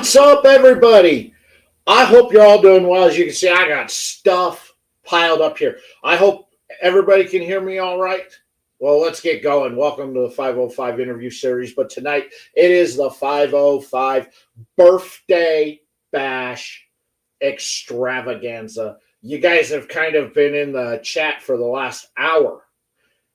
What's up, everybody? I hope you're all doing well. As you can see, I got stuff piled up here. I hope everybody can hear me all right. Well, let's get going. Welcome to the 505 interview series. But tonight, it is the 505 birthday bash extravaganza. You guys have kind of been in the chat for the last hour.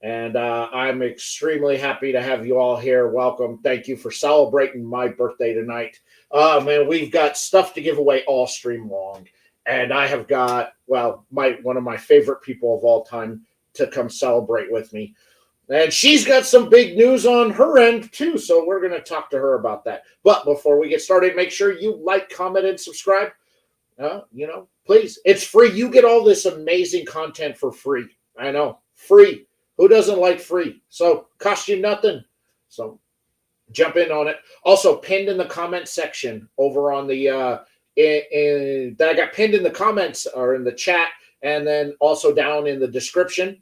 And I'm extremely happy to have you all here. Welcome. Thank you for celebrating my birthday tonight. Man, we've got stuff to give away all stream long. And I have got, well, one of my favorite people of all time to come celebrate with me. And she's got some big news on her end, too. So we're going to talk to her about that. But before we get started, make sure you like, comment, and subscribe. Please. It's free. You get all this amazing content for free. I know. Free. Who doesn't like free? So cost you nothing. So jump in on it. Also pinned in the comment section over on the that I got pinned in the comments or in the chat, and then also down in the description,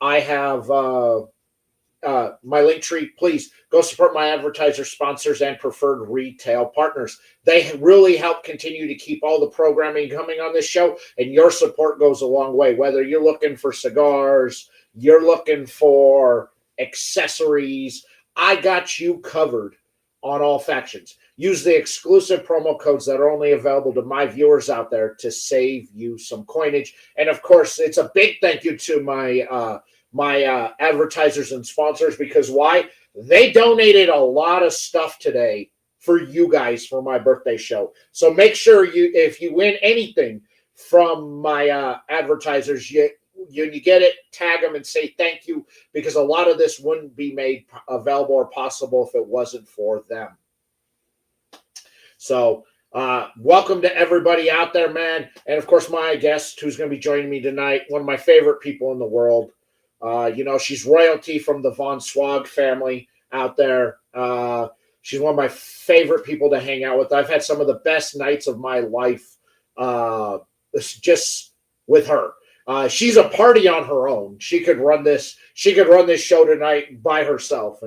I have my link tree. Please go support my advertiser sponsors and preferred retail partners. They really help continue to keep all the programming coming on this show, and your support goes a long way. Whether you're looking for cigars, you're looking for accessories, I got you covered on all factions. Use the exclusive promo codes that are only available to my viewers out there to save you some coinage. And of course, it's a big thank you to my advertisers and sponsors, because why? They donated a lot of stuff today for you guys for my birthday show. So make sure if you win anything from my advertisers, you get it, tag them and say thank you, because a lot of this wouldn't be made available or possible if it wasn't for them. So welcome to everybody out there, man. And of course, my guest who's going to be joining me tonight, one of my favorite people in the world. She's royalty from the Von Swagg family out there. She's one of my favorite people to hang out with. I've had some of the best nights of my life just with her. She's a party on her own. She could run this show tonight by herself.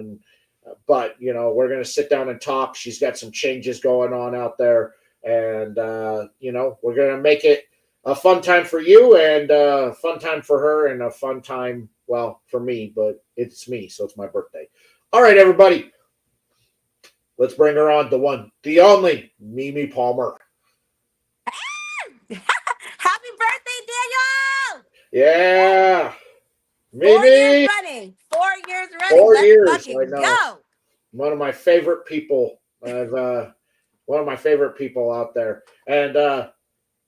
But we're going to sit down and talk. She's got some changes going on out there. And, we're going to make it a fun time for you and a fun time for her and a fun time, well, for me, but it's me. So it's my birthday. All right, everybody. Let's bring her on, the one, the only Mimi Palmer. Happy birthday, Daniel! Yeah. Mimi. 4 years running. 4 years running. 4 years. Let's fucking go. One of my favorite people. One of my favorite people out there. And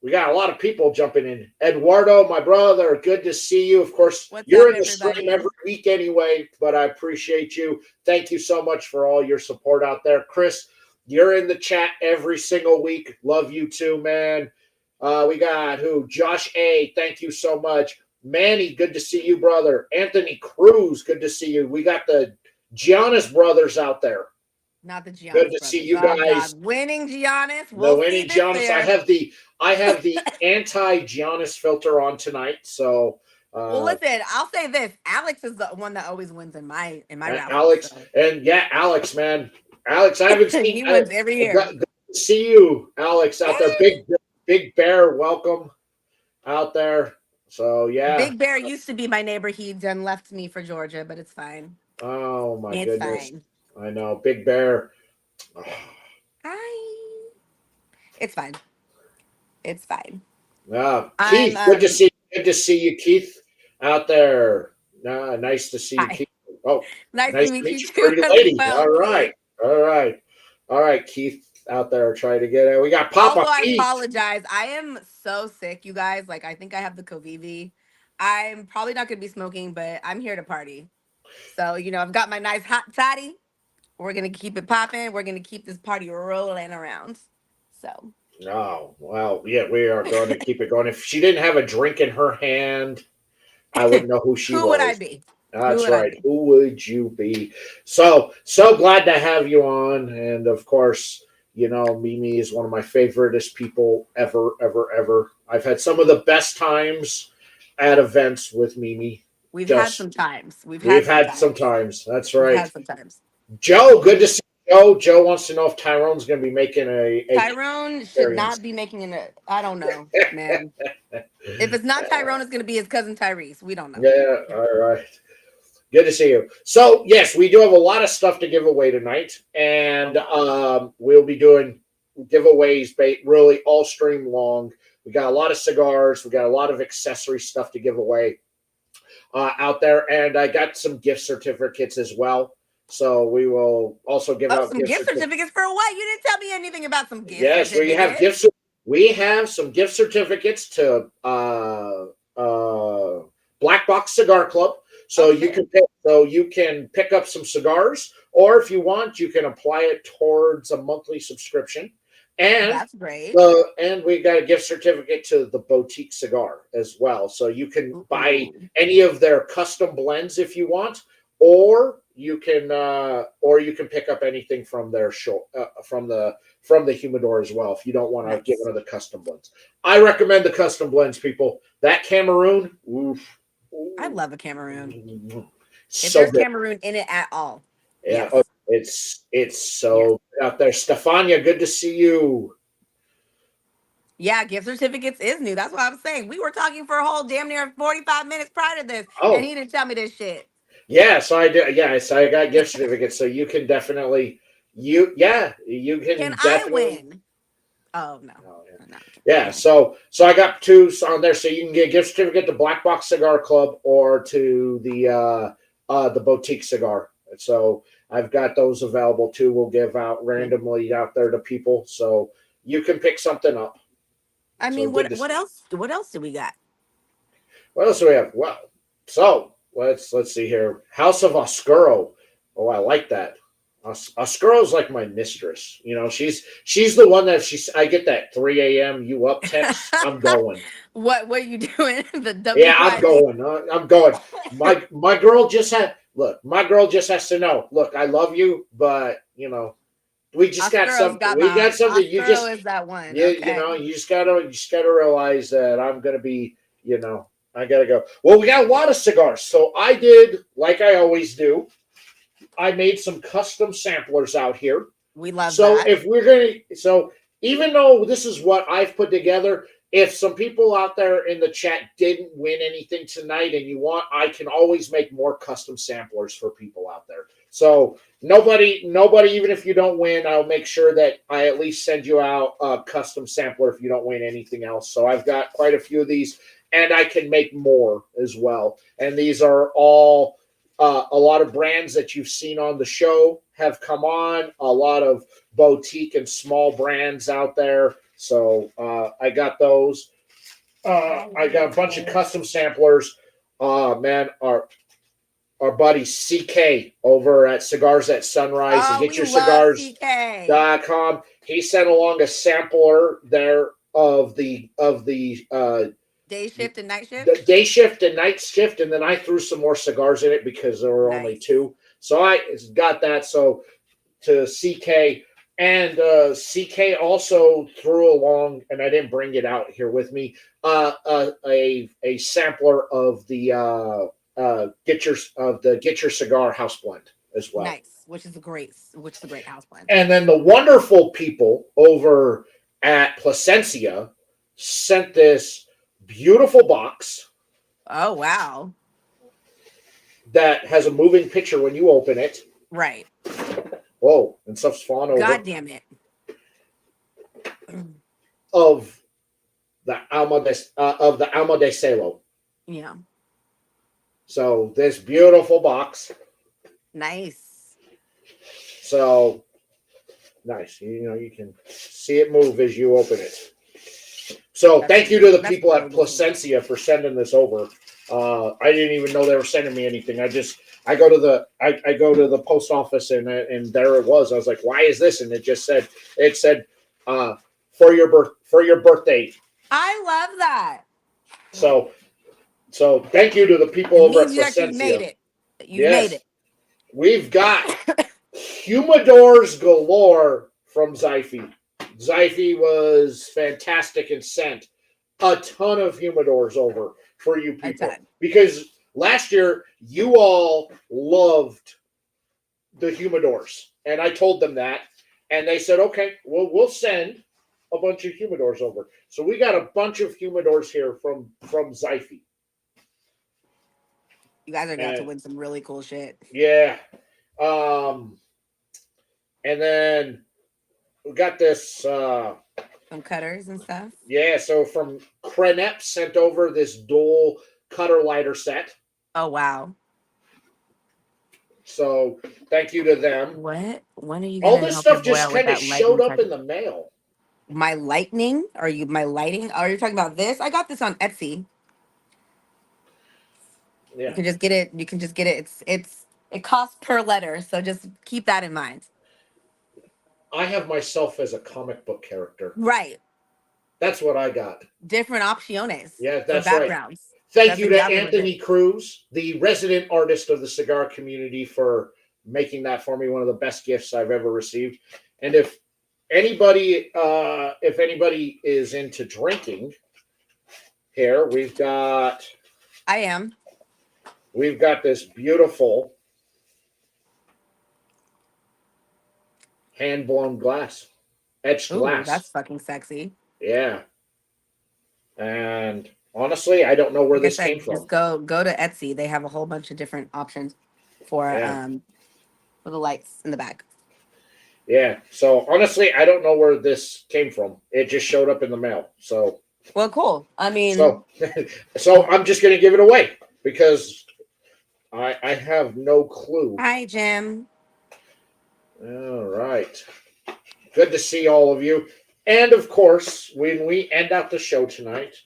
we got a lot of people jumping in. Eduardo, my brother, good to see you. Of course, you're in the stream every week anyway, but I appreciate you. Thank you so much for all your support out there. Chris, you're in the chat every single week. Love you too, man. We got Josh A. Thank you so much. Manny, good to see you, brother. Anthony Cruz, good to see you. We got the Giannis brothers out there. Not the Giannis. Good to see you guys. God. Winning Giannis. The winning Giannis. I have the anti-Giannis filter on tonight. So well, listen, I'll say this. Alex is the one that always wins in my round. Alex, so. And yeah, Alex, man. Alex, I haven't seen he wins every year. Good to see you, Alex, out there. Big Bear, welcome out there. So yeah. Big Bear used to be my neighbor. He then left me for Georgia, but it's fine. Oh my it's goodness. Fine. I know. Big Bear. Oh. Hi. It's fine. It's fine. Keith, good to see you, Keith, out there. Nice to see you, Keith. Oh, nice to meet you, pretty lady. All right, Keith out there trying to get it. We got Papa. Also, I apologize. I am so sick, you guys. Like, I think I have the COVID. I'm probably not going to be smoking, but I'm here to party. So, I've got my nice hot toddy. We're going to keep it popping. We're going to keep this party rolling around. So. Oh, well, yeah, we are going to keep it going. If she didn't have a drink in her hand, I wouldn't know who she was. Who would I be? That's right. Who would you be? So glad to have you on. And of course, Mimi is one of my favoriteest people ever. I've had some of the best times at events with Mimi. We've had some times. We've had some times. That's right. We've had some times. Joe, good to see Joe wants to know if Tyrone's going to be making a Tyrone should experience. not be making I don't know, man. If it's not Tyrone, it's gonna be his cousin Tyrese. We don't know. Yeah, all right. Good to see you. So, yes, we do have a lot of stuff to give away tonight, and we'll be doing giveaways really all stream long. We got a lot of cigars. We got a lot of accessory stuff to give away out there, and I got some gift certificates as well. So we will also give out some gift certificates for what? You didn't tell me anything about some gift Yes, certificates. we have gifts. We have some gift certificates to Black Box Cigar Club. So you can pick up some cigars, or if you want, you can apply it towards a monthly subscription. And that's great. And we got a gift certificate to the Boutique Cigar as well. So you can buy any of their custom blends if you want, or you can pick up anything from their show from the humidor as well if you don't want to get one of the custom blends. I recommend the custom blends, people. That Cameroon, oof. I love a Cameroon. So if there's good. Cameroon in it at all. Yeah, yes. It's so out there. Stefania, good to see you. Yeah, gift certificates is new. That's what I'm saying. We were talking for a whole damn near 45 minutes prior to this, and he didn't tell me this shit. Yeah, so I did. Yeah, so I got gift certificates, so you can definitely you can. Can definitely, I win? Oh no. Yeah, so I got two on there, so you can get a gift certificate to Black Box Cigar Club or to the Boutique Cigar. So I've got those available too. We'll give out randomly out there to people, so you can pick something up. I mean, what else? What else do we got? What else do we have? Well, so let's see here. House of Oscuro. Oh, I like that. Oscuro's like my mistress. You know, she's the one that I get that 3 a.m. you up text. I'm going. What are you doing? Yeah, I'm going. I'm going. My girl just my girl just has to know. Look, I love you, but you know, we just got something. We got something. You just is that one. You know, you just gotta realize that I'm gonna be. You know, I gotta go. Well, we got a lot of cigars, so I did like I always do. I made some custom samplers out here. We love that. So if we're going even though this is what I've put together, if some people out there in the chat didn't win anything tonight and you want, I can always make more custom samplers for people out there. So nobody, even if you don't win, I'll make sure that I at least send you out a custom sampler if you don't win anything else. So I've got quite a few of these, and I can make more as well. And these are all a lot of brands that you've seen on the show have come on, a lot of boutique and small brands out there. So I got those. I got a bunch of custom samplers. Man, our buddy CK over at Cigars at Sunrise and GetYourCigars.com. He sent along a sampler there of the day shift and night shift? The day shift and night shift, and then I threw some more cigars in it because there were only two. So I got that. So to CK, and CK also threw along, and I didn't bring it out here with me, a sampler of the Get Your Cigar house blend as well. Nice, which is a great house blend. And then the wonderful people over at Placencia sent this beautiful box. Oh, wow. That has a moving picture when you open it. Right. Whoa, and stuff's falling over. God damn it. Of the Alma de Cielo. Yeah. So this beautiful box. Nice. So nice. You know, you can see it move as you open it. So thank you to the people at Placencia for sending this over. I didn't even know they were sending me anything. I go to the post office and there it was. I was like, why is this? And it said for your birthday. I love that. So thank you to the people over at Placencia. You made it. You made it. We've got humidors galore from Zyphy. Zyphy was fantastic and sent a ton of humidors over for you people because last year you all loved the humidors. And I told them that, and they said, okay, well, we'll send a bunch of humidors over. So we got a bunch of humidors here from Zyphy. You guys are going to win some really cool shit. Yeah. And then we got this some cutters and stuff. Yeah, so from Crenep sent over this dual cutter lighter set. Oh wow. So thank you to them. What? When are you all this stuff just kind of showed up in the mail. My lightning? Are you my lighting? Are you talking about this? I got this on Etsy. Yeah. You can just get it. You can just get it. It costs per letter, so just keep that in mind. I have myself as a comic book character. Right. That's what I got. Different opciones. Yeah, that's backgrounds. Right. Thank you to Anthony Cruz, the resident artist of the cigar community, for making that for me. One of the best gifts I've ever received. And if anybody is into drinking, here we've got. I am. We've got this beautiful hand-blown glass, etched glass. That's fucking sexy. Yeah. And honestly, I don't know where this came from. Just go to Etsy. They have a whole bunch of different options for the lights in the back. Yeah. So honestly, I don't know where this came from. It just showed up in the mail. So. Well, cool. I mean. So I'm just gonna give it away because I have no clue. Hi, Jim. All right. Good to see all of you. And of course, when we end out the show tonight,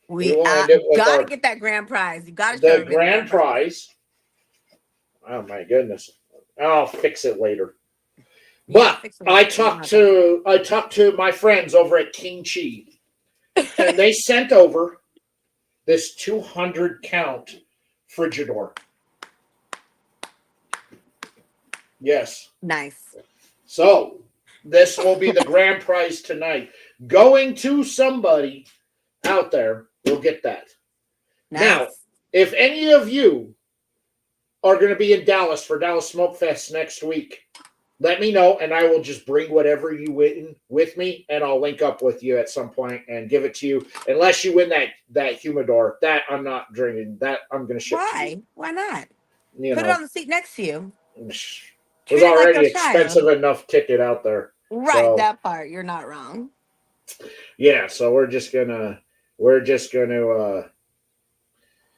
we gotta get that grand prize. You gotta show the grand prize. Oh my goodness! I'll fix it later. But I talked to my friends over at King Chi, and they sent over this 200 count Frigidor. Yes. Nice. So this will be the grand prize tonight. Going to somebody out there will get that. Nice. Now, if any of you are going to be in Dallas for Dallas Smoke Fest next week, let me know, and I will just bring whatever you win with me, and I'll link up with you at some point and give it to you. Unless you win that humidor, that I'm not drinking. That I'm going to ship. Why? Why not? Put it on the seat next to you. It was already expensive enough ticket out there. Right, so, that part. You're not wrong. Yeah, so we're just gonna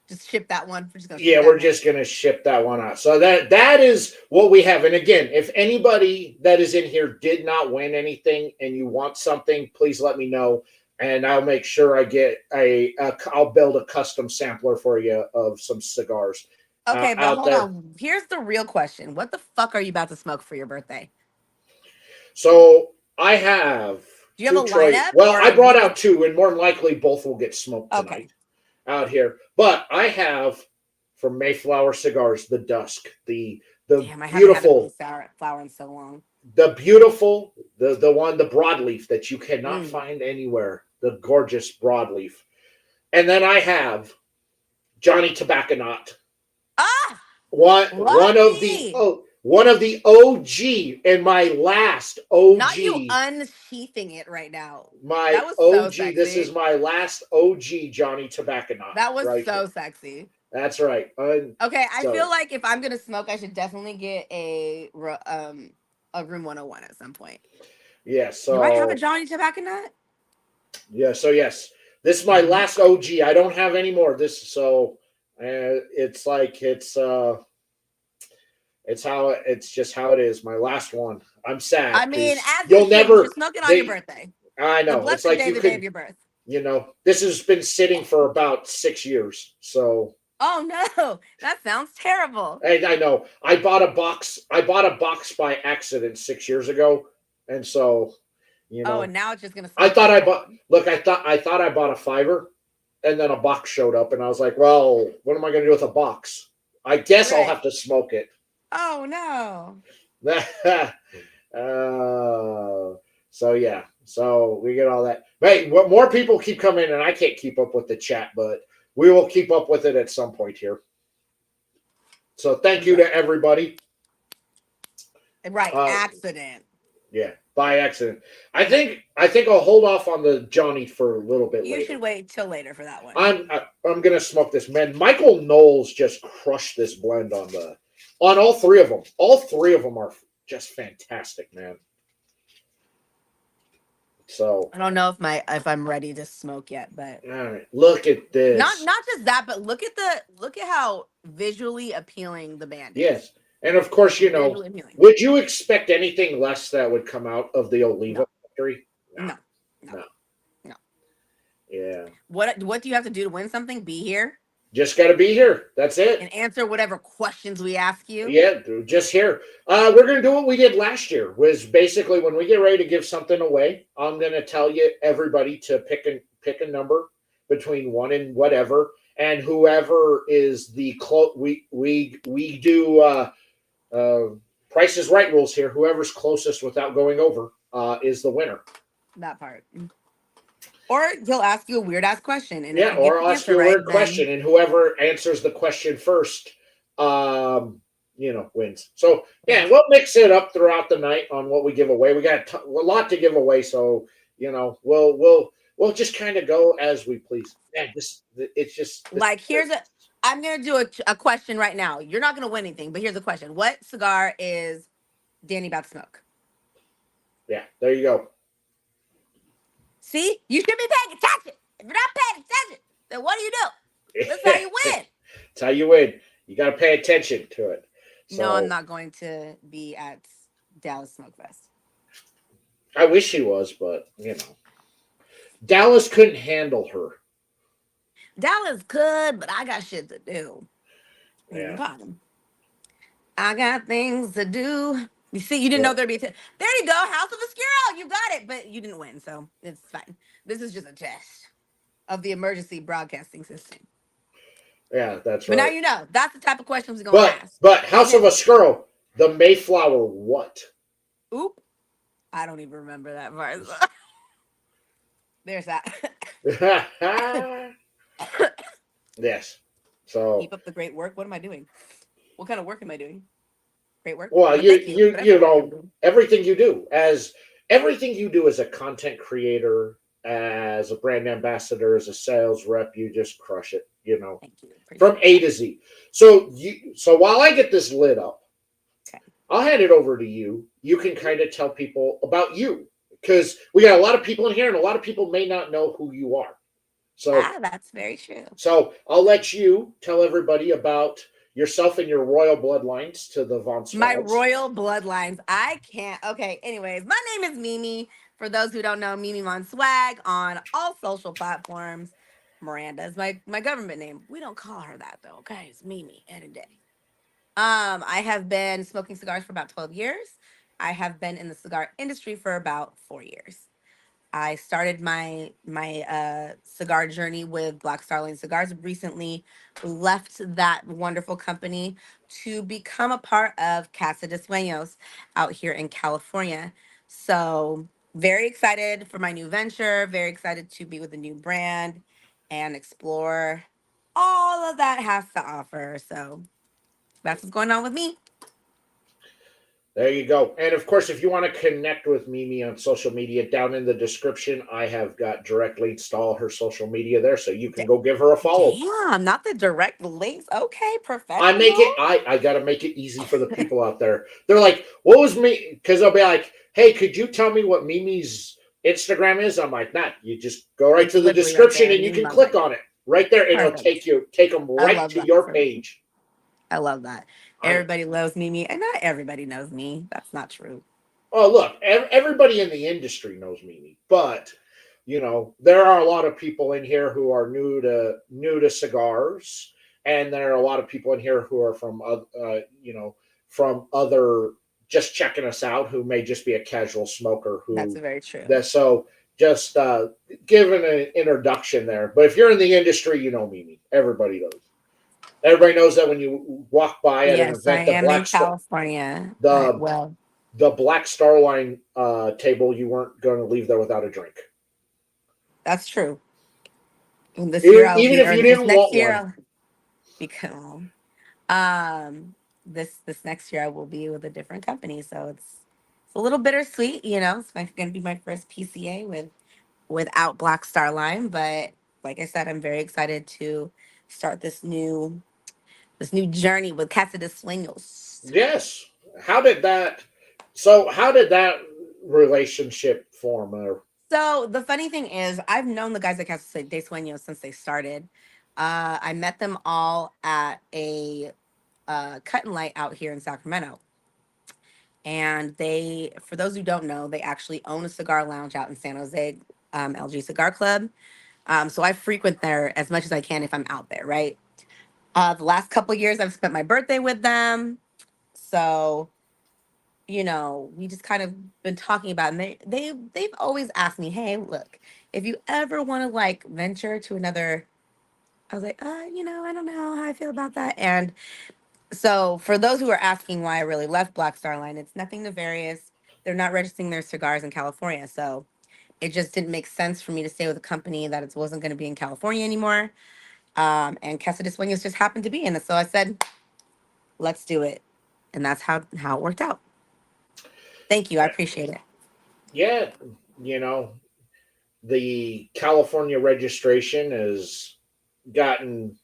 just ship that one. We're just gonna ship that one out. So that is what we have. And again, if anybody that is in here did not win anything and you want something, please let me know. And I'll make sure I get I'll build a custom sampler for you of some cigars. Okay, but hold on. Here's the real question. What the fuck are you about to smoke for your birthday? So I have. Do you have a lineup? Well, I brought out two, and more than likely both will get smoked tonight out here. But I have from Mayflower Cigars the Dusk, the beautiful flower in so long. The beautiful, the broadleaf that you cannot find anywhere. The gorgeous broadleaf, and then I have Johnny Tobacconaut. One of the OG and my last OG. Not you unsheathing it right now. My OG. So this is my last OG Johnny Tobacconaut. That was right so here. Sexy. That's right. Okay, I feel like if I'm gonna smoke, I should definitely get a room 101 at some point. Yeah. So do I have a Johnny Tobacconaut? Yeah. So yes, this is my last OG. I don't have any more. It's just how it is. My last one. I'm sad. I mean, you're smoking on your birthday. I know. It's like the day of your birth. You know, this has been sitting for about 6 years. So. Oh no, that sounds terrible. I know. I bought a box by accident 6 years ago, and so, you know. Oh, and now it's just gonna. I thought I bought a $5, and then a box showed up, and I was like, well, what am I going to do with a box? I guess I'll have to smoke it. Oh no. So yeah. So we get all that. Hey, what more people keep coming, and I can't keep up with the chat, but we will keep up with it at some point here. So thank you to everybody. Right, Uh, accident. yeah, by accident. I think I'll hold off on the Johnny for a little bit You later. should wait till later for that one. I'm gonna smoke this, man. Michael Knowles just crushed this blend on all three of them. All three of them are just fantastic, man. So, I don't know if I'm ready to smoke yet, but all right, look at this. not just that, but look at how visually appealing the band is. Yes, and of course, Visually appealing. would you expect anything less that would come out of the Oliva No, factory? No, no, no, no. no. Yeah, What do you have to do to win something? Be here just got to be here. That's it. and answer whatever questions we ask you. Yeah, just here. We're gonna do what we did last year. Was basically when we get ready to give something away, I'm gonna tell you everybody to pick a number between one and whatever, and whoever is the we do uh, Price is Right rules here. Whoever's closest without going over is the winner. That part. Or he'll ask you a weird ass question, and if Yeah, you get or I'll the ask answer you a right, weird question, then and whoever answers the question first, wins. So yeah, we'll mix it up throughout the night on what we give away. We got a lot to give away, so we'll just kind of go as we please. Man, it's just this. like I'm gonna do a question right now. You're not gonna win anything, but here's a question: what cigar is Danny about to smoke? Yeah, there you go. See, you should be paying attention. If you're not paying attention, then what do? That's how you win. That's how you win. You got to pay attention to it. So, No, I'm not going to be at Dallas Smoke Fest. I wish she was, but Dallas couldn't handle her. Dallas could, but I got shit to do. Yeah. I got things to do. You see, you didn't know there'd be. There you go, House of Obscuro. You got it, but you didn't win, so it's fine. This is just a test of the emergency broadcasting system. Yeah, that's But right. now you know. That's the type of questions we're gonna ask. But House of Obscuro, the Mayflower what? Oop. I don't even remember that part. So. There's that. Yes. So Keep up the great work. What am I doing? What kind of work am I doing? Great work. well, But thank you. everything you do as a content creator, as a brand ambassador, as a sales rep, you just crush it. Thank you. From A to Z. So while I get this lit up, okay, I'll hand it over to you. You can kind of tell people about you, because we got a lot of people in here, and a lot of people may not know who you are. So that's very true. So I'll let you tell everybody about yourself and your royal bloodlines to the Von Swaggs. My royal bloodlines. I can't. Okay. Anyways, my name is Mimi. For those who don't know, Mimi Von Swagg on all social platforms. Miranda is my government name. We don't call her that though. Okay, it's Mimi any day. I have been smoking cigars for about 12 years. I have been in the cigar industry for about 4 years. I started my cigar journey with Black Starling Cigars. Recently left that wonderful company to become a part of Casa de Suenos out here in California. So very excited for my new venture. Very excited to be with a new brand and explore all of that has to offer. So that's what's going on with me. There you go. And of course, if you want to connect with Mimi on social media, down in the description, I have got direct links to all her social media there, so you can go give her a follow. Damn, not the direct links. Okay, professional. I got to make it easy for the people out there. They're like, what was me? Because they'll be like, hey, could you tell me what Mimi's Instagram is? I'm like, nah, you just go right to the description and you can click on it right there, and it'll take them right to your page. I love that. Everybody loves Mimi, and not everybody knows me. That's not true. Oh, look, everybody in the industry knows Mimi, but there are a lot of people in here who are new to cigars, and there are a lot of people in here who are from other just checking us out, who may just be a casual smoker. That's very true. So just giving an introduction there. But if you're in the industry, you know Mimi. Everybody knows. Everybody knows that when you walk by at an event, California. The Black Starline table, you weren't going to leave there without a drink. That's true. This year, even if you didn't want one. Because this next year I will be with a different company. So it's a little bittersweet, you know. It's going to be my first PCA without Black Star Line, but like I said, I'm very excited to start this new journey with Casa de Suenos. Yes. How did that? So how did that relationship form? So the funny thing is, I've known the guys at Casa de Sueños since they started. I met them all at a cut and light out here in Sacramento. And they, for those who don't know, they actually own a cigar lounge out in San Jose, LG Cigar Club. So I frequent there as much as I can if I'm out there, right? The last couple years, I've spent my birthday with them. So, you know, we just kind of been talking about, and they've always asked me, hey, look, if you ever want to like venture to another, I was like, I don't know how I feel about that. And so, for those who are asking why I really left Black Star Line, it's nothing nefarious. They're not registering their cigars in California, so it just didn't make sense for me to stay with a company that it wasn't going to be in California anymore. And Casa de Sueños just happened to be in it, so I said, "Let's do it," and that's how it worked out. Thank you, I appreciate it. Yeah, you know, the California registration has gotten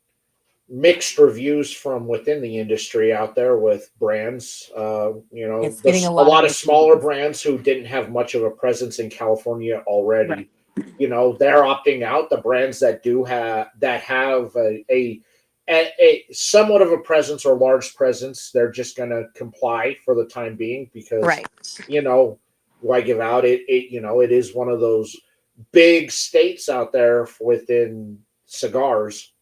mixed reviews from within the industry out there with brands. It's getting There's a a lot of lot of mixed smaller reviews. brands who didn't have much of a presence in California Right, already. They're opting out. The brands that do have a somewhat of a presence or large presence, they're just going to comply for the time being because right, you know why give out it is one of those big states out there within cigars.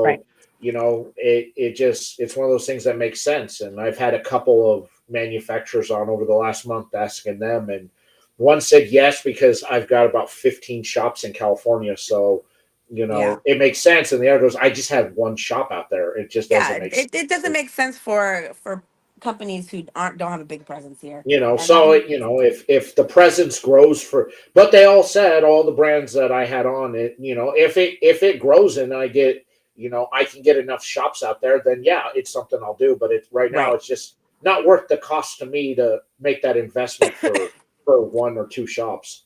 right. So it's one of those things that makes sense. And I've had a couple of manufacturers on over the last month asking them, and one said yes because I've got about 15 shops in California, so Yeah, it makes sense. And the other goes, I just have one shop out there. It just yeah. doesn't make It doesn't sense. make sense for companies who aren't don't have a big presence here, and that So makes if the presence grows but they all said, all the brands that I had on it, if it grows and I get, I can get enough shops out there, then yeah, it's something I'll do. But it's right now, right. it's just not worth the cost to me to make that investment for one or two shops.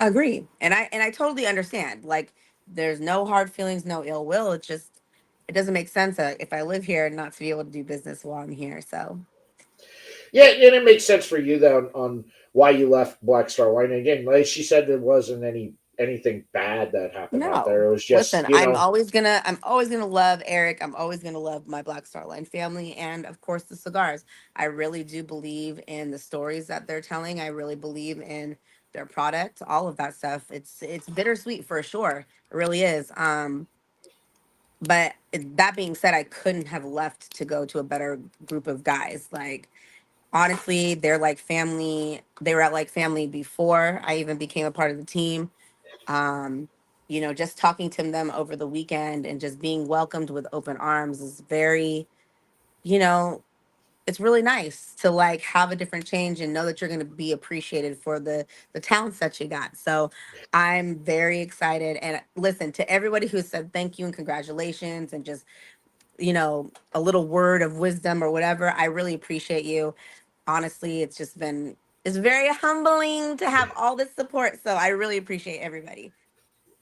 Agree. And I totally understand. Like there's no hard feelings, no ill will. It's just it doesn't make sense if I live here not to be able to do business while I'm here. So Yeah, and it makes sense for you then on why you left Black Star Wine. And again, like she said, there wasn't anything bad that happened out no. there. It was just, Listen, I'm always gonna love Eric. I'm always gonna love my Black Star Line family and of course the cigars. I really do believe in the stories that they're telling. I really believe in their product, all of that stuff. It's bittersweet for sure. It really is. But that being said, I couldn't have left to go to a better group of guys. Like honestly, they're like family. They were at like family before I even became a part of the team. Um, just talking to them over the weekend and just being welcomed with open arms is very, you know, it's really nice to like have a different change and know that you're going to be appreciated for the talents that you got. So I'm very excited. And listen to everybody who said thank you and congratulations and just a little word of wisdom or whatever. I really appreciate you. Honestly, it's very humbling to have all this support. So I really appreciate everybody.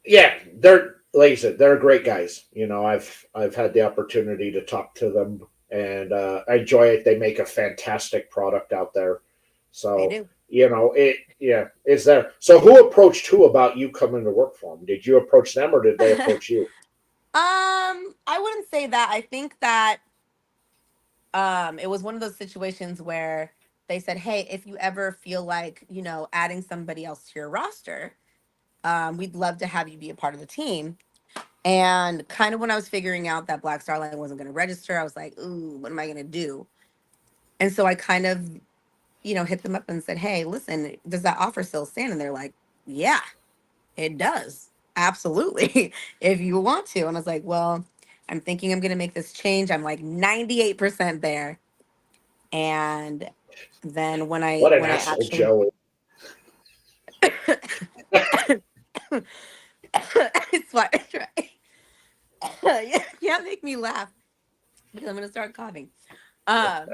yeah, they're like I said, they're great guys. I've had the opportunity to talk to them, and I enjoy it. They make a fantastic product out there. They So do. it's there. So who approached who about you coming to work for them? Did you approach them or did they approach you? I wouldn't say that. I think that it was one of those situations where they said, "Hey, if you ever feel like, adding somebody else to your roster, we'd love to have you be a part of the team." And kind of when I was figuring out that Black Star Line wasn't going to register, I was like, "Ooh, what am I going to do?" And so I kind of, hit them up and said, "Hey, listen, does that offer still stand?" And they're like, "Yeah, it does. Absolutely. If you want to." And I was like, "Well, I'm thinking I'm going to make this change. I'm like 98% there." And then when I What an when I asshole actually Joe it's fine, right? You can't make me laugh because I'm gonna start coughing. Uh,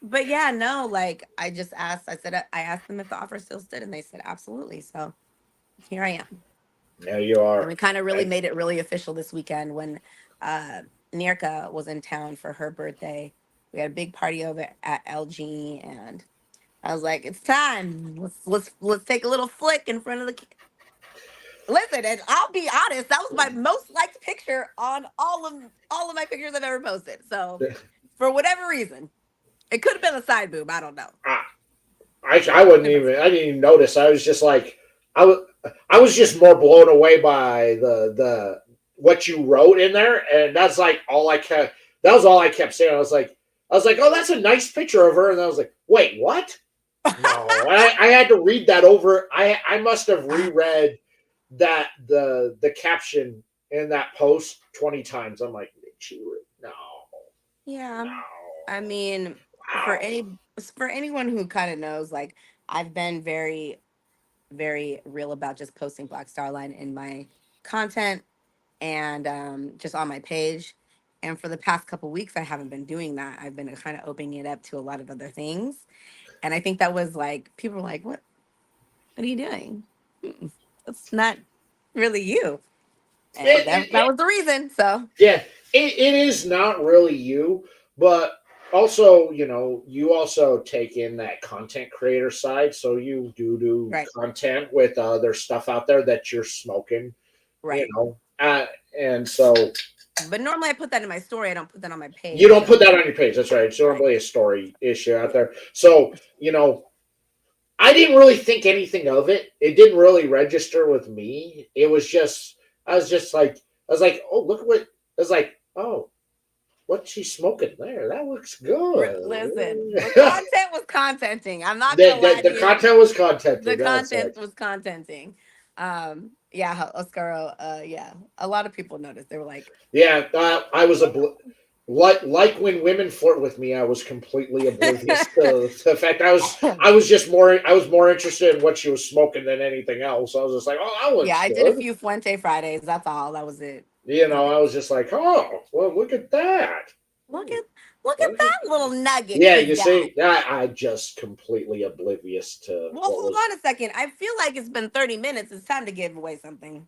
but yeah, no, like I just asked. I asked them if the offer still stood, and they said absolutely. So here I am. There you And are. we kind of really I, made it really official this weekend when uh, Nirka was in town for her birthday. We had a big party over at LG, and I was like, "It's time. Let's take a little flick in front of the." Listen, and I'll be honest, that was my most liked picture on all of my pictures I've ever posted. So, for whatever reason, it could have been a side boob. I don't know. I wouldn't even. I didn't even notice. I was just like, I was. I was just more blown away by the what you wrote in there, and that's like all I kept. That was all I kept saying. I was like, oh, that's a nice picture of her, and I was like, wait, what? No, I had to read that over. I must have reread that the caption in that post 20 times. I'm like, no, Yeah. no, I mean, for wow. any for anyone who kind of knows, like I've been very, very real about just posting Black Star Line in my content and just on my page. And for the past couple weeks, I haven't been doing that. I've been kind of opening it up to a lot of other things. And I think that was like people were like, what are you doing? That's not really you." And that It, was the reason. So yeah, it is not really you, but also, you also take in that content creator side. So you do right, content with other stuff out there that you're smoking, you right. know. And so But normally I put that in my story. I don't put that on my you page. don't put So that on your page. That's right. It's right. normally a story issue out there. So, I didn't really think anything of it. It didn't really register with me. It was just, I was like, oh, look what, I was like, oh, what she's smoking there. That looks good. Listen, the content was contenting. I'm not gonna the, lie to the you. content was The contented. That's right. content was contenting. Yeah, Oscaro. Yeah, a lot of people noticed. They were like, Yeah, I was like when women flirt with me, I was completely oblivious to the fact I was more interested in what she was smoking than anything else. I was just like, oh, that "Yeah, looks I did a good. few Fuente Fridays. That's all. That was it." I was just like, oh, well, look at that. Look Hmm, at look at look at that little nugget Yeah, she's you got. see, I just completely oblivious to Well, what hold was. on a second. I feel like it's been 30 minutes. It's time to give away something.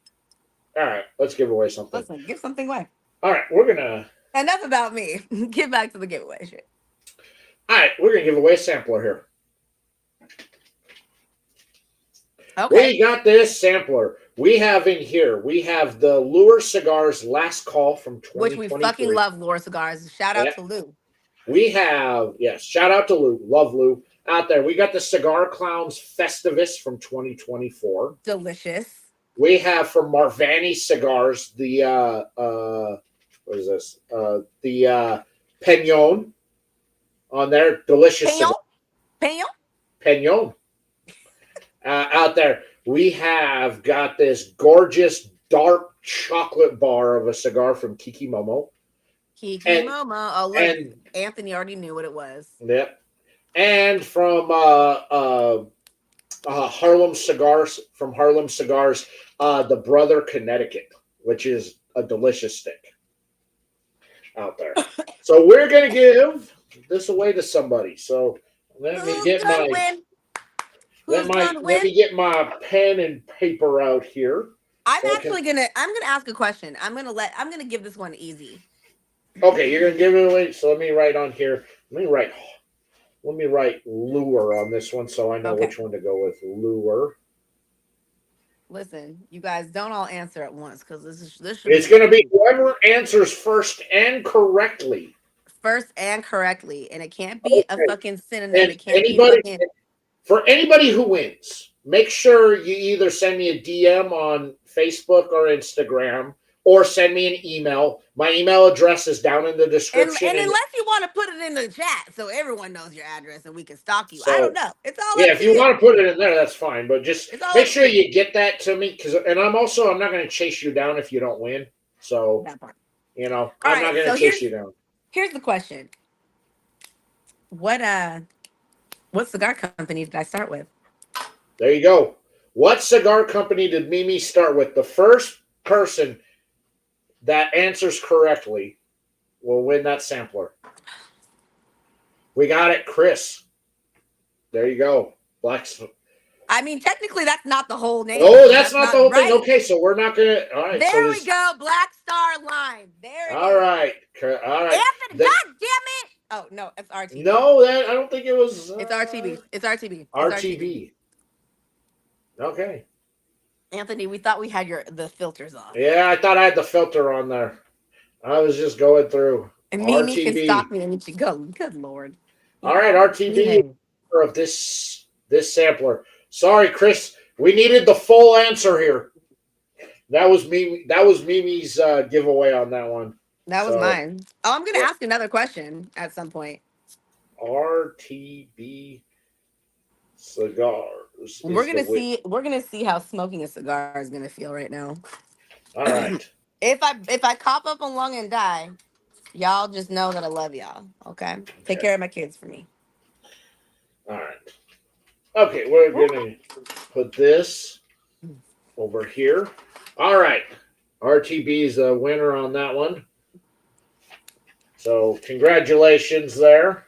All right, let's give away something. Listen, give something away. All right, we're gonna. Enough about me. Get back to the giveaway shit. All right, we're gonna give away a sampler here. Okay. We got this sampler. We have in here. We have the Lure Cigars Last Call from Which we fucking 2023. love, Laura Cigars. Shout out Yeah. to Lou. We have, yes, shout out to Lou. Love Lou out there. We got the Cigar Clowns Festivus from 2024. Delicious. We have from Marvani Cigars the what is this? The Peñon on there. Delicious Peñon. cigar. Peñon. Peñon out there. We have got this gorgeous dark chocolate bar of a cigar from Kiki Momo. Kiki And Momo. Oh, look. and Anthony already knew what it was. yep. And from Harlem Cigars, the Brother Connecticut, which is a delicious stick out there. So we're gonna give this away to somebody. So let me Who's get gonna win? Who's gonna let win? me get my pen and paper out here. I'm So I can. actually gonna ask a question. I'm gonna give this one easy. Okay, you're gonna give it away. So let me write on here. Let me write lure on this one so I know Okay. which one to go with. Lure. Listen, you guys don't all answer at once because this should It's be going to be whoever answers first and correctly. first and correctly, and it can't be a Okay. fucking synonym. And It can't be fucking. for anybody who wins, make sure you either send me a DM on Facebook or Instagram or send me an email. My email address is down in the description. And unless you want to put it in the chat so everyone knows your address and we can stalk you, I don't So, know. It's all yeah, up if to you you. want to put it in there, that's fine. But just It's all make up sure to you. you get that to me and I'm not going to chase you down if you don't win. So, That part. I'm All not right. going So to chase you down. here's the question. What cigar company did I start with? There you go. What cigar company did Mimi start with? The first person that answers correctly will win that sampler. We got it, Chris. There you go. Black. I mean, technically, that's not the whole name. Oh, So that's not the whole thing. Okay, so we're not gonna. All right. There so we go. Black Star Line. There it is. All right. Anthony, God damn it! Oh no, it's RTB. No, I don't think it was. It's RTB. It's RTB. RTB. Okay. Anthony, we thought we had the filters on. Yeah, I thought I had the filter on there. I was just going through. And Mimi can stop me and she go. Good Lord. All right, RTB of this sampler. Sorry, Chris. We needed the full answer here. That was Mimi. That was Mimi's giveaway on that one. That was mine. Oh, I'm gonna ask another question at some point. RTB cigars. We're gonna see how smoking a cigar is gonna feel right now. All right. If I cough up a lung and die, y'all just know that I love y'all. Okay. Take care of my kids for me. All right. Okay, we're gonna put this over here. All right. RTB is the winner on that one. So congratulations there.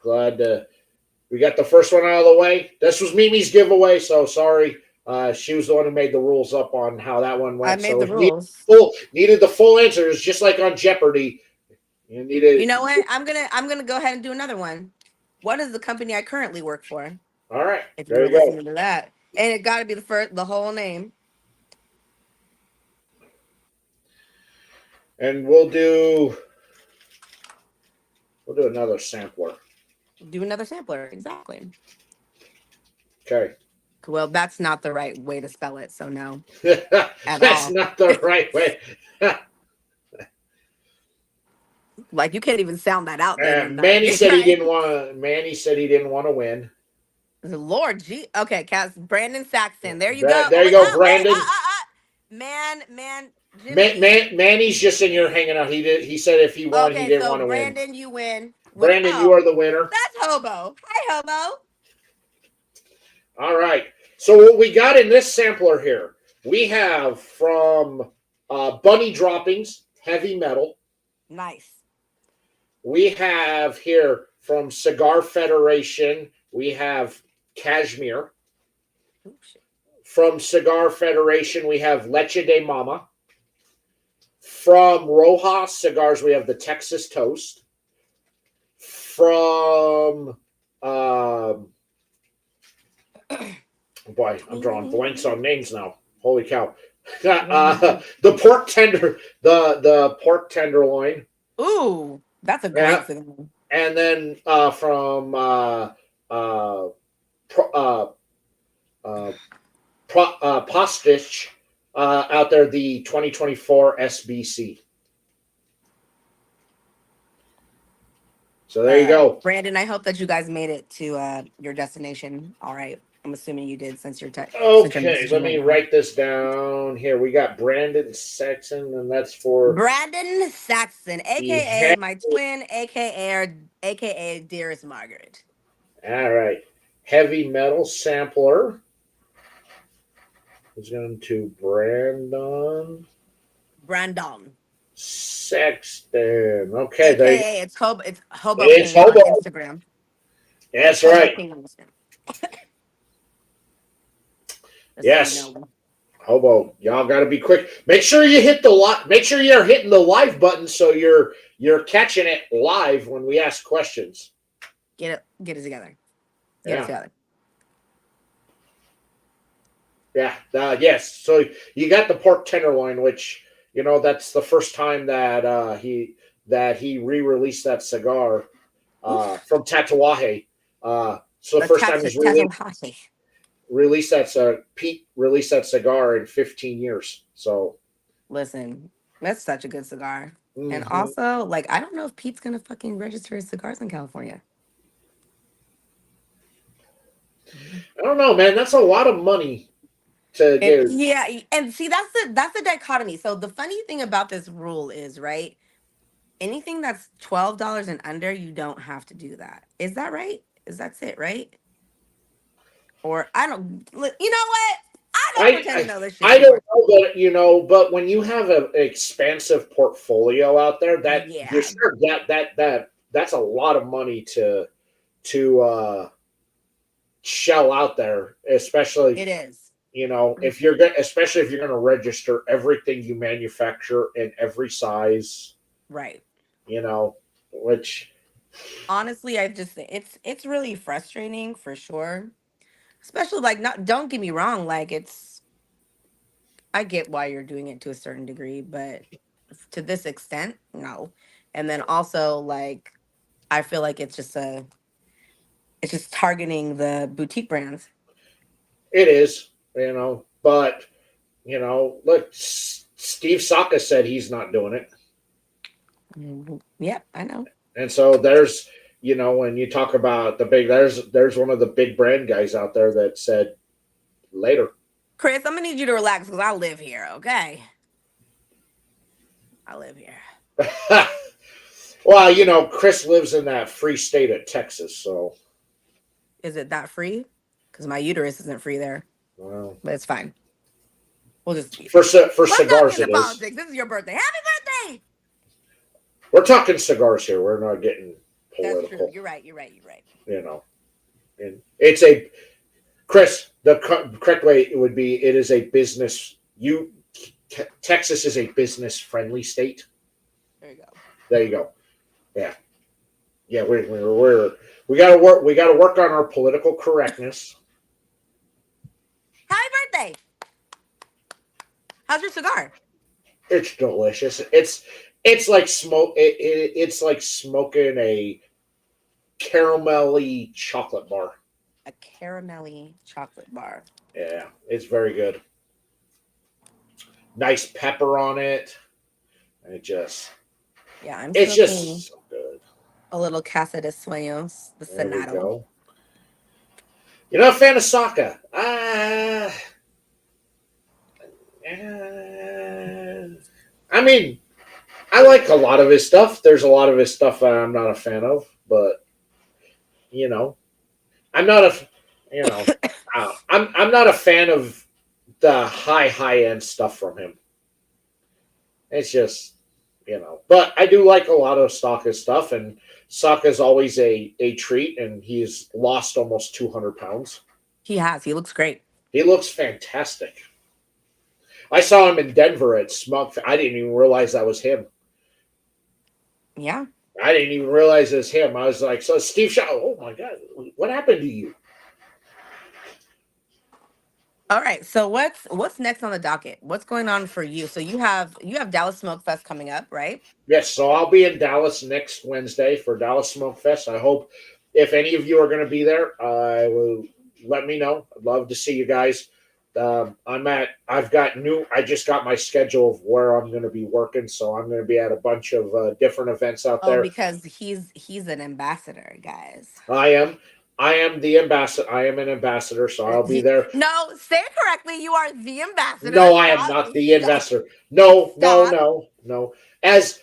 Glad we got the first one out of the way. This was Mimi's giveaway, so sorry. She was the one who made the rules up on how that one went. I made the rules. Needed the full answers, just like on Jeopardy. You know what? I'm gonna go ahead and do another one. What is the company I currently work for? All right. If you're listening to that, and it got to be the whole name. And we'll do another sampler. Do another sampler, exactly. Okay. Well, that's not the right way to spell it, so no. That's not the right way. Like you can't even sound that out. Manny said he didn't want to win. Lord, gee. Okay, Brandon Saxton. There you go. There you go, Brandon. Man. Manny's just in here hanging out. He said if he won, he didn't want to win. Brandon, you win. Brandon, you are the winner. That's Hobo. Hi, Hobo. All right. So what we got in this sampler here, we have from Bunny Droppings, Heavy Metal. Nice. We have here from Cigar Federation, we have Cashmere. Oh, shit. From Cigar Federation, we have Leche de Mama. From Rojas Cigars, we have the Texas Toast. From boy, I'm drawing blanks on names now. Holy cow! The pork tenderloin. Ooh, that's a great thing. And then from Postich out there, the 2024 SBC. So there you go. Brandon, I hope that you guys made it to your destination. All right. I'm assuming you did since you're okay, let me write this down here. We got Brandon Saxon, and that's for Brandon Saxon, aka my twin, aka Dearest Margaret. All right. Heavy Metal Sampler is going to Brandon Sexton. Okay, AKA it's Hobo. It's Hobo. It's King Hobo on Instagram. That's right. Yes. Hobo, y'all got to be quick. Make sure you hit Make sure you're hitting the live button so you're catching it live when we ask questions. Get it together. Get it together. Yeah. Yes. So you got the pork tenderloin, which that's the first time that he re-released that cigar from Tatuaje. So the first time he's released that Pete released that cigar in 15 years. So listen, that's such a good cigar. Mm-hmm. And also, I don't know if Pete's gonna fucking register his cigars in California. I don't know, man. That's a lot of money to give. Yeah, and see, that's the dichotomy. So the funny thing about this rule is, right? Anything that's $12 and under, you don't have to do that. Is that right? That's it, right? Or I don't. You know what? I don't pretend to know this shit. I don't know, but when you have an expansive portfolio out there, that you're sure that that's a lot of money to shell out there, especially, It is. if you're especially if you're going to register everything you manufacture in every size, Right. Which Honestly, I just it's really frustrating for sure. Especially like not don't get me wrong, like I get why you're doing it to a certain degree, but to this extent, no. And then also like I feel like it's just targeting the boutique brands. it is, but look, Steve Saka said he's not doing it. Yep, I know. And so there's, when you talk about the big, there's one of the big brand guys out there that said later. Chris, I'm gonna need you to relax because I live here, okay? I live here. Well, Chris lives in that free state of Texas, so Is it that free? Because my uterus isn't free there, well, but it's fine. We'll just for let's not cigars get it into is. politics. This is your birthday. Happy birthday! We're talking cigars here. We're not getting That's true. political. You're right. You're right. You're right. And it's a Chris. The correct way it would be. It is a business. Texas is a business friendly state. There you go. There you go. Yeah. Yeah, we gotta work on our political correctness. Happy birthday! How's your cigar? It's delicious. It's like it's like smoking a caramelly chocolate bar. A caramelly chocolate bar. Yeah, it's very good. Nice pepper on it. And it's just so good. A little Casa de Suenos, the There we Senado. go. You're not a fan of Saka? I mean, I like a lot of his stuff. There's a lot of his stuff that I'm not a fan of, but I'm not I'm not a fan of the high end stuff from him. It's just but I do like a lot of Saka's stuff, and Saka's always a treat, and he's lost almost 200 pounds. He has. He looks great. He looks fantastic. I saw him in Denver at Smug. I didn't even realize that was him. Yeah. I didn't even realize it was him. I was like, so Steve Shaw, oh my God, what happened to you? All right. So what's next on the docket? What's going on for you? So you have Dallas Smoke Fest coming up, right? Yes, so I'll be in Dallas next Wednesday for Dallas Smoke Fest. I hope if any of you are going to be there, let me know. I'd love to see you guys. I just got my schedule of where I'm going to be working, so I'm going to be at a bunch of different events out there. Oh, because he's an ambassador, guys. I am the ambassador. I am an ambassador, so I'll be there. No, say it correctly. You are the ambassador. No, I am not the ambassador. No. As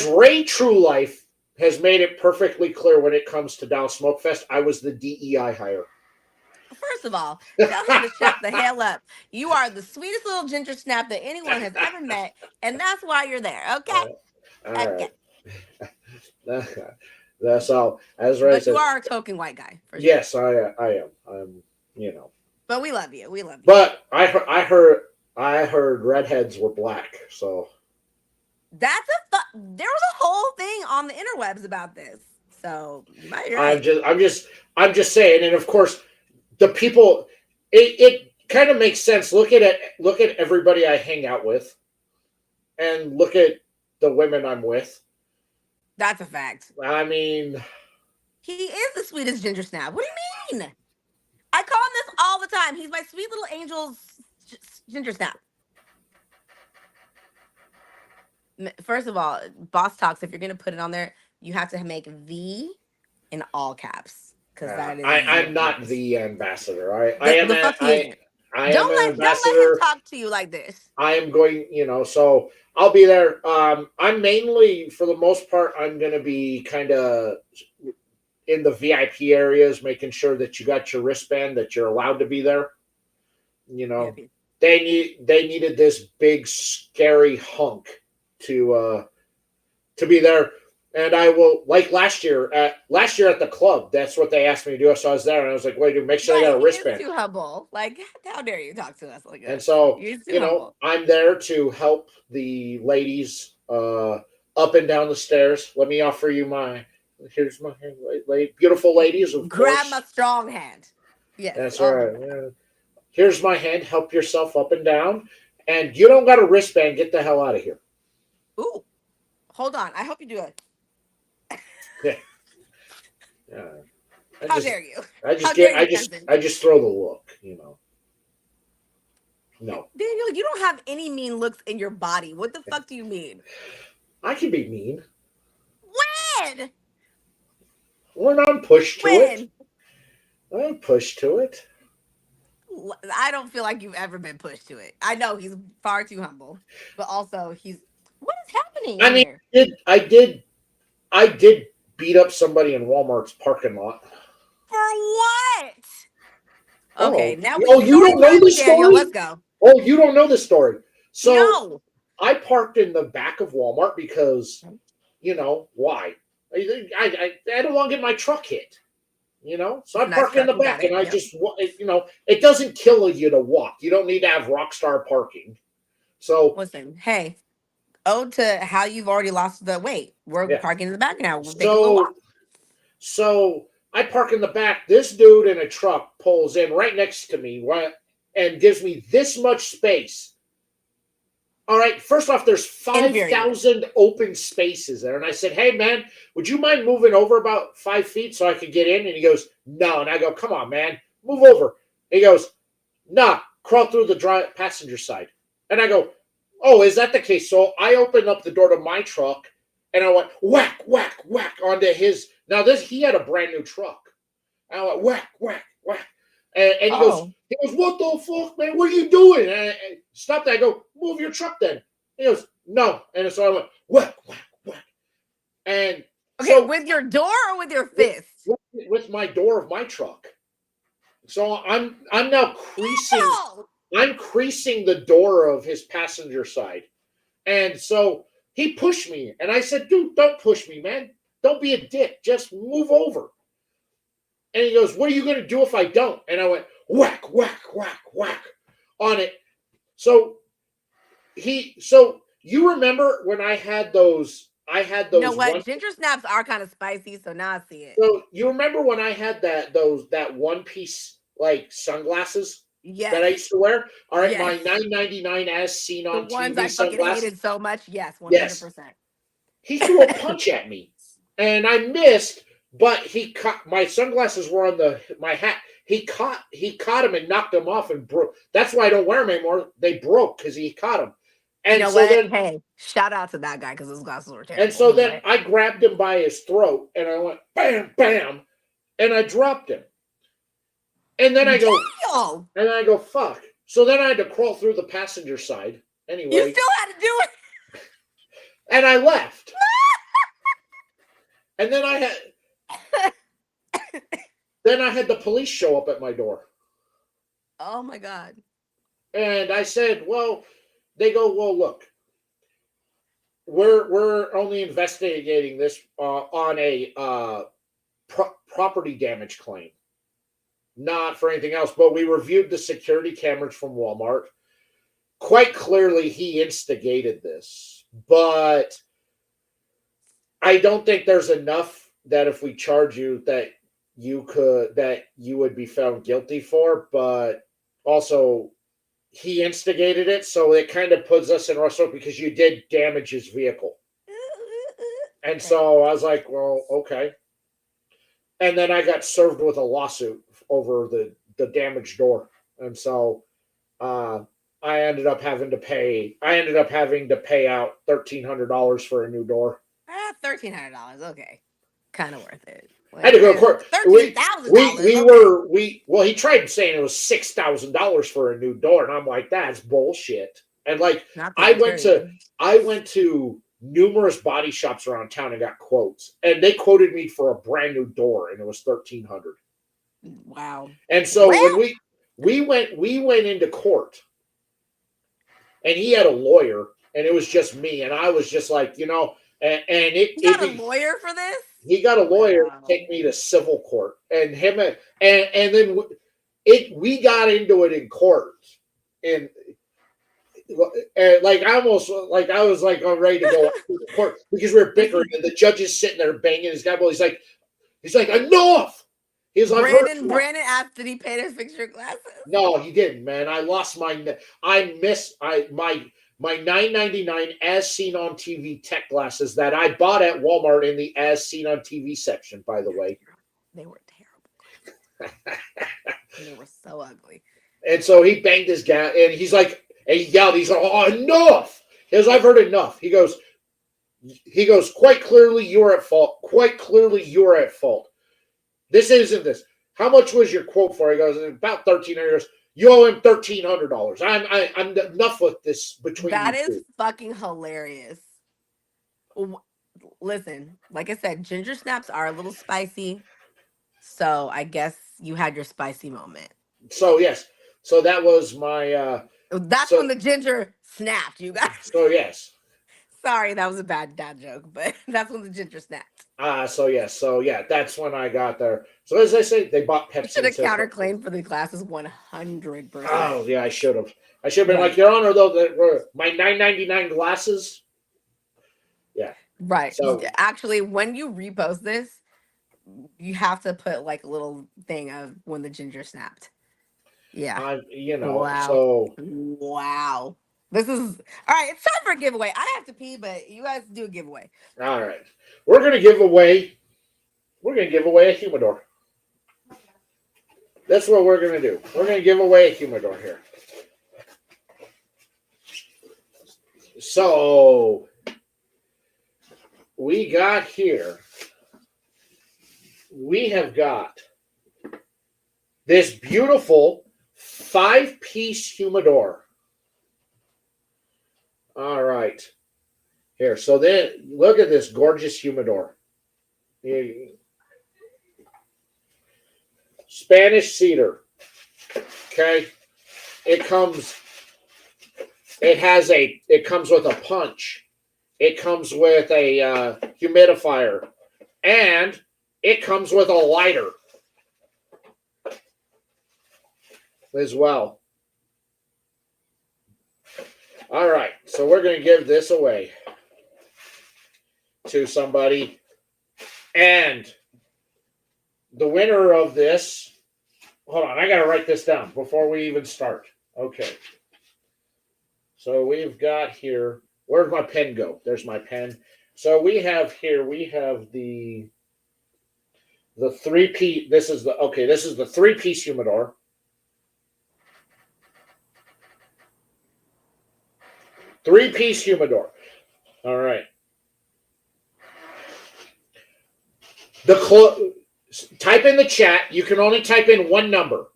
Ray True Life has made it perfectly clear when it comes to Dallas Smoke Fest, I was the DEI hire. First of all, tell him to shut the hell up. You are the sweetest little ginger snap that anyone has ever met, and that's why you're there. Okay. All right. That's all. As Ray But said, you are a token white guy. For sure. Yes, I am. I'm. But we love you. We love you. But I heard redheads were black. So that's there was a whole thing on the interwebs about this. So you might be right. I'm just saying, and of course, the people. It kind of makes sense. Look at everybody I hang out with, and look at the women I'm with. That's a fact. I mean, he is the sweetest ginger snap. What do you mean? I call him this all the time. He's my sweet little angel's ginger snap. First of all, Boss Talks, if you're going to put it on there, you have to make the in all caps. Because I'm not the ambassador. Don't let him talk to you like this. I am going, so I'll be there. I'm mainly, for the most part, I'm going to be kind of in the VIP areas, making sure that you got your wristband, that you're allowed to be there. They needed this big scary hunk to be there. And I will, like last year at the club, that's what they asked me to do. So I was there and I was like, wait, dude, make sure they Right, got a he is wristband. too humble. Like, how dare you talk to us like And that? so, You're too humble. I'm there to help the ladies up and down the stairs. Let me offer you here's my hand, beautiful ladies, of Grab course. my strong hand. Yes. That's All right. of that. Yeah. Here's my hand. Help yourself up and down. And you don't got a wristband. Get the hell out of here. Ooh. Hold on. I hope you do it. Yeah. Yeah. How dare you? I How just dare get. you, Kenton? I just throw the look. No. Daniel, you don't have any mean looks in your body. What the fuck do you mean? I can be mean When? when I'm pushed to it. When? I'm pushed to it. I don't feel like you've ever been pushed to it. I know he's far too humble, but also he's. What is happening in I mean, here? I did beat up somebody in Walmart's parking lot. For what? Okay, Oh, now we oh, you story don't know time the with Daniel. story? Let's go. Oh, you don't know the story. So No. I parked in the back of Walmart because, why? I don't want to get my truck hit. So I Nice park in truck. the We got back, it. and I Yep. just, it doesn't kill you to walk. You don't need to have rock star parking. So Listen, hey, ode to how you've already lost the weight. We're yeah. parking in the back now. We're taking a little walk. So I park in the back. This dude in a truck pulls in right next to me, and gives me this much space. All right, first off, there's Infuriating. 5,000 open spaces there. And I said, hey, man, would you mind moving over about 5 feet so I could get in? And he goes, no. And I go, come on, man, move over. And he goes, nah, crawl through the passenger side. And I go, oh, is that the case? So I opened up the door to my truck, and I went whack, whack, whack onto his. Now, he had a brand new truck. And I went whack, whack, whack. And he goes, what the fuck, man? What are you doing? And I stopped. I go, move your truck then. He goes, no. And so I went, whack, whack, whack. And okay, with your door or with your fist? With my door of my truck. So I'm now creasing. No! I'm creasing the door of his passenger side. And so he pushed me. And I said, dude, don't push me, man. Don't be a dick. Just move over. And he goes, what are you going to do if I don't? And I went, whack, whack, whack, whack on it. So you remember when I had those. You know what? Ginger snaps are kind of spicy, so now I see it. So you remember when I had that one piece like sunglasses that I used to wear? All right, my $9.99 as seen on the ones TV I fucking sunglasses. hated so much. Yes, 100%. Yes. He threw a punch at me, and I missed. But he caught my sunglasses were on my hat. He caught him and knocked him off and broke. That's why I don't wear them anymore. They broke because he caught him. And you know so what? then, hey, shout out to that guy because his glasses were terrible. And so then I grabbed him by his throat and I went bam, bam, and I dropped him. And then I go, fuck. So then I had to crawl through the passenger side. Anyway, you still had to do it. And I left. And then I had the police show up at my door. Oh my God. And I said, well, they go, well, look, we're only investigating this on a property damage claim, not for anything else. But we reviewed the security cameras from Walmart. Quite clearly, he instigated this, but I don't think there's enough that if we charge you that you would be found guilty for. But also, he instigated it, so it kind of puts us in Russell because you did damage his vehicle. And so I was like, well, okay. And then I got served with a lawsuit over the damaged door. And so I ended up having to pay out $1,300 for a new door. $1,300, okay. Kind of worth it. I had to go to court. $13,000. Well, he tried saying it was $6,000 for a new door, and I'm like, that's bullshit. And like, I went to numerous body shops around town and got quotes, and they quoted me for a brand new door, and it was $1,300. Wow. And so when we went into court, and he had a lawyer, and it was just me, and I was just like, and You got a lawyer for this? he got a lawyer to take me to civil court, and him and then we got into it in court, and like I almost like I was like I'm ready to go to court because we were bickering, and the judge is sitting there banging his gavel. He's like enough. He's like Brandon asked, did he pay to fix your glasses? No, he didn't, man. I lost my my $9.99 as seen on TV tech glasses that I bought at Walmart in the as seen on TV section, by the way. They were terrible. They were so ugly. And so he banged his gas, and he's like, and he yelled, he's like, oh, enough. He goes, I've heard enough. He goes, quite clearly you're at fault. Quite clearly you're at fault. This isn't this. How much was your quote for? He goes, about $1,300. You owe him $1,300. I'm enough with this between that you is two. Fucking hilarious. Listen, like I said, ginger snaps are a little spicy. So I guess you had your spicy moment. So yes. So that was my that's when the ginger snapped, you guys. So yes. Sorry, that was a bad dad joke, but that's when the ginger snapped. So yes. So yeah, that's when I got there. So as I say, they bought Pepsi. You should have counterclaimed for the glasses 100%. Oh yeah, I should have. I should have been like, Your Honor, though, that were my $9.99 glasses. Yeah. Right. So actually, when you repost this, you have to put like a little thing of when the ginger snapped. Yeah. Wow. So wow. This is all right. It's time for a giveaway. I have to pee, but you guys do a giveaway. All right. We're gonna give away a humidor. That's what we're gonna do. We're gonna give away a humidor here. So we have got this beautiful 5-piece humidor. All right. Here. So then look at this gorgeous humidor. Spanish cedar. Okay. It comes with a punch. It comes with a humidifier, and it comes with a lighter as well. All right, so we're going to give this away to somebody, and the winner of this, hold on, I got to write this down before we even start. Okay. So we've got here, where'd my pen go? There's my pen. So we have the 3-piece, this is the 3-piece humidor. Three-piece humidor. All right. Type in the chat. You can only type in one number,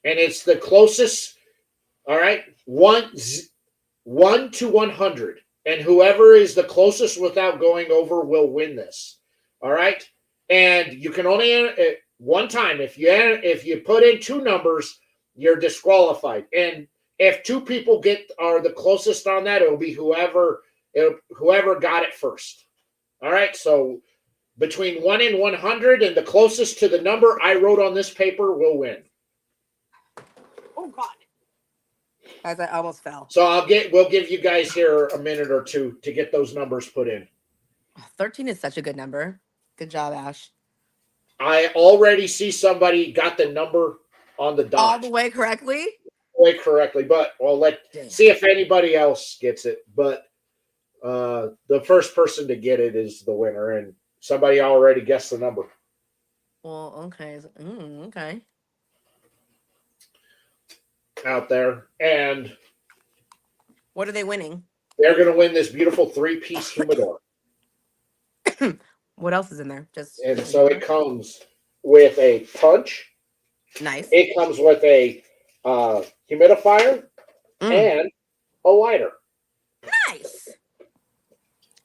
and it's the closest. All right, 1 to 100, and whoever is the closest without going over will win this. All right, and you can only enter one time. If you put in 2 numbers, you're disqualified. And if 2 people are the closest on that, it'll be whoever got it first. All right, so between 1 and 100, and the closest to the number I wrote on this paper will win. Oh God! As I almost fell. So we'll give you guys here a minute or two to get those numbers put in. 13 is such a good number. Good job, Ash. I already see somebody got the number on the dot. All the way correctly? But let's see if anybody else gets it. But the first person to get it is the winner, and somebody already guessed the number. Well, okay. Okay. Out there. And what are they winning? They're going to win this beautiful 3-piece humidor. What else is in there? So it comes with a punch. Nice. It comes with a humidifier and a lighter. Nice.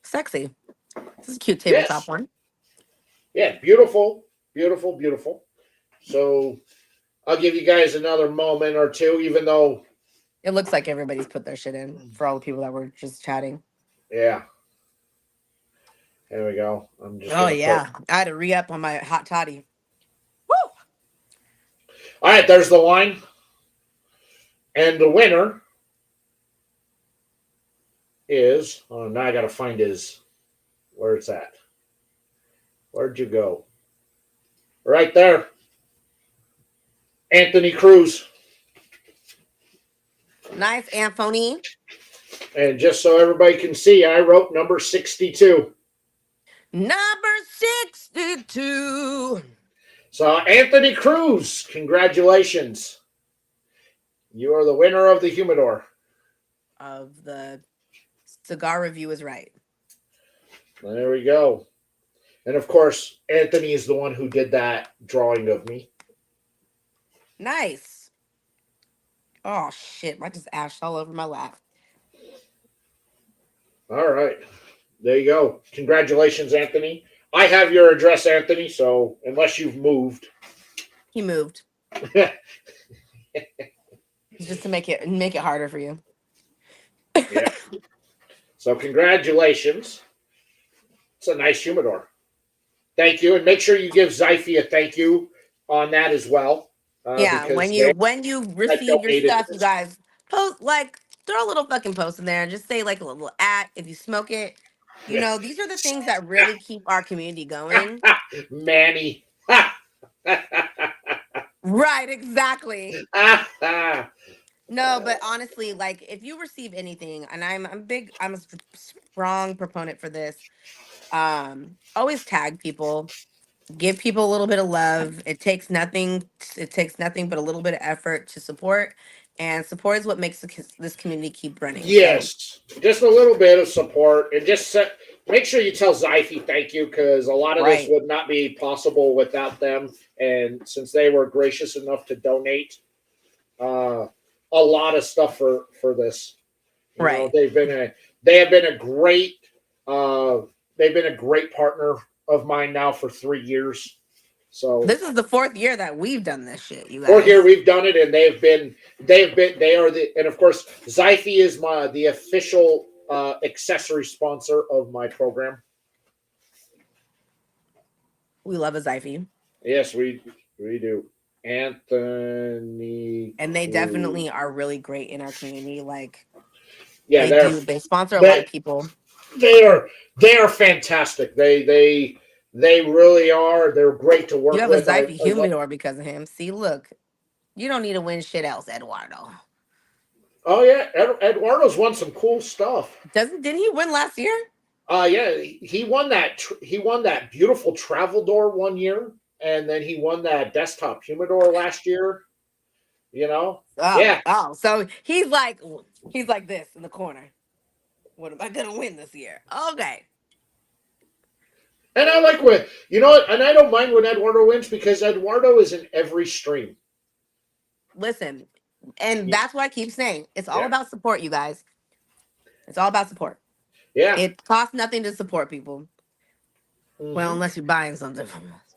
Sexy. This is a cute tabletop one. Yeah, beautiful, beautiful, beautiful. So I'll give you guys another moment or two, even though it looks like everybody's put their shit in for all the people that were just chatting. Yeah. There we go. I'm just Oh gonna put. yeah, I had to re up on my hot toddy. Woo! All right, there's the line, and the winner is. Oh, now I gotta find his. Where it's at. Where'd you go? Right there, Anthony Cruz. Nice, Anthony. And just so everybody can see, I wrote number 62. Number 62 So Anthony Cruz, congratulations. You are the winner of the humidor. of the cigar review is right. There we go. And of course, Anthony is the one who did that drawing of me. Nice. Oh shit! I just ashed all over my lap. All right. There you go. Congratulations, Anthony. I have your address, Anthony, so unless you've moved. He moved Yeah. just to make it harder for you. So congratulations. It's a nice humidor. Thank you. And make sure you give Zyphy a thank you on that as well. Yeah, Because they when you receive your donated stuff, you this. guys post like throw a little fucking post in there and just say like a little at if you smoke it. You know, these are the things that really keep our community going. Manny. Right, exactly. No, but honestly, like if you receive anything, and I'm a strong proponent for this. Always tag people, give people a little bit of love. It takes nothing but a little bit of effort to support, and support is what makes this community keep running. So Yes, just a little bit of support, and make sure you tell Zyphy thank you because a lot of this right, would not be possible without them. And since they were gracious enough to donate uh, a lot of stuff for this, right. they have been a great uh, they've been a great partner of mine now for 3 years. So This is the fourth year that we've done this shit, you fourth year guys. we've done it, and they are the, and of course Zyphy is the official accessory sponsor of my program. We love a Zyphy. Yes, we do. Anthony And they Cruz. definitely are really great in our community. Like Yeah, they sponsor a lot they of people. they are they are fantastic. They really are. They're great to You work have a with. Zyphy I love. humidor because of him. See, look, you don't need to win shit else, Eduardo. Oh yeah, Eduardo's won some cool stuff. Didn't he win last year? Yeah, he won that. He won that beautiful travel door one year, and then he won that desktop humidor last year. You know, Oh, yeah. oh, so he's like this in the corner. What am I gonna win this year? Okay. And I like when and I don't mind when Eduardo wins because Eduardo is in every stream. Listen, and that's what I keep saying. It's all Yeah, about support, you guys. It's all about support. yeah. It costs nothing to support people. Well, Hmm. unless you're buying something from us.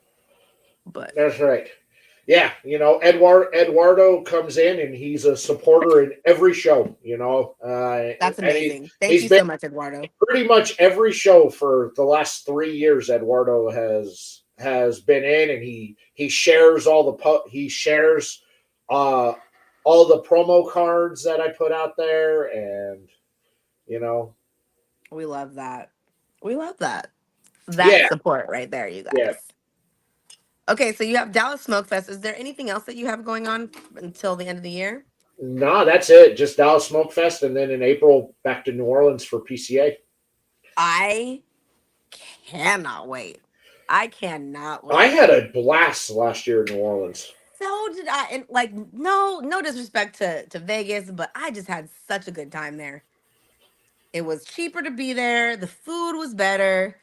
But That's right. Yeah, Eduardo comes in and he's a supporter in every show. that's And amazing. Thank he's you been so much, Eduardo. pretty much every show for the last 3 years. Eduardo has been in, and he shares he shares uh all the promo cards that I put out there, and you know, We love that. We love that. That yeah, support right there, you yeah. guys. Okay, so you have Dallas Smoke Fest. Is there anything else that you have going on until the end of the year? No, that's it. Just Dallas Smoke Fest, and then in April back to New Orleans for PCA. I cannot wait. I cannot I wait. had a blast last year in New Orleans. So did I. And like, no disrespect to Vegas, but I just had such a good time there. It was cheaper to be there. The food was better.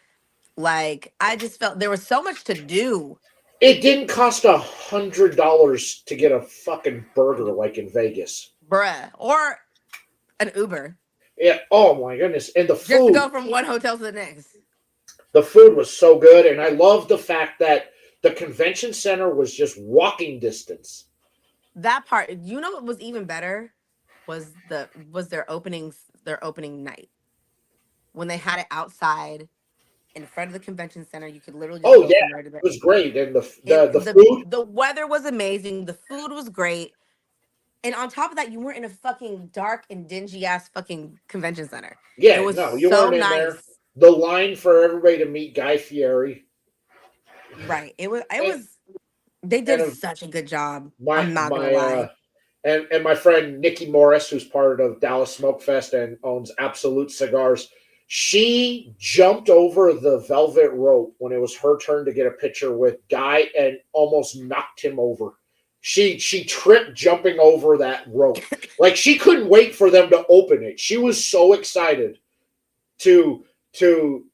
Like, I just felt there was so much to do, It didn't cost $100 to get a fucking burger like in Vegas. bruh. Or an Uber Yeah. Oh my goodness. And just to go from one hotel to the next. the food was so good, and I love the fact that the convention center was just walking distance. That part, you know, what was even better was their opening night when they had it outside. in front of the convention center. You could literally just Oh go yeah, from there to it there. was great, and It the food. the weather was amazing. The food was great. And on top of that, you weren't in a fucking dark and dingy ass fucking convention center. It Yeah, was no, you so weren't in there. nice. The line for everybody to meet Guy Fieri, Right. It and was they and did such a good job. my I'm not gonna my lie. and my friend Nikki Morris, who's part of Dallas Smoke Fest and owns Absolute Cigars, she jumped over the velvet rope when it was her turn to get a picture with Guy and almost knocked him over. She tripped jumping over that rope. Like she couldn't wait for them to open it. She was so excited to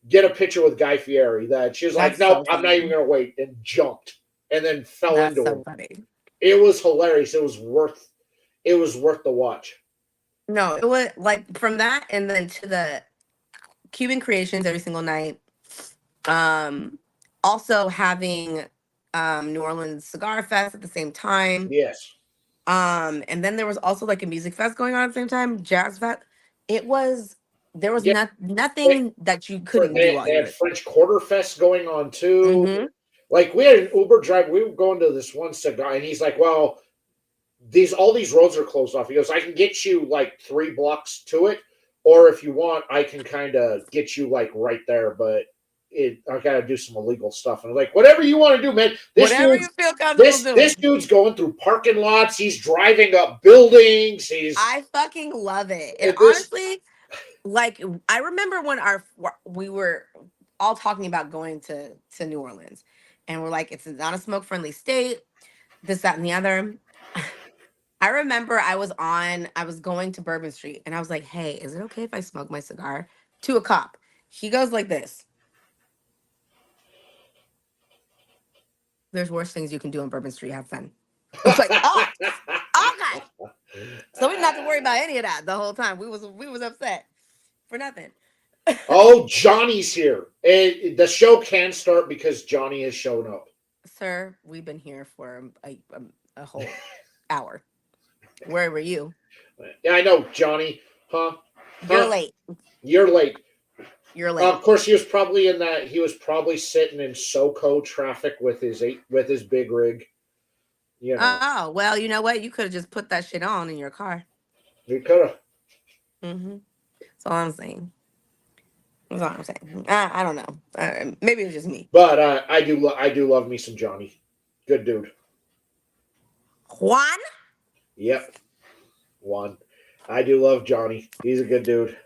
get a picture with Guy Fieri that she was like, That's "Nope, so I'm not even funny. gonna wait," and jumped and then fell That's into so him. funny. It was hilarious. It was worth the watch. No, it was like from that and then to the Cuban creations every single night. Um, Also having New Orleans Cigar Fest at the same time. Yes. And then there was also like a music fest going on at the same time, jazz fest. It was there was Yeah. They, nothing that you couldn't do while they you had were French Quarter Fest going on there. too. Like we had an Uber driver. We were going to this one cigar, and he's like, "Well, all these roads are closed off." He goes, "I can get you like 3 blocks to it, or if you want, I can kind of get you like right there, but I gotta do some illegal stuff." And I'm like, "Whatever you want to do, man. Whatever you feel comfortable This doing. dude's going through parking lots. He's driving up buildings. I fucking love it. And This honestly, like I remember when we were all talking about going to New Orleans, and we're like, it's not a smoke friendly state, this, that, and the other. I remember I was going to Bourbon Street, and I was like, hey, is it okay if I smoke my cigar? To a cop. He goes like this. There's worse things you can do on Bourbon Street. Have fun. I was like, oh, okay. So we didn't have to worry about any of that the whole time. We was upset for nothing. Oh, Johnny's here. The show can start because Johnny has shown up. Sir, we've been here for a whole hour. Where were you? Yeah, I know, Johnny. Huh? You're Huh? late. You're late. You're late. Of course, he was probably in that. He was probably sitting in SoCo traffic with his big rig. You know, Oh, well, you know what? You could have just put that shit on in your car. he could have. Mm-hmm. That's all I'm saying. That's all I'm saying. I don't know. Maybe it's just me. But I do love me some Johnny. Good dude. Juan? Yep. One. I do love Johnny. He's a good dude.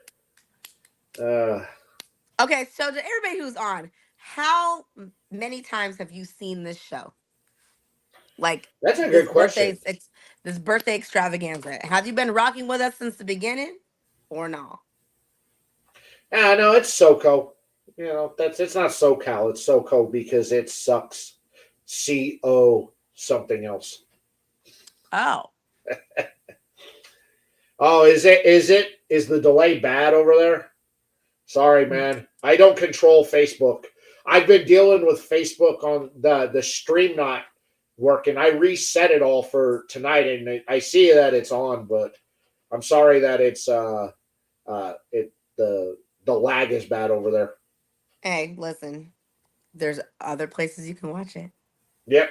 Okay, so to everybody who's on, how many times have you seen this show? Like That's a good question. This birthday extravaganza. Have you been rocking with us since the beginning, or no? No, it's SoCo. You know, it's not SoCal. It's SoCo because it sucks. CO something else. Oh, Oh, is the delay bad over there? Sorry, man. I don't control Facebook. I've been dealing with Facebook on the stream not working. I reset it all for tonight, and I see that it's on, but I'm sorry that it's the lag is bad over there. hey, listen. There's other places you can watch it. Yep,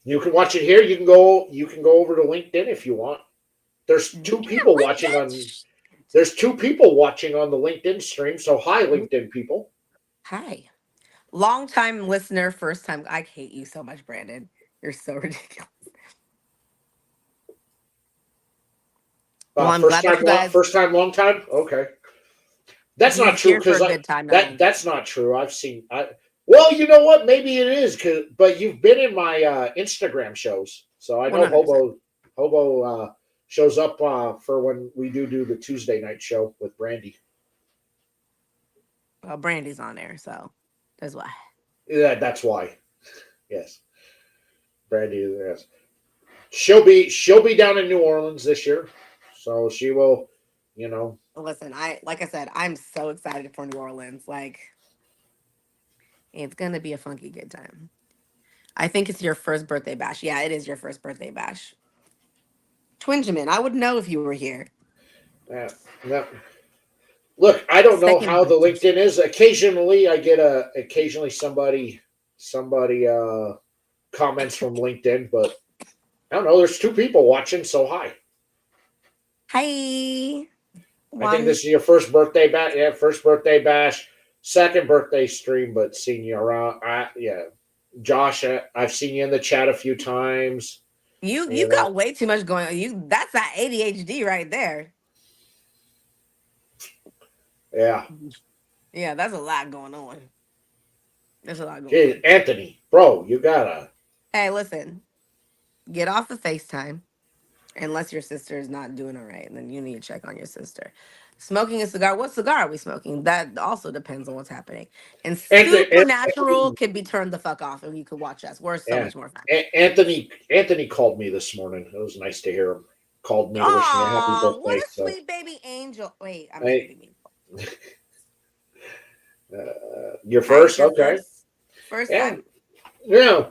you can watch it here. You can go over to LinkedIn if you want. There's two people watching on. There's 2 people watching on the LinkedIn stream. So hi, LinkedIn people. Hi. Long time listener, first time. I hate you so much, Brandon. You're so ridiculous. Well, I'm glad that you guys. First time, long time. Okay, that's not He's true here for a because good time. Not that's not true. I've seen. Well, you know what? Maybe it is, but you've been in my Instagram shows, so I know 100%. Hobo shows up for when we do the Tuesday night show with Brandy. Well, Brandy's on there, so that's why. Yeah, that's why. Yes, Brandy. Yes, she'll be down in New Orleans this year, so she will. You know, Listen, like I said, I'm so excited for New Orleans. Like, it's gonna be a funky good time. I think it's your first birthday bash. Yeah, it is your first birthday bash. Twinjamin, I would know if you were here. yeah, yeah. Look, I don't know Second how the birthday. LinkedIn is. Occasionally, I get somebody comments from LinkedIn, but I don't know. There's 2 people watching, so hi. Hi. I think One. this is your first birthday bash. Yeah, first birthday bash, second birthday stream, but seeing you around. Yeah, Josh, I've seen you in the chat a few times. You got way too much going on. That's that ADHD right there. Yeah. Yeah, that's a lot going on. There's a lot going Hey, on. Anthony, bro, you gotta. Hey, listen, get off the FaceTime. Unless your sister is not doing it right, then you need to check on your sister. Smoking a cigar. What cigar are we smoking? That also depends on what's happening. And Supernatural could be turned the fuck off, and you could watch us. We're so Yeah, much more fun. Anthony called me this morning. It was nice to hear him. Called me to wish me a happy Oh, what birthday. a So, sweet baby angel. Wait, I'm not gonna I, be mean. you're Hi, it's first, your okay? first Yeah, time. yeah.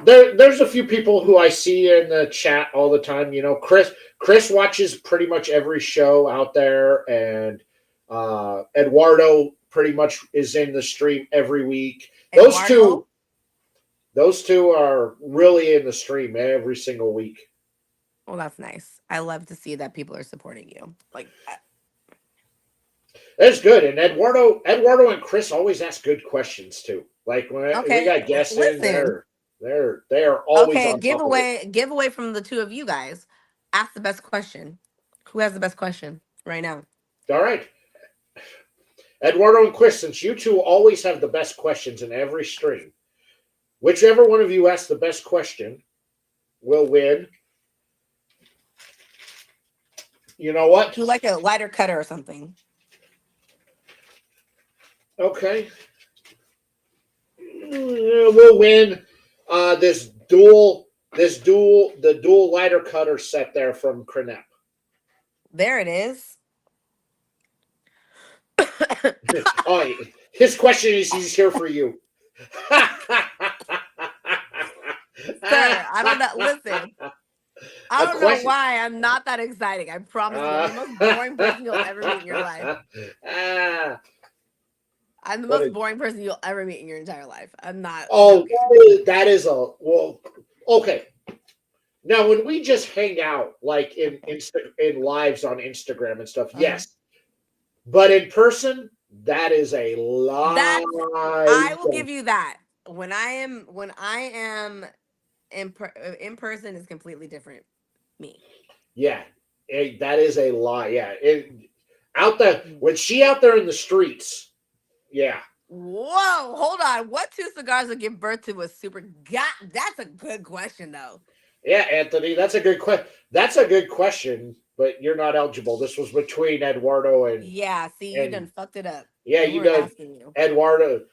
There's a few people who I see in the chat all the time. Chris watches pretty much every show out there, and Eduardo pretty much is in the stream every week. Those Eduardo. two, those two are really in the stream every single week. Well, that's nice. I love to see that people are supporting you. Like, That's good. And Eduardo and Chris always ask good questions too. Like when we okay, got guests in, listen. they are always Okay, on top of it. giveaway from the two of you guys. Ask the best question. Who has the best question right now? All right. Eduardo and Chris, since you two always have the best questions in every stream, whichever one of you asks the best question will win. You know what? Do like a lighter cutter or something. Okay. We'll win the dual lighter cutter set there from Crenep. There it is. Oh, his question is he's here for you. Sir, I don't know. Listen, I A don't know question. why I'm not that exciting. I promise you, I'm the most boring person you'll ever meet in your life. I'm the most boring person you'll ever meet in your entire life. I'm not. Oh, joking. that is okay. Now, when we just hang out, like in lives on Instagram and stuff, yes, but in person, that is a lie. I will give you that. When I am in person is completely different. Me. Yeah, that is a lie. Yeah, out there when she out there in the streets. Yeah. Whoa, hold on. What 2 cigars would give birth to a super? That's a good question though. Yeah, Anthony, that's a good question. That's a good question, but you're not eligible. This was between Eduardo and Yeah, see, you done fucked it up. Yeah, We you weren't done asking you. Eduardo.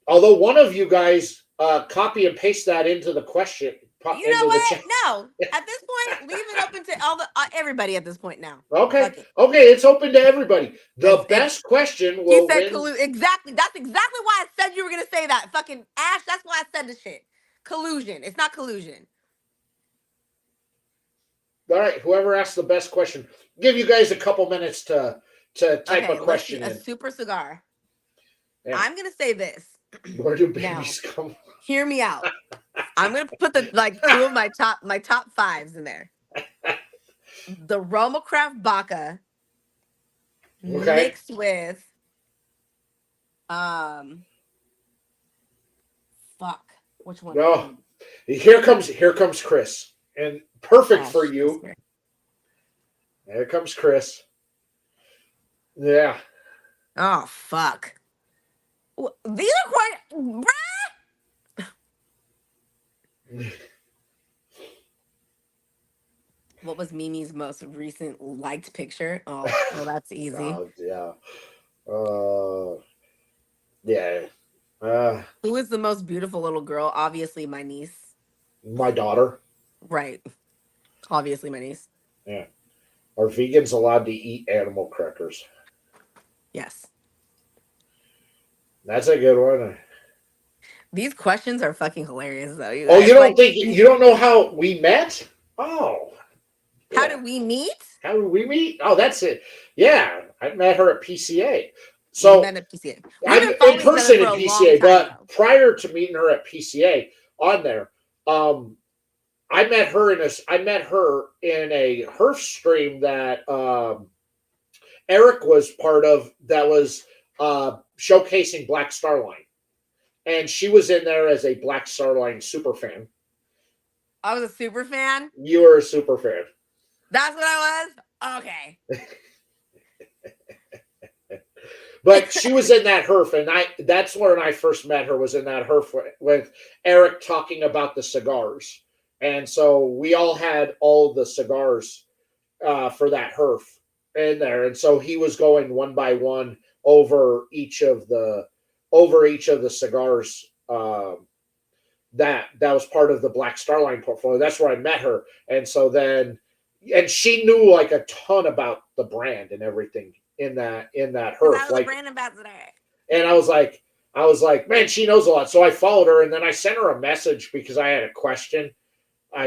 Although one of you guys copy and paste that into the question. You know what? No. At this point, leave it open to all the everybody at this point now. Okay. Okay, it's open to everybody. The best question will win. Exactly. That's exactly why I said you were gonna say that. Fucking Ash, that's why I said this shit. Collusion. It's not collusion. All right, whoever asks the best question, give you guys a couple minutes to type a question in. A super cigar. Yeah. I'm gonna say this. Where do babies come? Hear me out. I'm gonna put the 2 of my top 5s in there. The Roma Craft Baca mixed with which one? No. Here comes Chris. And perfect for you. Here comes Chris. Yeah. Oh fuck. These are quite What was Mimi's most recent liked picture? Oh, well, that's easy. Yeah. Yeah. Who is the most beautiful little girl? Obviously, my niece. My daughter. Right. Obviously, my niece. Yeah. Are vegans allowed to eat animal crackers? Yes. That's a good one. These questions are fucking hilarious, though. You don't know how we met? Oh. How did we meet? How did we meet? Oh, that's it. Yeah. I met her at PCA. You So met at PCA. We've I'm been in following each other person for at a long PCA, time, but though. prior to meeting her at PCA on there, I met her in a Herf stream that Eric was part of that was showcasing Black Starline. And she was in there as a Black Starline super fan. I was a super fan. You were a super fan. That's what I was? Okay. But she was in that Herf, and that's when I first met her, was in that Herf with Eric talking about the cigars. And so we all had all the cigars for that Herf in there. And so he was going one by one over each of the cigars that was part of the Black Starline portfolio. That's where I met her. And so then she knew like a ton about the brand and everything in that Herf. I was like a brand ambassador. And I was like, man, she knows a lot. So I followed her, and then I sent her a message because I had a question.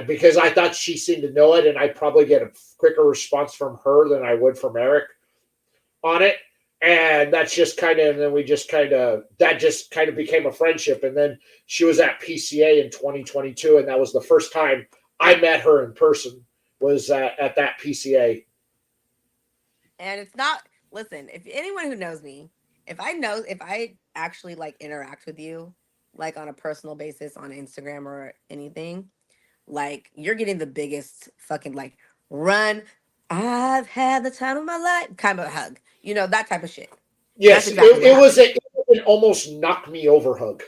Because I thought she seemed to know it, and I'd probably get a quicker response from her than I would from Eric on it. And that's just kind of, and then that just kind of became a friendship. And then she was at PCA in 2022, and that was the first time I met her in person, was at that PCA. And it's not, listen, if anyone who knows me, if I actually like interact with you, like on a personal basis on Instagram or anything, like you're getting the biggest fucking like run. I've had the time of my life kind of a hug. You know, that type of shit. Yes, That's exactly what it was happened. an almost knock me over hug.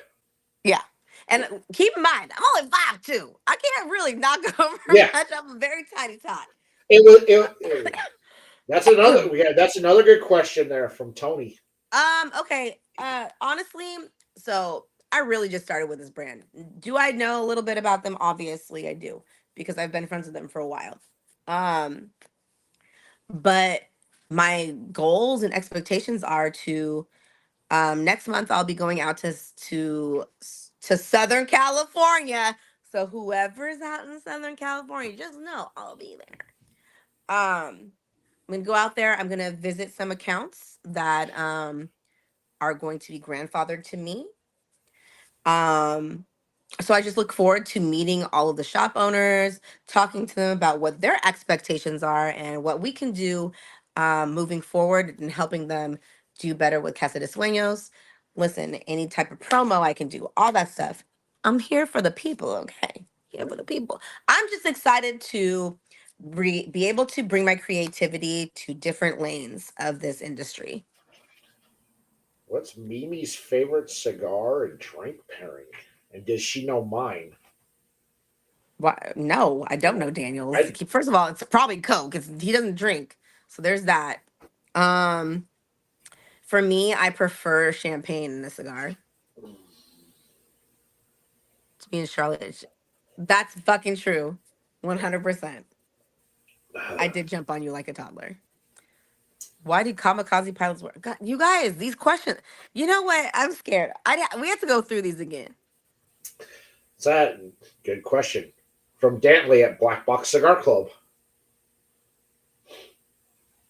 Yeah. And keep in mind, I'm only 5'2". I can't really knock over Yeah, much. I'm a very tiny tot. it was. That's another good question there from Tony. Okay. Honestly, so I really just started with this brand. Do I know a little bit about them? Obviously I do, because I've been friends with them for a while. Um, but my goals and expectations are to next month I'll be going out to Southern California. So whoever's out in Southern California, just know I'll be there. I'm gonna go out there. I'm gonna visit some accounts that are going to be grandfathered to me. Um, so I just look forward to meeting all of the shop owners, talking to them about what their expectations are and what we can do moving forward, and helping them do better with Casa de Suenos. Listen, any type of promo I can do, all that stuff. I'm here for the people, okay? Here for the people. I'm just excited to be able to bring my creativity to different lanes of this industry. What's Mimi's favorite cigar and drink pairing? And does she know mine? Why? No, I don't know Daniel's. I First of all, it's probably Coke because he doesn't drink. So there's that. Um, for me, I prefer champagne in a cigar. To be in Charlotte, that's fucking true. 100%. I did jump on you like a toddler. Why do kamikaze pilots work? God, you guys, these questions. You know what? I'm scared. We have to go through these again. Is that good question from Dantley at Black Box Cigar Club?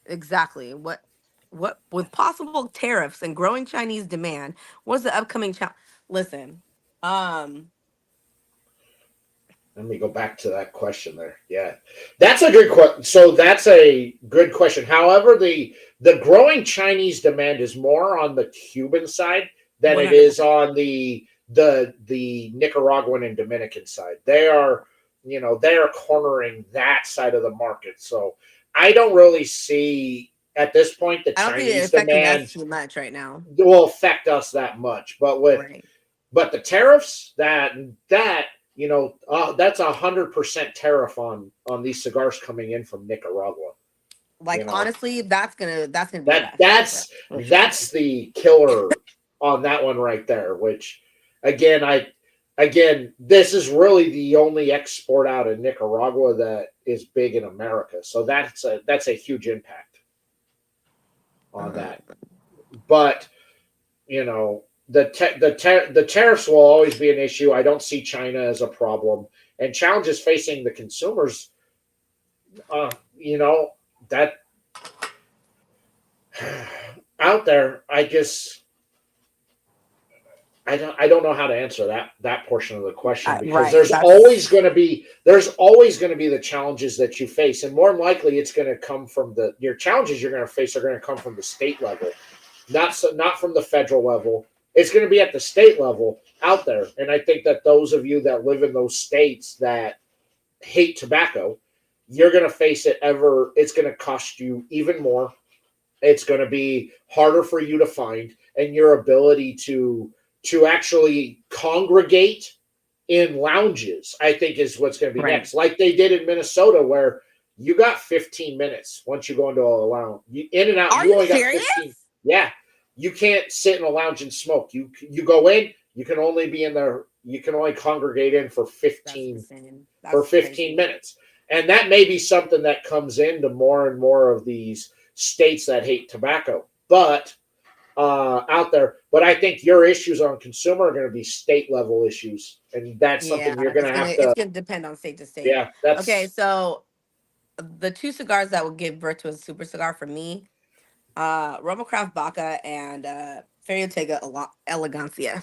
Exactly. What with possible tariffs and growing Chinese demand, what's the upcoming challenge? Listen, um, Let me go back to that question there. Yeah, that's a good question. So that's a good question. However, the growing Chinese demand is more on the Cuban side than it is 100%. on the Nicaraguan and Dominican side. They are cornering that side of the market. So I don't really see at this point the I don't think it's Chinese affecting us demand too much right now. will affect us that much. Right. But the tariffs that's 100% tariff on these cigars coming in from Nicaragua. Like You know honestly, that's gonna be that rough. that's For sure. that's the killer on that one right there. Which again, this is really the only export out of Nicaragua that is big in America. So that's a huge impact on Uh, that. But the tariffs will always be an issue. I don't see China as a problem, and challenges facing the consumers. Uh, you know that Out there, I don't know how to answer that portion of the question, because Right. That's there's always going to be the challenges that you face, and more than likely it's going to come from your challenges you're going to face are going to come from the state level, not from the federal level. It's going to be at the state level out there, and I think that those of you that live in those states that hate tobacco, you're going to face it ever. It's going to cost you even more. It's going to be harder for you to find, and your ability to actually congregate in lounges, I think, is what's going to be right. next, like they did in Minnesota, where you got 15 minutes once you go into a lounge. In and out, Are you you only got serious? 15. Yeah, you can't sit in a lounge and smoke. You go in, you can only be in there. You can only congregate in for That's 15 insane. for That's 15 crazy. minutes, and that may be something that comes into more and more of these states that hate tobacco, but out there. But I think your issues on consumer are going to be state level issues, and that's Yeah, something you're going to have it's to. gonna depend on state to state. Yeah, Okay, that's so the two cigars that would give birth to a super cigar for me, Romacraft Baca and Ferriotega Elegancia.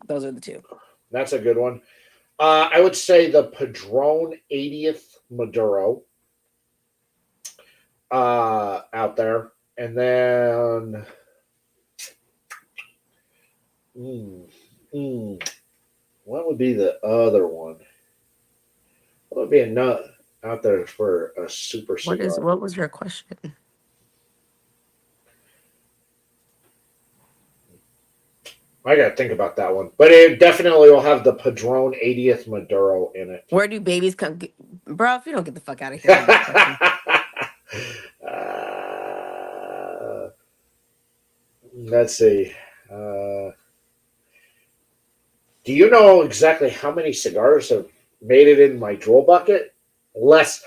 Those are the two. that's a good one. I would say the Padron 80th Maduro out there, and then mm, mm, what would be the other one? What would be a nut out there for a super cigar? What was your question? I got to think about that one, but it definitely will have the Padron 80th Maduro in it. Where do babies come? Bro, if you don't get the fuck out of here with this question. uh, let's see. Uh, do you know exactly how many cigars have made it in my drool bucket? Less,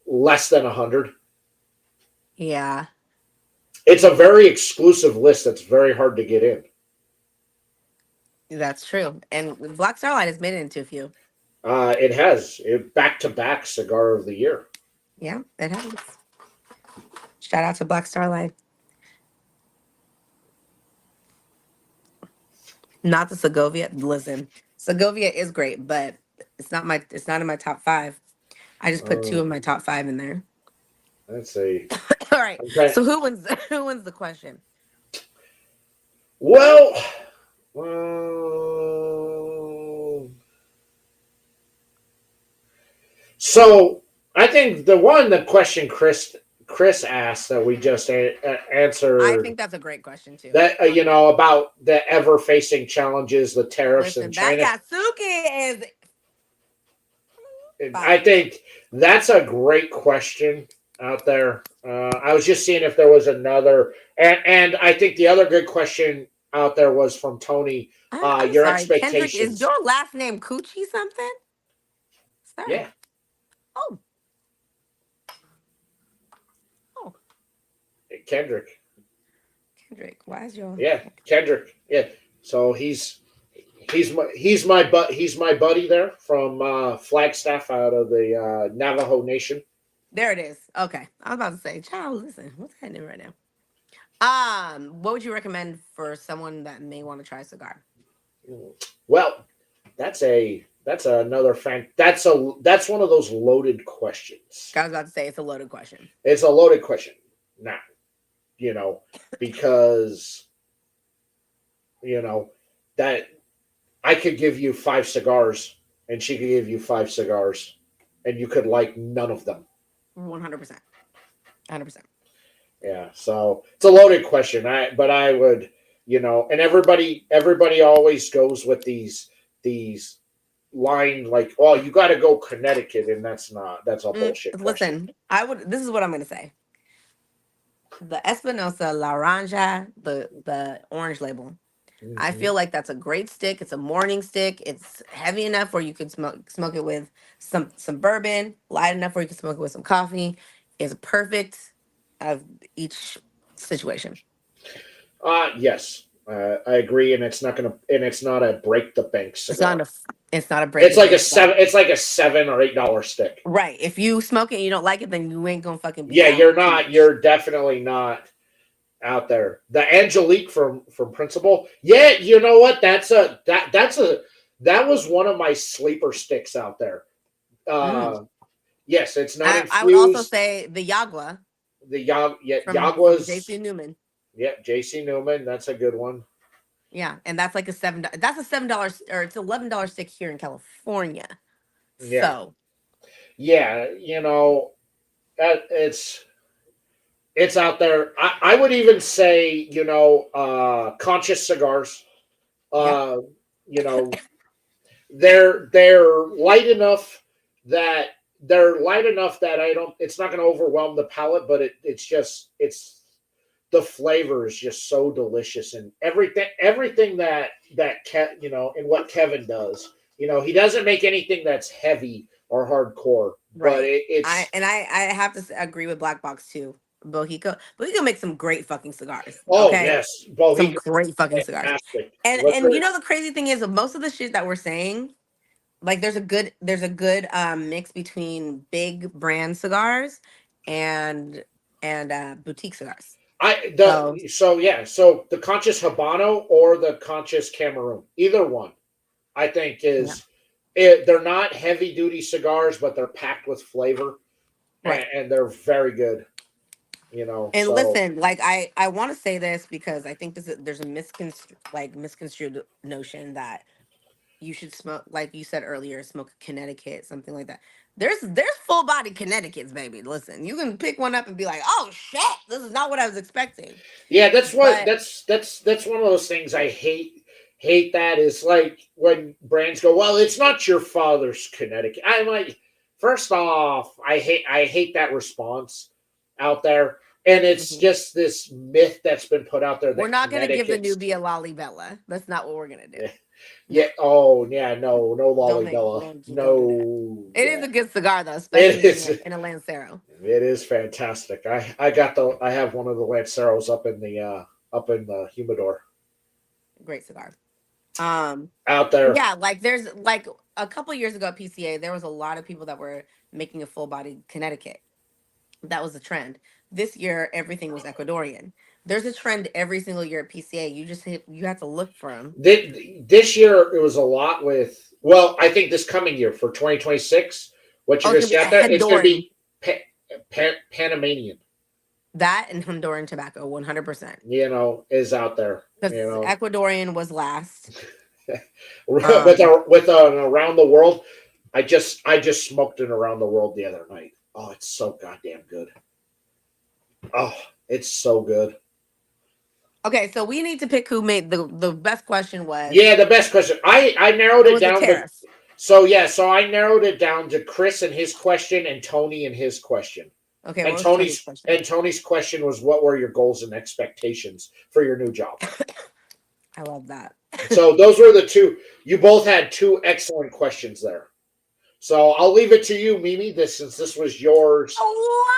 less than 100. Yeah, It's a very exclusive list that's very hard to get in. that's true. And Black Starlight has made it into a few. It has back to back cigar of the year. Yeah, it has. Shout out to Black Starlight. Not the Segovia. Listen, Segovia is great, but it's not in my top five. I just put two Uh, of my top five in there. let's see. All right. Okay. So who wins who wins the question? Well, so I think the question Chris asked that we just I answered, think that's a great question too. that about the ever facing challenges, the tariffs in Listen, that China. Yasuki is I fire. think that's a great question out there. I was just seeing if there was another, and I think the other good question out there was from Tony. I'm Your sorry, Kendrick. Is expectations. your last name Coochie something, sir? Yeah, Oh, oh, Kendrick. Kendrick. Why is your Yeah, Kendrick. Yeah. So he's my buddy there from Flagstaff out of the Navajo Nation. There it is. Okay, I was about to say, child. Listen, what's happening right now? What would you recommend for someone that may want to try a cigar? Well, that's another fan. That's one of those loaded questions. I was about to say it's a loaded question. It's a loaded question. Now, you know, because you know that I could give you 5 cigars, and she could give you 5 cigars, and you could like none of them. 100%. 100%. Yeah, so it's a loaded question. But I would, and everybody always goes with these line like, oh, you got to go Connecticut, and that's a bullshit question. Listen, this is what I'm gonna say. The Espinosa Laranja, the orange label. I Mm-hmm. feel like that's a great stick. It's a morning stick. It's heavy enough where you could smoke it with some bourbon, light enough where you can smoke it with some coffee. It's perfect of each situation. Yes. I agree, and it's not a break the bank It's not cigar. a it's not a break It's the like a bank cigar. seven. It's like a $7 or $8 stick. Right. If you smoke it and you don't like it, then you ain't gonna fucking be Yeah, out you're too not. much. You're definitely not out there. The Angelique from Principal. Yeah, you know what? That was one of my sleeper sticks out there. Mm. Yes, it's not I would also infused. say the Yagua Yeah, from Yagua's. JC Newman. Yeah, JC Newman. That's a good one. Yeah, and that's like a That's a $7 or it's $11 stick here in California. Yeah, So yeah. It's out there. I would even say, conscious cigars. yep. Uh, you know, they're light enough that I don't. It's not going to overwhelm the palate, but it's the flavor is just so delicious, and everything and what Kevin does. He doesn't make anything that's heavy or hardcore, but Right. it's I have to agree with Black Box too. Bohico makes some great fucking cigars. oh Okay, yes, some Bohica, great fucking cigars. fantastic. And you know the crazy thing is, most of the shit that we're saying, like there's a good mix between big brand cigars and boutique cigars. So So the conscious Habano or the conscious Cameroon, either one, I think yeah, they're not heavy duty cigars, but they're packed with flavor, right. and they're very good. And So listen, like I want to say this because I think there's a misconstrued notion that you should smoke, like you said earlier, smoke a Connecticut, something like that. There's full body Connecticut's, baby. Listen, you can pick one up and be like, oh shit, this is not what I was expecting. yeah, But that's one of those things I hate. That is like when brands go, well, it's not your father's Connecticut. I'm like, first off, I hate that response out there, and it's mhm. just this myth that's been put out there We're that not gonna give the Connecticut's. newbie a lollybella. That's not what we're gonna do. Yeah. Yeah. Oh, yeah. No, no, Lollybella. Don't do that. No. It is Yeah. a good cigar though, It especially is. in a Lancero. It is fantastic. I have one of the Lanceros up in the humidor Great cigar. out there. Yeah, like there's like a couple years ago at PCA, there was a lot of people that were making a full body Connecticut. That was the trend. This year, everything was Ecuadorian. There's a trend every single year at PCA. You have to look for them. This year it was a lot with. Well, I think this coming year for 2026, what Oh, you're it's going to gonna be see a out there, it's going to Honduran. be Panamanian. That and Honduran tobacco, 100%. Is out there. Because Ecuadorian was last. Um, With an around the world. I just smoked it around the world the other night. Oh, it's so goddamn good. Oh, it's so good. okay, so we need to pick who made the best question was. Yeah, the best question. I narrowed It it was the down to. tariffs. So I narrowed it down to Chris and his question and Tony and his question. Okay, what And was Tony's question? Tony's question was, what were your goals and expectations for your new job? I love that. So those were the two. You both had two excellent questions there. So I'll leave it to you, Mimi. Since this was yours. Why?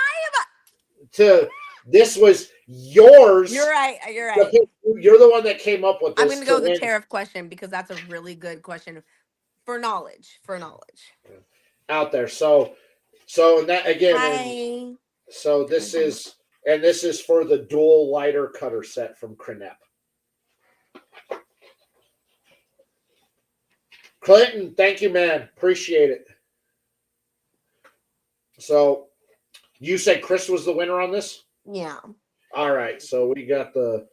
To This was yours. You're right. You're right. You're the one that came up with I'm this gonna to go with the win tariff question because that's a really good question for knowledge. For knowledge. out there. So and that again, and Hi. so this is for the dual lighter cutter set from Crenep. Clinton, thank you, man. Appreciate it. So you said Chris was the winner on this? Yeah. All right. So we got the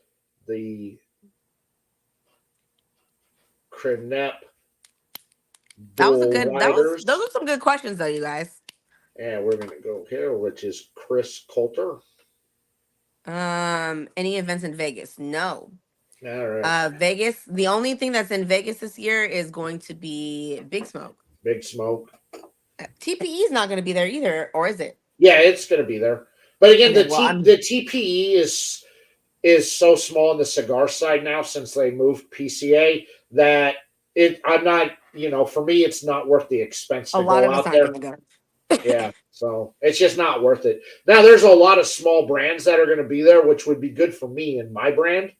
Crenep That was a dual good. That was. lighters. Those are some good questions, though, you guys. And we're gonna go here, which is Chris Coulter. Any events in Vegas? No. All right. Vegas. The only thing that's in Vegas this year is going to be Big Smoke. Big Smoke. TPE is not going to be there either, or is it? Yeah, it's gonna be there. But again, Okay, well, the TPE is so small on the cigar side now since they moved PCA that I'm not, for me it's not worth the expense a to lot go of us out aren't there. going to go. Yeah, so it's just not worth it. Now there's a lot of small brands that are going to be there, which would be good for me and my brand,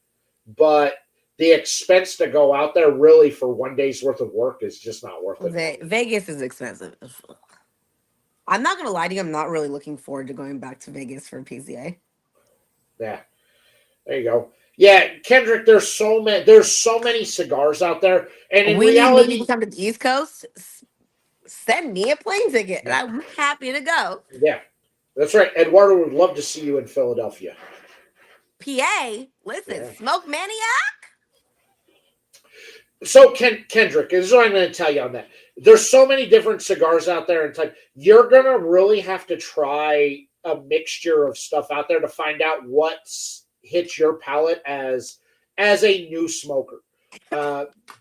but the expense to go out there really for one day's worth of work is just not worth it. Vegas is expensive. I'm not gonna lie to you. I'm not really looking forward to going back to Vegas for PCA. Yeah, there you go. Yeah, Kendrick, there's so many cigars out there, and in We need Mimi to reality, come to the East Coast. Send me a plane ticket, and I'm happy to go. yeah, that's right. Eduardo would love to see you in Philadelphia. PA, listen, Yeah. Smoke Mania. So Kendrick, this is what I'm going to tell you on that. There's so many different cigars out there and type. You're going to really have to try a mixture of stuff out there to find out what hits your palate as a new smoker.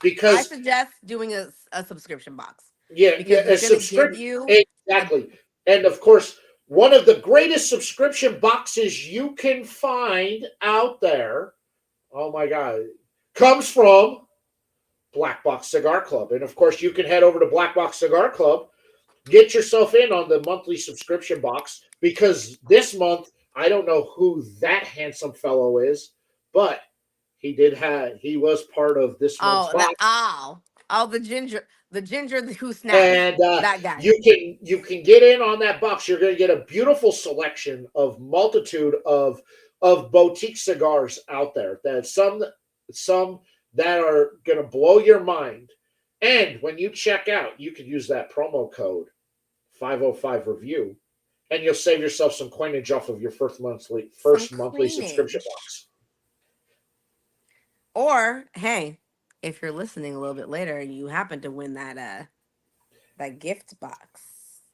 Because I suggest doing a subscription box. Yeah, because a subscription. Exactly. And of course, one of the greatest subscription boxes you can find out there, oh my God, comes from Black Box Cigar Club. And of course, you can head over to Black Box Cigar Club, get yourself in on the monthly subscription box, because this month, I don't know who that handsome fellow is, but he was part of this month's box. The ginger who snapped. And that guy. You can get in on that box. You're going to get a beautiful selection of multitude of boutique cigars out there. That some that are going to blow your mind. And when you check out, you can use that promo code 505 review, and you'll save yourself some coinage off of your first monthly subscription box. Or hey, if you're listening a little bit later and you happen to win that gift box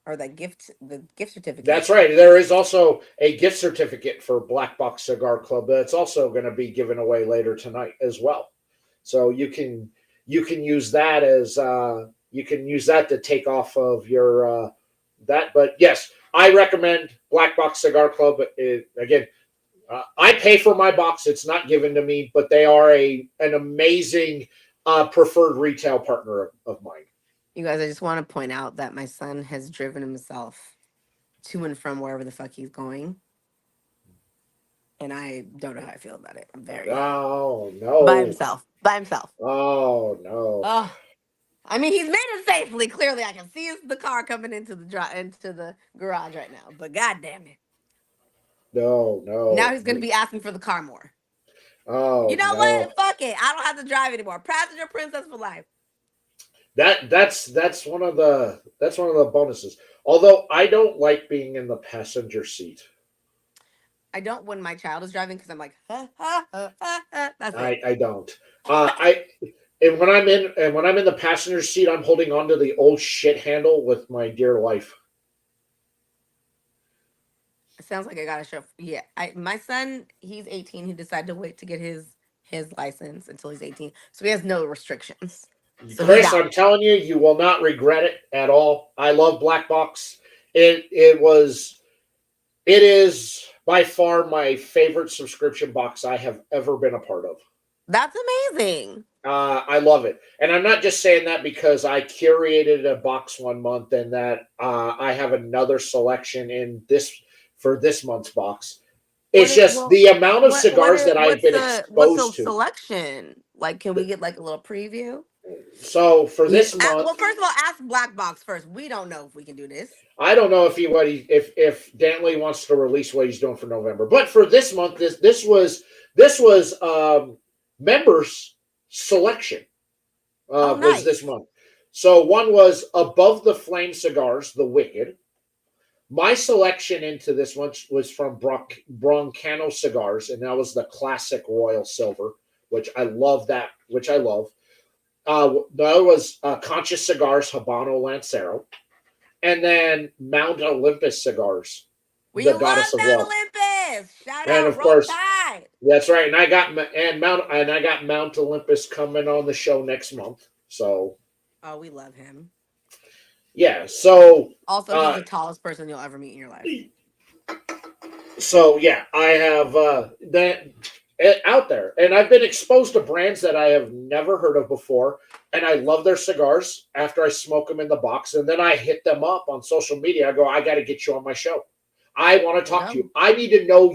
or the gift certificate. That's right. There is also a gift certificate for Black Box Cigar Club that's also going to be given away later tonight as well. So you can use that as to take off of your that. But yes, I recommend Black Box Cigar Club. Again, I pay for my box. It's not given to me, but they are an amazing preferred retail partner of mine. You guys, I just want to point out that my son has driven himself to and from wherever the fuck he's going. And I don't know how I feel about it. I'm very... Oh, no. By himself. Oh, no. Oh. I mean, he's made it safely. Clearly, I can see the car coming into the garage right now. But God damn it. No. Now he's going to be asking for the car more. Oh, you know what? Fuck it. I don't have to drive anymore. Passenger princess for life. That's one of the bonuses. Although I don't like being in the passenger seat. I don't when my child is driving because I'm like, That's it. I don't. And when I'm in the passenger seat, I'm holding onto the old shit handle with my dear life. It sounds like I gotta show. Yeah, my son, he's 18. He decided to wait to get his license until he's 18, so he has no restrictions. So Chris, I'm telling you, you will not regret it at all. I love Black Box. It is by far my favorite subscription box I have ever been a part of. That's amazing. I love it. And I'm not just saying that because I curated a box one month and that I have another selection for this month's box. It's the amount of cigars that I've been exposed what's to. Selection? Like, can we get like a little preview? So for this month, well, first of all, ask Black Box first. We don't know if we can do this. I don't know if Dantley wants to release what he's doing for November, but for this month, this was members selection nice. Was this month. So one was Above the Flame Cigars, The Wicked. My selection into this one was from Broncano Cigars, and that was the classic Royal Silver, which I love. The other was Conscious Cigars, Habano Lancero. And then Mount Olympus Cigars. We love Mount Olympus. Shout out, of course, Tide. That's right. And I got Mount Olympus coming on the show next month. So. Oh, we love him. Yeah. So. Also, he's the tallest person you'll ever meet in your life. So yeah, I have that out there, and I've been exposed to brands that I have never heard of before, and I love their cigars after I smoke them in the box, and then I hit them up on social media. I go, I got to get you on my show. I want to talk to you. I need to know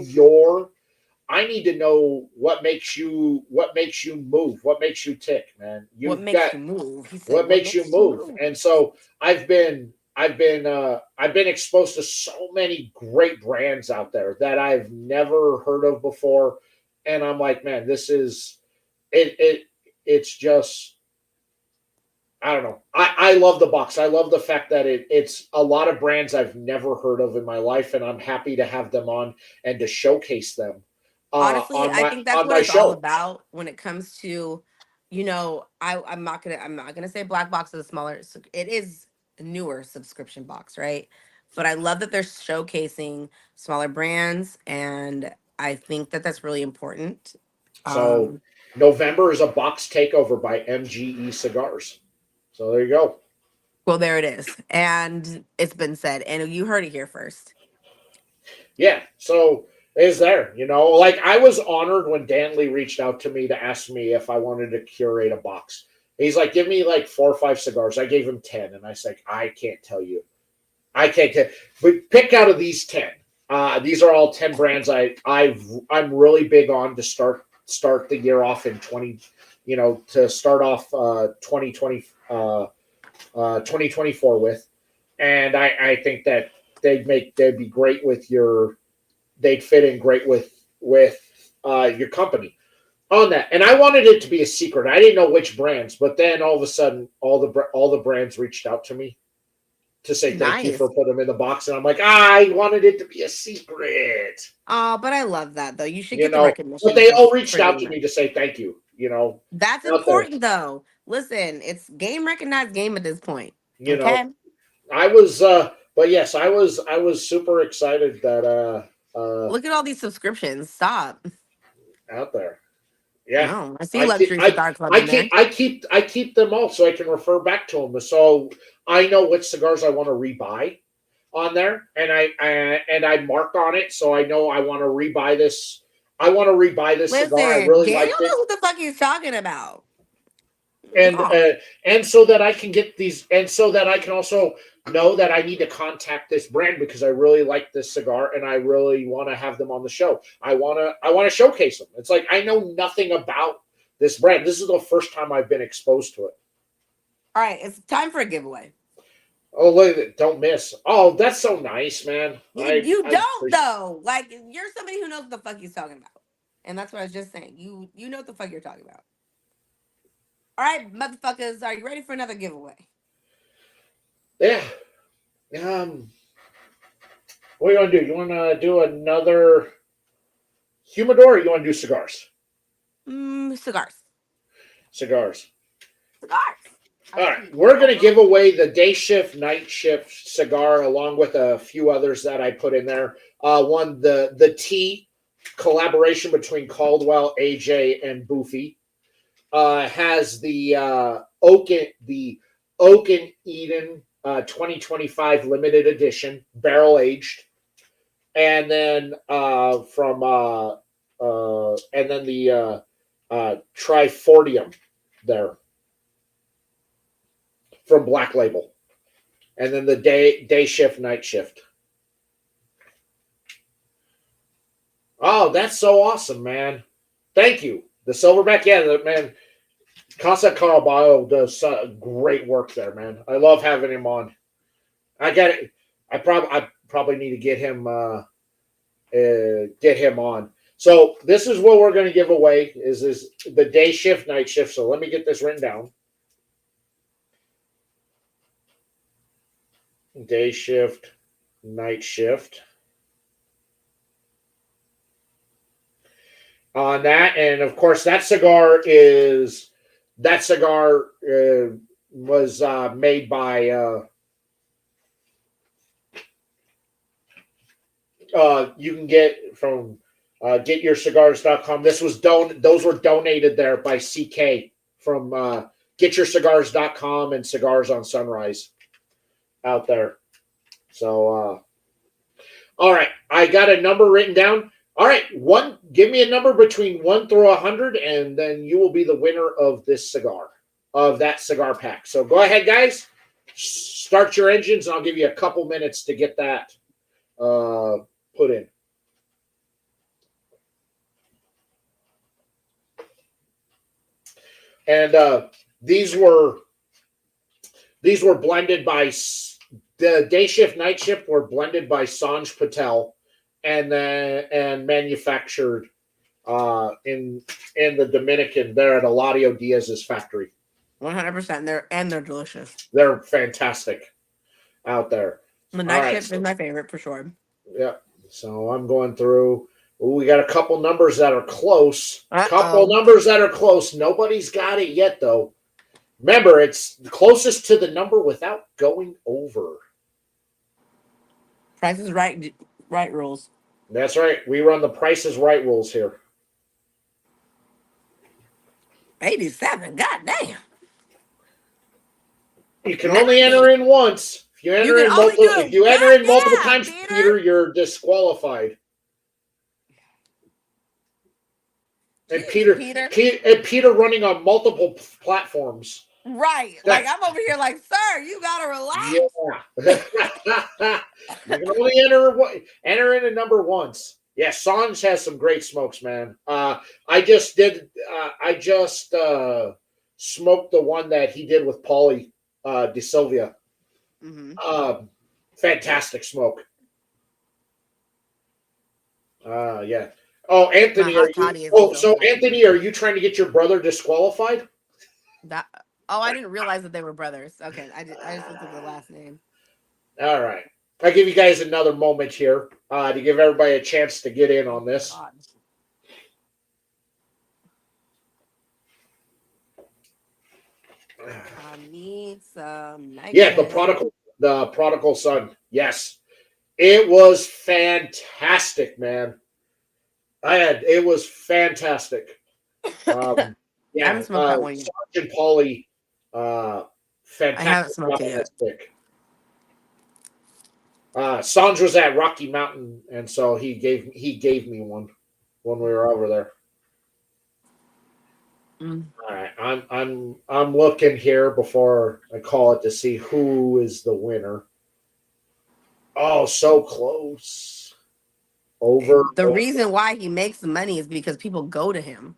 I need to know what makes you move, what makes you tick, man. What You've makes got you move? He said, what "What makes you makes you move. move?" And so I've been exposed to so many great brands out there that I've never heard of before. And I'm like, man, this is it's just, I don't know. I love the box. I love the fact that it's a lot of brands I've never heard of in my life, and I'm happy to have them on and to showcase them Honestly, I think that's on what my it's all show. about when it comes to, I'm not gonna say black box is a smaller. It is a newer subscription box, right? But I love that they're showcasing smaller brands, and I think that that's really important. So Um, November is a box takeover by MGE Cigars. So there you go. well, there it is, and it's been said, and you heard it here first. Yeah. So is there, like I was honored when Danley reached out to me to ask me if I wanted to curate a box. He's like, give me like 4 or 5 cigars. I gave him 10. And I was like, I can't tell you. I can't tell. But pick out of these 10. These are all 10 brands I'm really big on to start the year off in 20, to start off 2020 2024 with. And I think that they'd be great with they'd fit in great with your company on that. And I wanted it to be a secret. I didn't know which brands, but then all of a sudden, all the brands reached out to me to say thank you Nice. for putting them in the box, and I'm like, I wanted it to be a secret, Oh, but I love that though. You should get the But recognition they for all reached for out doing to that. me to say thank you, That's out there, important though. Listen, it's game recognized game at this point. you know. Okay. I was, but yes, I was super excited that Look at all these subscriptions. Stop. out there. Yeah, Oh, I see Luxury Cigar Club in there. I keep them all so I can refer back to them. So I know which cigars I want to rebuy on there, and I mark on it so I know I want to rebuy this. I want to rebuy this cigar. I Listen, really Daniel liked it, knows what the fuck he's talking about. and Oh, so that I can get these, and so that I can also know that I need to contact this brand because I really like this cigar and I really want to have them on the show. I want to showcase them. It's like I know nothing about this brand. This is the first time I've been exposed to it. all right. It's time for a giveaway. Oh, look at it. Don't miss. Oh, that's so nice, man. You I don't appreciate. though. Like you're somebody who knows what the fuck he's talking about, and that's what I was just saying. You know what the fuck you're talking about. All right, motherfuckers, are you ready for another giveaway? Yeah. What do you want to do? You want to do another humidor, or you want to do cigars? Cigars. Cigars. Cigars. All That's right, cute. we're Oh, going to give away the day shift, night shift cigar, along with a few others that I put in there. One, the tea collaboration between Caldwell, AJ, and Boofy has the Oaken Eden 2025 limited edition, barrel aged, and then the Trifordium there from Black Label, and then the day shift, night shift. Oh, that's so awesome, man! Thank you. The Silverback, yeah, man. Casa Caraballo does great work there, man. I love having him on. I got it. I probably need to get him on. So this is what we're going to give away is the day shift, night shift. So let me get this written down. Day shift, night shift. On that, and of course that cigar was made by you can get from getyourcigars.com. Those were donated there by CK from getyourcigars.com and Cigars on Sunrise out there. So all right, I got a number written down. All right, give me a number between 1 through 100, and then you will be the winner of this cigar, of that cigar pack. So go ahead, guys. Start your engines, and I'll give you a couple minutes to get that put in. And these were blended by the day shift, night shift were blended by Sanj Patel, and manufactured in the Dominican there at Eladio Diaz's factory. 100%. They're delicious. They're fantastic out there. The night shift is my favorite for sure. Yeah. So I'm going through. We got a couple numbers that are close. Uh-oh. Couple numbers that are close. Nobody's got it yet, though. Remember, it's the closest to the number without going over. Price is right rules. That's right. We run the Price is Right rules here. 87. God damn. You can only enter in once. If you enter in multiple times, Peter, you're disqualified. And Peter running on multiple platforms. Right. Like, I'm over here like, sir, you got to relax. Yeah. You can only enter in a number once. Yeah, Sanj has some great smokes, man. I just smoked the one that he did with Paulie De Silvia. Mm-hmm. Fantastic smoke. Yeah. Oh, Anthony, Anthony, are you trying to get your brother disqualified? I didn't realize that they were brothers. Okay, I just looked at the last name. All right. I'll give you guys another moment here to give everybody a chance to get in on this. God. I need some. Yeah, the prodigal son. Yes, it was fantastic, man. It was fantastic. Yeah, I haven't smoked that one yet. Sergeant Paulie, fantastic. I haven't smoked it yet. Sanj was at Rocky Mountain, and so he gave me one when we were over there. Mm. All right, I'm looking here before I call it to see who is the winner. Oh, so close. The reason why he makes the money is because people go to him.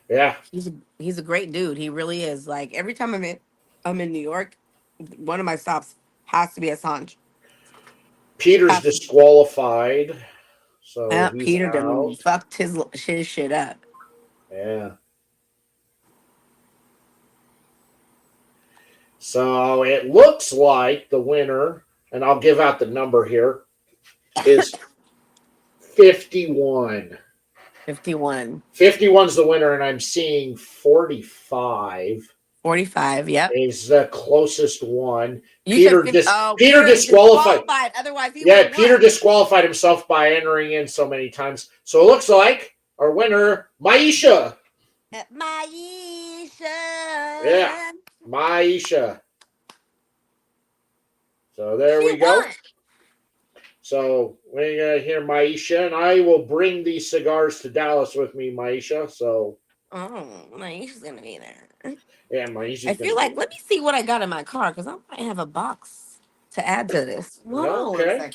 Yeah, he's a great dude. He really is. Like, every time I'm in New York, one of my stops has to be at Sanj. Peter's disqualified, so Peter done fucked his shit up. Yeah. So it looks like the winner, and I'll give out the number here, is 51. 51. 51's the winner, and I'm seeing 45. 45, yep. Is the closest one. Peter disqualified. Otherwise, Peter disqualified himself by entering in so many times. So it looks like our winner, Maisha. Yeah, Maisha. So there we go. So we're going to hear Maisha, and I will bring these cigars to Dallas with me, Maisha. So. Oh, Maisha's going to be there. Yeah, Maisha's I feel like, let me see what I got in my car, because I might have a box to add to this. Whoa, okay.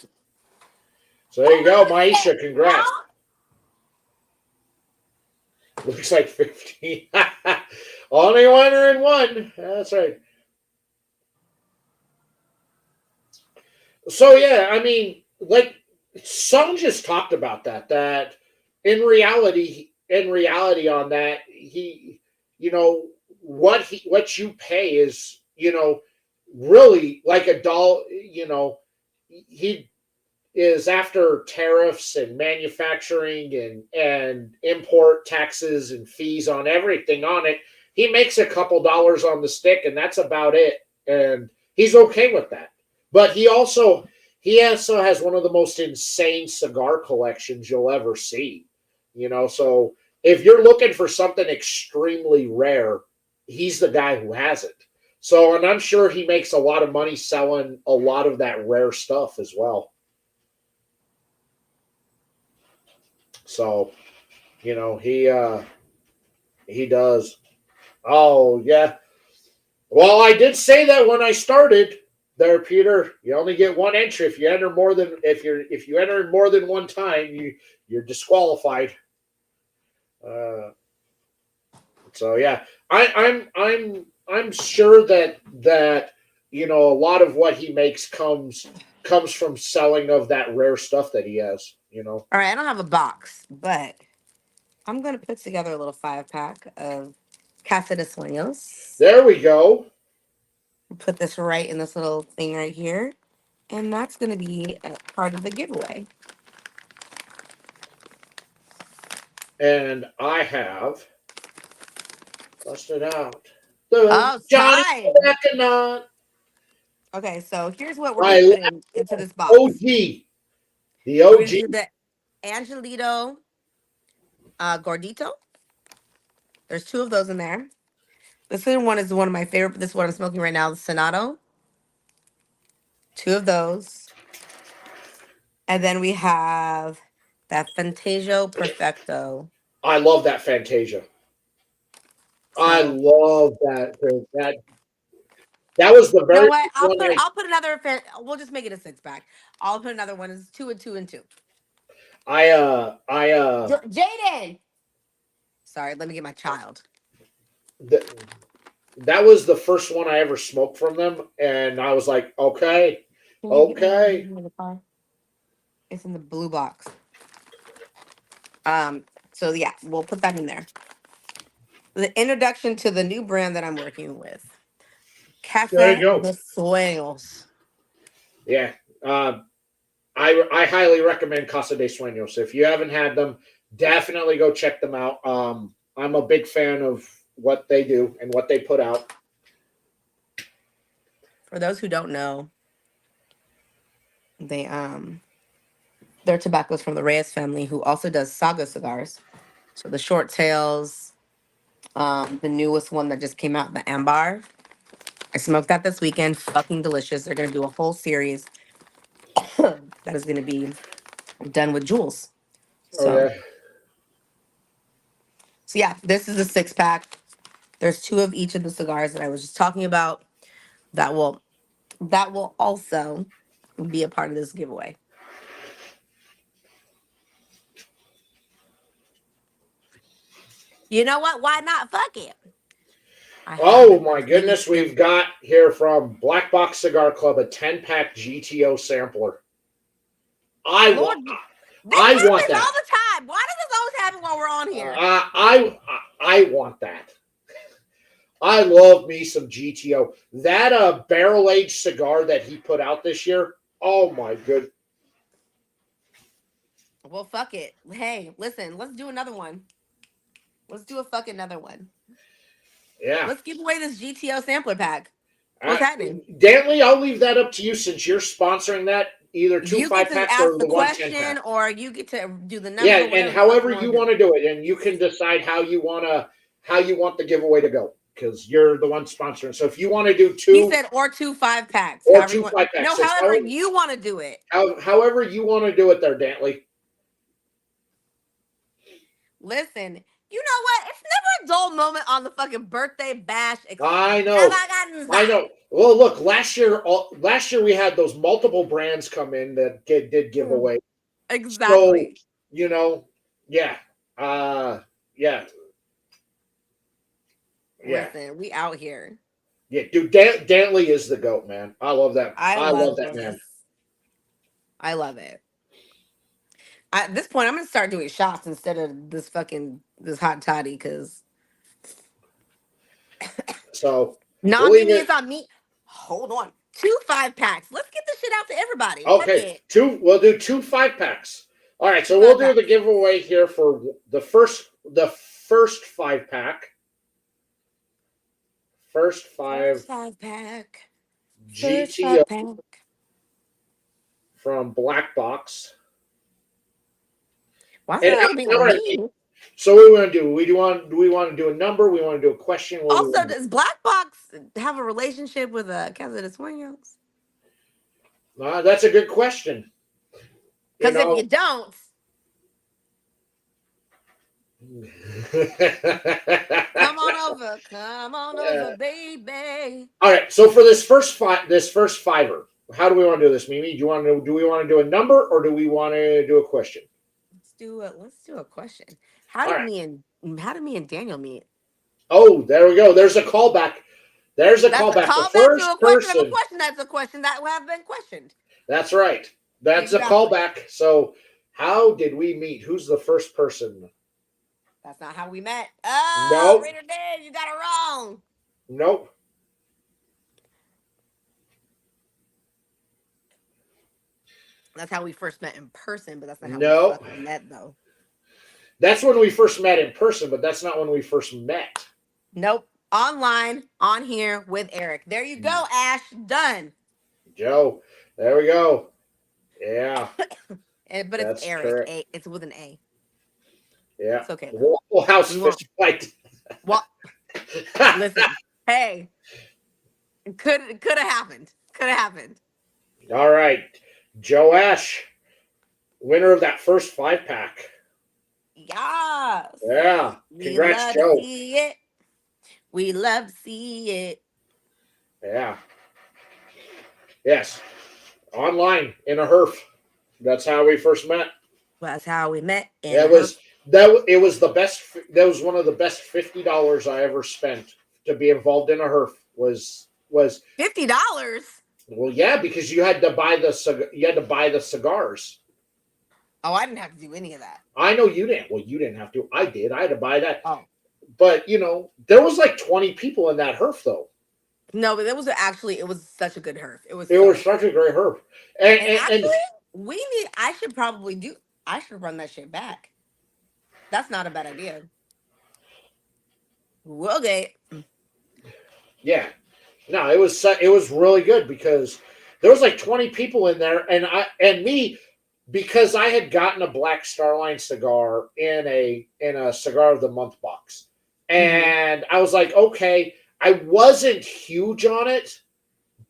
So there you go, Maisha. Congrats. Looks like 15. Only winner in one. That's right. So, yeah, I mean, like, Sung just talked about that in reality on that, he, what you pay is, really like a dollar, he is after tariffs and manufacturing and import taxes and fees on everything on it. He makes a couple dollars on the stick, and that's about it. And he's okay with that. But he also has one of the most insane cigar collections you'll ever see. So if you're looking for something extremely rare, he's the guy who has it. So, and I'm sure he makes a lot of money selling a lot of that rare stuff as well. So, he does. Oh, yeah. Well, I did say that when I started there, Peter. You only get one entry if you enter if you enter more than one time, you're disqualified. So yeah, I'm sure that a lot of what he makes comes from selling of that rare stuff that he has. All right, I don't have a box, but I'm gonna put together a little 5-pack of Casa de Suenos. There we go. Put this right in this little thing right here, and that's gonna be a part of the giveaway. And I have busted out the Oh, Johnny slime. Mackinac. Okay, so here's what we're My gonna put into this box. OG. The We're gonna OG. do the Angelito Gordito. There's 2 of those in there. This one is one of my favorite. This is what I'm smoking right now, the Sonato. 2 of those. And then we have that Fantasio Perfecto. I love that Fantasia. I So love that was the you know very what? one I'll put another. We'll just make it a 6-pack. I'll put another one. It's 2 and 2 and 2. Jaden. Sorry, let me get my child. that was the first one I ever smoked from them, and I was like, okay, okay. It's in the blue box. So yeah, we'll put that in there. The introduction to the new brand that I'm working with, There you Casa go. de Suenos. Yeah. I highly recommend Casa de Suenos. If you haven't had them, definitely go check them out. I'm a big fan of what they do and what they put out. For those who don't know, they their tobaccos from the Reyes family, who also does Saga cigars. So the short tails, the newest one that just came out, the Ambar. I smoked that this weekend. Fucking delicious. They're gonna do a whole series that is gonna be done with jewels. Oh So, yeah. so yeah, this is a 6-pack. There's 2 of each of the cigars that I was just talking about. That will also be a part of this giveaway. You know what? Why not? Fuck it. Oh my goodness, we've got here from Black Box Cigar Club a 10-pack GTO sampler. I Lord, want this I happens want that. all the time. Why does this always happen while we're on here? I want that. I love me some GTO. That barrel aged cigar that he put out this year. Oh my good. Well, fuck it. Hey, listen, let's do another one. Let's do a fucking another one. Yeah. Let's give away this GTO sampler pack. What's happening? Dantley, I'll leave that up to you since you're sponsoring that. Either 2 You get to 5-packs ask or the the 1 question, 10-pack. or you get to do the number. Yeah, whatever and the fuck however you you want to do it, and you can decide how you want the giveaway to go because you're the one sponsoring. So if you want to do 2, He said, or 2 5-packs. or However you 2 want. 5-packs, No, so however you want to do it. however you want to do it, there, Dantley. Listen, you know what? It's never a dull moment on the fucking birthday bash. I know. Well, look, last year we had those multiple brands come in that did giveaway. Exactly. So, yeah, yeah, yeah, Listen, we out here. yeah, dude. Dantley is the goat, man. I love that. I I love love that this. man. I love it. At this point, I'm gonna start doing shots instead of this hot toddy because So non-BB is on me. Hold on, 2 5-packs. Let's get this shit out to everybody. Fuck Okay, it. we'll do 2 5-packs. All right, so 2 we'll do 5-packs. the giveaway here for the first 5-pack. First 5-pack. GTO from Black Box. Why is it all right, me? so what do we want to do? Do we want to do a number? We want to do a question? Also, does Black Box have a relationship with Casa de Suenos? That's a good question. Because if you don't, come on over, baby. All right, so for this first fiver, how do we want to do this, Mimi? Do we want to do a number or do we want to do a question? Let's do a question. How did me and Daniel meet? Oh, there we go. There's a callback. There's a That's a callback. The callback to a first question of a person. question. That's a question that will have been questioned. That's right. That's a Exactly. callback. So, how did we meet? Who's the first person? That's not how we met. Oh, Nope. Raider Dave, you got it wrong. Nope. That's how we first met in person, but that's not how we No. fucking met, though. That's when we first met in person, but that's not when we first met. Nope. Online, on here with Eric. There you go, Ash. Done. Joe. There we go. Yeah. But it's That's Eric. correct. It's with an A. Yeah. It's okay, though. Waffle House We won't. fist fight. Well, listen. Hey, it could have happened. Could have happened. All right. Joe Ash, winner of that first 5-pack. Yes. Yeah. We Congrats, love Joe. to see it. We love to see it. Yeah. Yes. Online in a herf. That's how we first met. That's how we met. It was the best. That was one of the best $50 I ever spent to be involved in a herf. Was $50. Well, yeah, because you had to buy the cigars. Oh, I didn't have to do any of that. I know you didn't. Well, you didn't have to. I did. I had to buy that. Oh. But there was like 20 people in that herf though. No, but it was such a good herf. It was such a great herf. And actually, I should run that shit back. That's not a bad idea. Okay. Yeah. No, it was really good because there was like 20 people in there, and me, because I had gotten a Black Starline cigar in a Cigar of the Month box. And I was like, okay, I wasn't huge on it,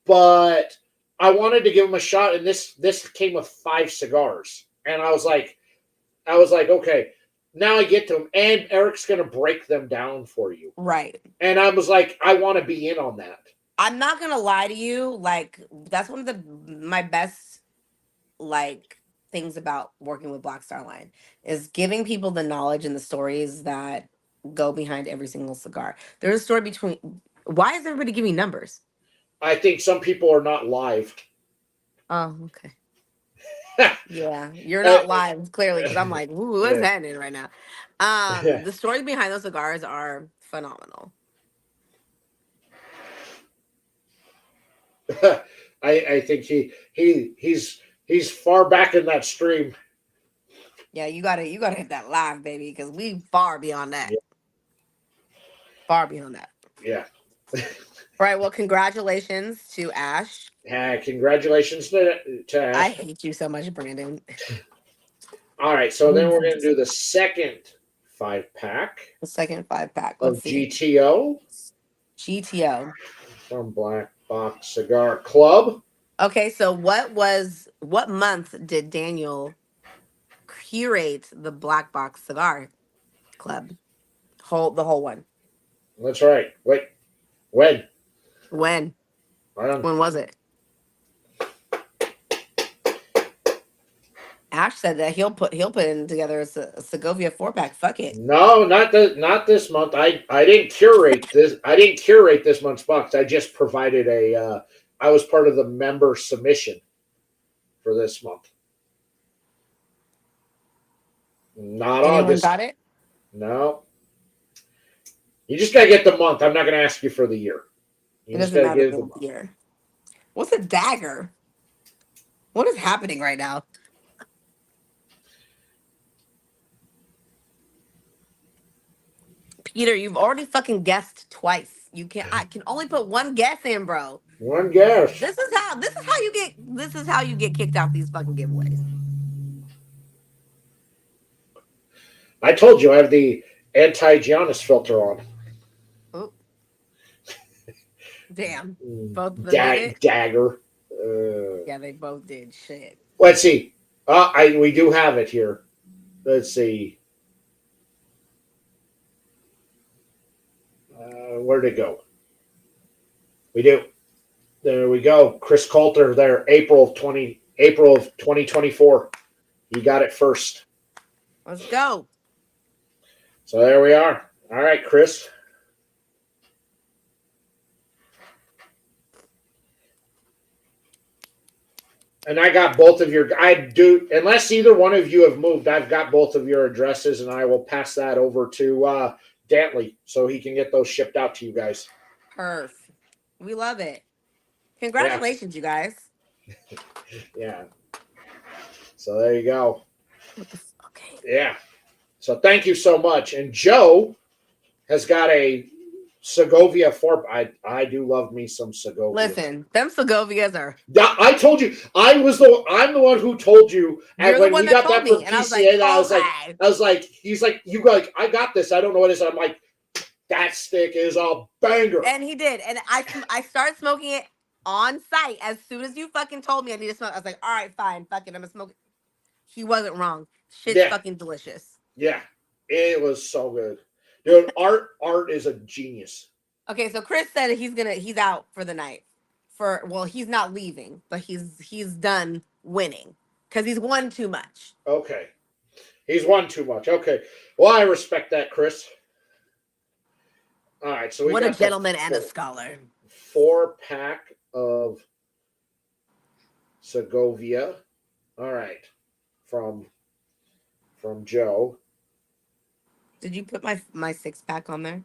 but I wanted to give him a shot, and this came with 5 cigars. And I was like, okay, now I get to them, and Eric's gonna break them down for you. Right. And I was like, I want to be in on that. I'm not gonna lie to you, like that's one of my best things about working with Black Star Line is giving people the knowledge and the stories that go behind every single cigar. There's a story between. Why is everybody giving numbers? I think some people are not live. Oh, okay. Yeah, you're not live clearly because I'm like, ooh, what's happening right now? The stories behind those cigars are phenomenal. I think he's far back in that stream. Yeah, you gotta hit that live, baby, because we far beyond that. Yeah. Far beyond that. Yeah. All right. Well, congratulations to Ash. Congratulations to Ash. I hate you so much, Brandon. All right, so then we're going to do the second 5-pack. The second 5-pack. Of GTO. GTO. From Black Box Cigar Club. Okay, so what month did Daniel curate the Black Box Cigar Club? The whole one. That's right. Wait. When? When was it? Ash said that he'll put in together a Segovia 4-pack. Fuck it. No, not this month. I didn't curate this. I didn't curate this month's box. I just provided I was part of the member submission for this month. Not Anyone August. got it? No. You just gotta get the month. I'm not gonna ask you for the year. It doesn't matter the year. What's a dagger? What is happening right now? Peter, you've already fucking guessed twice. I can only put one guess in, bro. One guess. This is how you get kicked out these fucking giveaways. I told you I have the anti-Giannis filter on. Oh. Damn. Both of them did it? Dagger. Yeah, they both did. Shit. Let's see. We do have it here. Let's see. Where'd it go? We do. There we go. Chris Coulter there. April of 2024. You got it first. Let's go. So there we are. All right, Chris. And I got both of your. I do, unless either one of you have moved. I've got both of your addresses, and I will pass that over to Dantley so he can get those shipped out to you guys. Perf. We love it. Yeah, Congratulations, you guys. yeah. So there you go. Okay. Yeah. So thank you so much. And Joe has got a Segovia 4. I do love me some Segovias. Listen, them Segovias are. Yeah, I told you. I'm the one who told you. And You're the when one we that got told that from me, and I was like, PCA, okay. I was like, he's like, you go like, I got this. I don't know what it is. I'm like, that stick is a banger. And he did, and I started smoking it on site as soon as you fucking told me I need to smoke. I was like, all right, fine, fuck it, I'm gonna smoke it. He wasn't wrong. Shit's Yeah. fucking delicious. Yeah, it was so good, dude. Art is a genius. Okay, so Chris said he's out for the night. He's not leaving, but he's done winning because he's won too much. Okay, he's won too much. Okay, well, I respect that, Chris. All right, so we What got a gentleman and a scholar. 4-pack of Segovia. All right, from Joe. Did you put my 6-pack on there?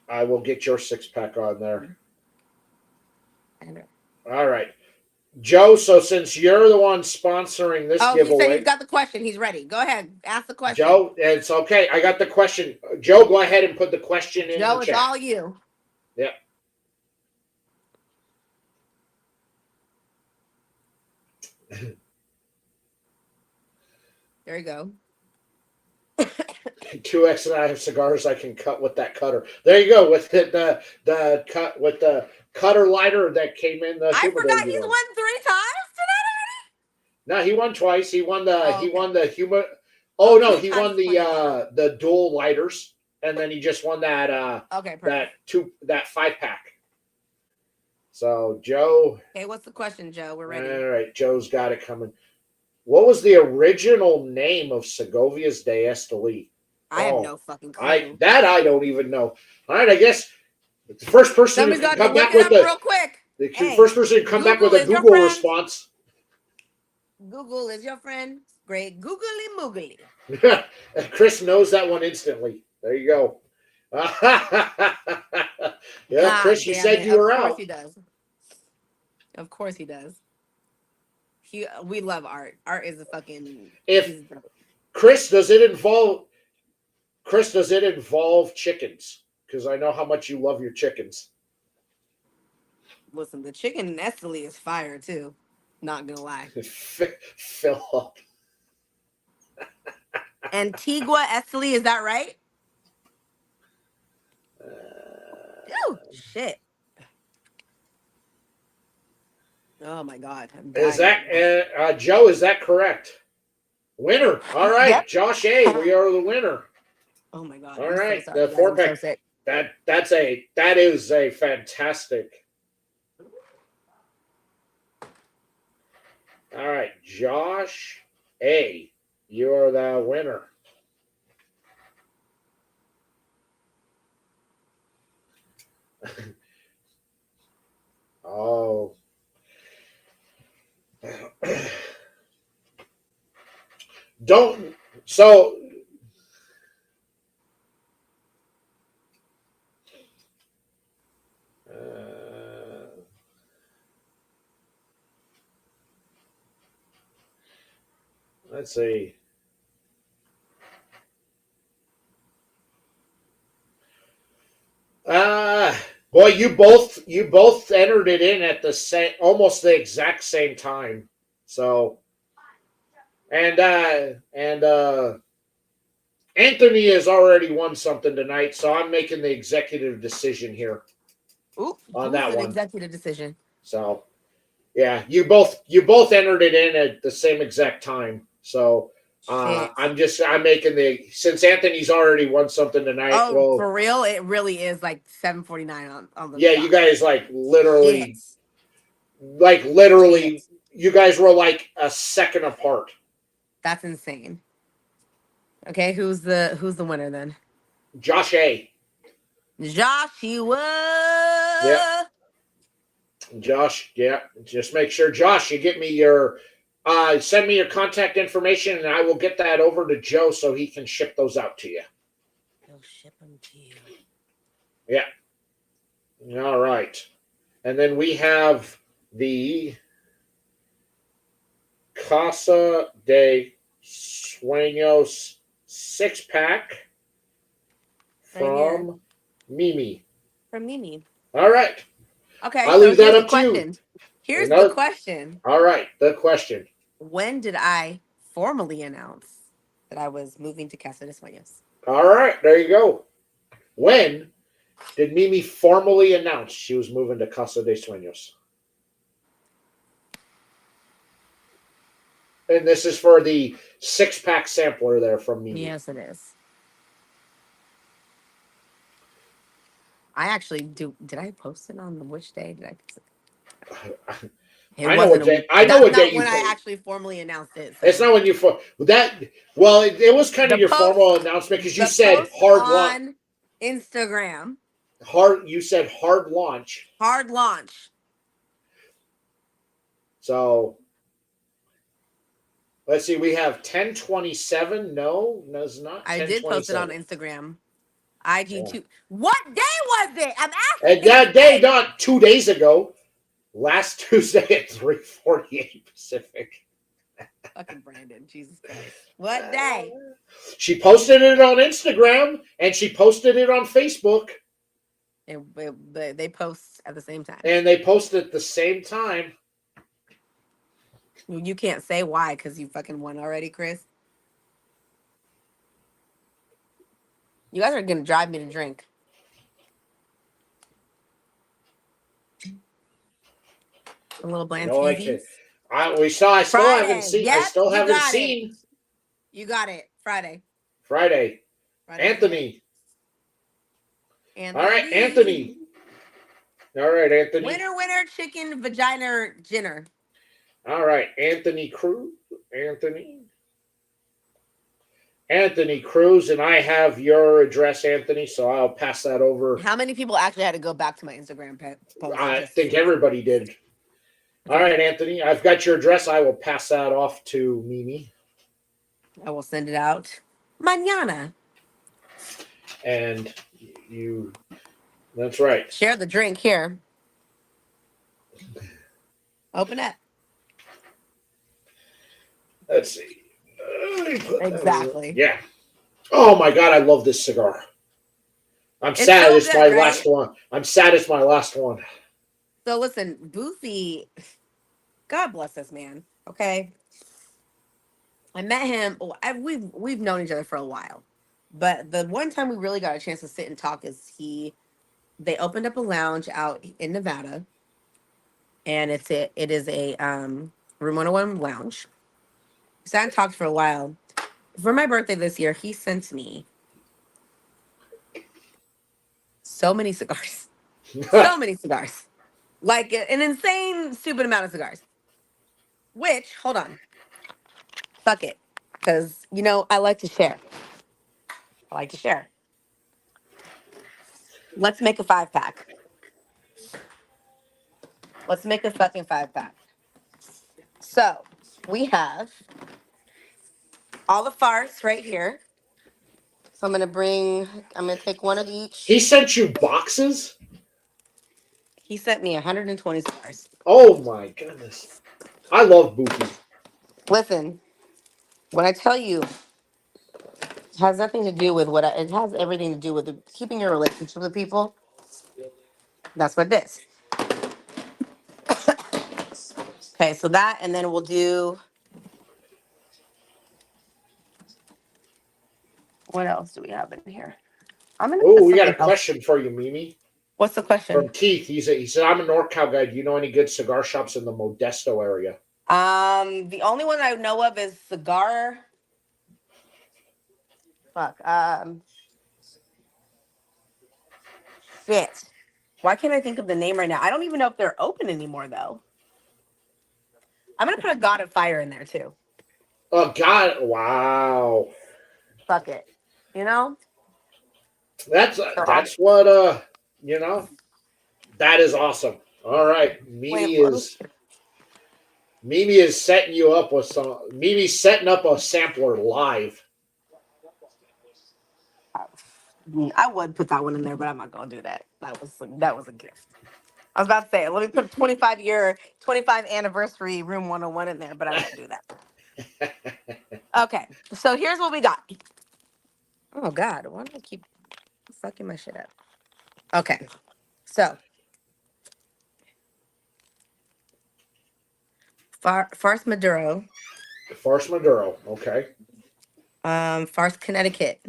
I will get your 6-pack on there. All right, Joe. So since you're the one sponsoring this giveaway, he said he's got the question. He's ready. Go ahead, ask the question. Joe, it's okay. I got the question. Joe, go ahead and put the question in Joe, the chat. it's all you. Yep. There you go. 2X and I have cigars I can cut with that cutter. There you go with the cut with the cutter lighter that came in the. I forgot he's won 3 times tonight already. No, he won twice. He won the he won the human. Oh no, he won 20. the dual lighters, and then he just won that that 5-pack. So Joe. Okay, what's the question, Joe? We're ready. All right, Joe's got it coming. What was the original name of Segovia's de Esteli? I have no fucking clue. I don't even know. All right, I guess the first person to come back with real quick. The first person to come back with a Google response. Google is your friend. Great googly moogly. Chris knows that one instantly. There you go. Yeah, Chris, you said you were out. Of course he does. Of course he does. We love Art. Art is a fucking. Chris, does it involve chickens? Because I know how much you love your chickens. Listen, the chicken Nestle is fire too. Not gonna lie. Fill up. Antigua Esteli, is that right? Oh shit! Oh my god! Is that Joe? Is that correct? Winner. All right, yep. Josh A. We are the winner. Oh my god! All right, so the 4-pack. So that is a fantastic. All right, Josh A. You are the winner. Oh. Don't so let's see. Boy, you both entered it in at almost the exact same time. So, and Anthony has already won something tonight, so I'm making the executive decision here. On that one. Executive decision. So, yeah, you both entered it in at the same exact time. So, I'm making since Anthony's already won something tonight. Oh, well, for real? It really is like 7:49 on the. Yeah, shot. You guys literally, you guys were like a second apart. That's insane. Okay, who's the winner then? Josh A. Joshua. Yeah. Josh, yeah. Just make sure, Josh, you get me your send me your contact information and I will get that over to Joe so he can ship those out to you. He'll ship them to you. Yeah. All right. And then we have the Casa de Suenos 6-pack Right here. from Mimi. From Mimi. All right. Okay, I'll so leave that here's the up to you. question. Here's the Another, question. all right. The question. When did I formally announce that I was moving to Casa de Suenos? All right. There you go. When did Mimi formally announce she was moving to Casa de Suenos? And this is for the 6-pack sampler there from Mimi. Yes, it is. I actually do. Did I post it on which day? Did I post it? I know what day. I know what day you. That's not when I actually formally announced it. So. It's not when you that. Well, it was kind of your post, formal announcement because you said hard launch on Instagram. Hard. You said hard launch. Hard launch. So let's see. We have 1027. No, it's not. I did post it on Instagram. IG yeah. too. What day was it? I'm asking. And that day, not 2 days ago. Last Tuesday at 3:48 Pacific. Fucking Brandon, Jesus Christ. What day? She posted it on Instagram and she posted it on Facebook. They post at the same time. And they posted at the same time. You can't say why because you fucking won already, Chris. You guys are gonna drive me to drink. A little bland. No, I still haven't seen. Yep, I still haven't seen. You got it. Friday. Anthony. All right, Anthony. All right, Anthony. Winner, chicken, vagina, dinner. All right, Anthony Cruz. Anthony Cruz, and I have your address, Anthony, so I'll pass that over. How many people actually had to go back to my Instagram post? I think everybody did. All right, Anthony, I've got your address. I will pass that off to Mimi. I will send it out mañana. And that's right. Share the drink here. Open it. Let's see. Exactly. Yeah. Oh my God, I love this cigar. It's sad it's my last one. I'm sad it's my last one. So listen, Boothie, God bless this man. Okay. I met him. We've known each other for a while, but the one time we really got a chance to sit and talk is they opened up a lounge out in Nevada, and it is a room 101 lounge. We sat and talked for a while. For my birthday this year, he sent me so many cigars. So many cigars. Like an insane, stupid amount of cigars. Which, hold on. Fuck it. Because, I like to share. Let's make a 5-pack. Let's make a fucking 5-pack. So, we have all the farts right here. So I'm going to take one of each. He sent you boxes? He sent me 120 cigars. Oh my goodness. I love Boothie. Listen, when I tell you, it has nothing to do with it has everything to do with keeping your relationship with people. That's what it is. Okay, so that, and then we'll do, what else do we have in here? We got a question for you, Mimi. What's the question? From Keith. He said, I'm a NorCal guy. Do you know any good cigar shops in the Modesto area? The only one I know of is Cigar. Shit. Why can't I think of the name right now? I don't even know if they're open anymore, though. I'm going to put a God of Fire in there, too. Oh, God. Wow. Fuck it. That's what, that is awesome. All right, Wait, what? Mimi is setting you up with some. Mimi's setting up a sampler live. I would put that one in there, but I'm not gonna do that. That was a gift. I was about to say, let me put 25 anniversary room 101 in there, but I won't do that. Okay, so here's what we got. Oh God, why do I keep fucking my shit up? Okay, so Farce Maduro, Farce Maduro. Okay. Farce Connecticut.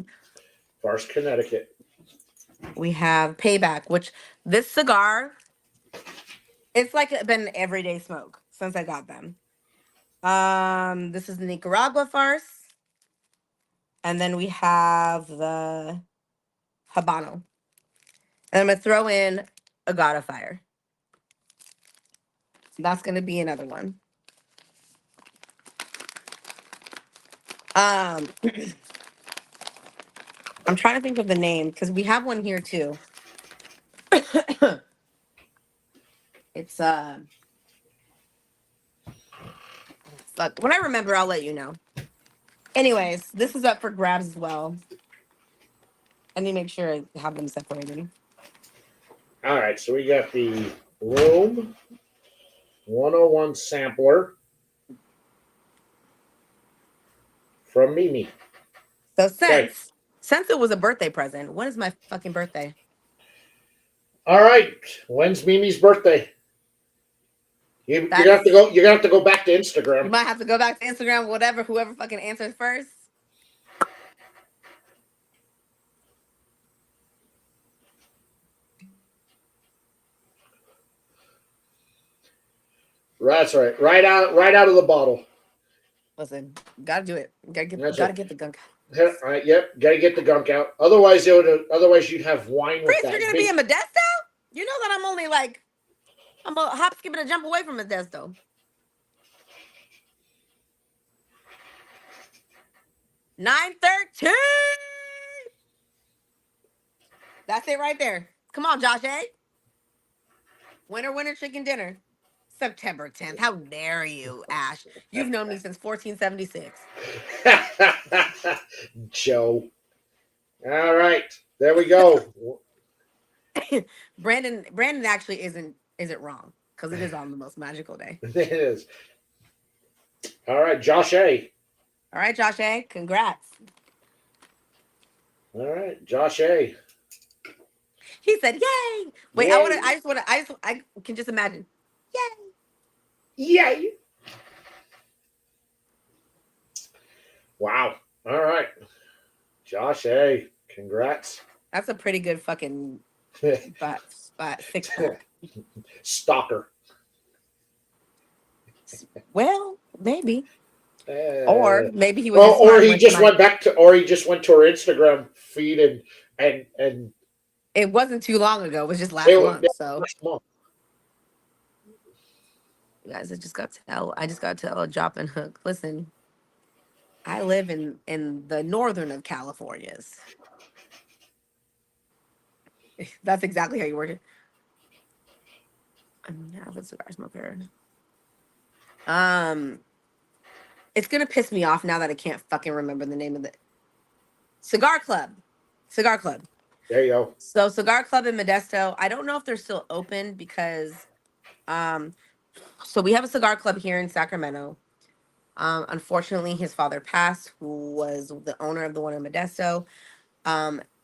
Farce Connecticut. We have Payback, which this cigar, it's like been an everyday smoke since I got them. This is the Nicaragua Farce, and then we have the Habano. And I'm gonna throw in a God of Fire. That's gonna be another one. Um, I'm trying to think of the name because we have one here too. It's fuck. When I remember, I'll let you know. Anyways, this is up for grabs as well. I need to make sure I have them separated. All right, so we got the Room 101 sampler from Mimi. So Okay. since it was a birthday present, when is my fucking birthday? All right. When's Mimi's birthday? You're gonna have That's to go. You're gonna have to go back to You Instagram. might have to go back to Instagram, whoever fucking answers first. That's right. Right out of the bottle. Listen, gotta do it. That's Gotta right. get the gunk. All right. Yep. Got to get the gunk out. Otherwise, otherwise you'd have wine with Priest, you're that gonna be big. in Modesto? You know that I'm a hop, skip, and a jump away from Modesto. 9:13. That's it right there. Come on, Josh A. Winner, chicken dinner. September 10th. How dare you, Ash? You've known me since 1476. Joe. All right. There we go. Brandon actually isn't wrong because it is on the most magical day. It is. All right, Josh A. All right, Josh A. Congrats. All right, Josh A. He said, "Yay!" Wait, Yay. I can just imagine. Yay! Yay. Wow. All right. Josh A. Congrats. That's a pretty good fucking spot 6-pack. Stalker. Well, maybe, or maybe he was Well, just smart and went to my. or he just went to her Instagram feed and It wasn't too long ago. It was just last it, month. So, last month. you guys, I just got to tell Drop and Hook. Listen, I live in the northern of Californias. That's exactly how you word it. I'm an avid cigar smoker. It's gonna piss me off now that I can't fucking remember the name of the cigar club. Cigar club. There you go. So Cigar Club in Modesto. I don't know if they're still open because so we have a cigar club here in Sacramento. Unfortunately, his father passed, who was the owner of the one in Modesto.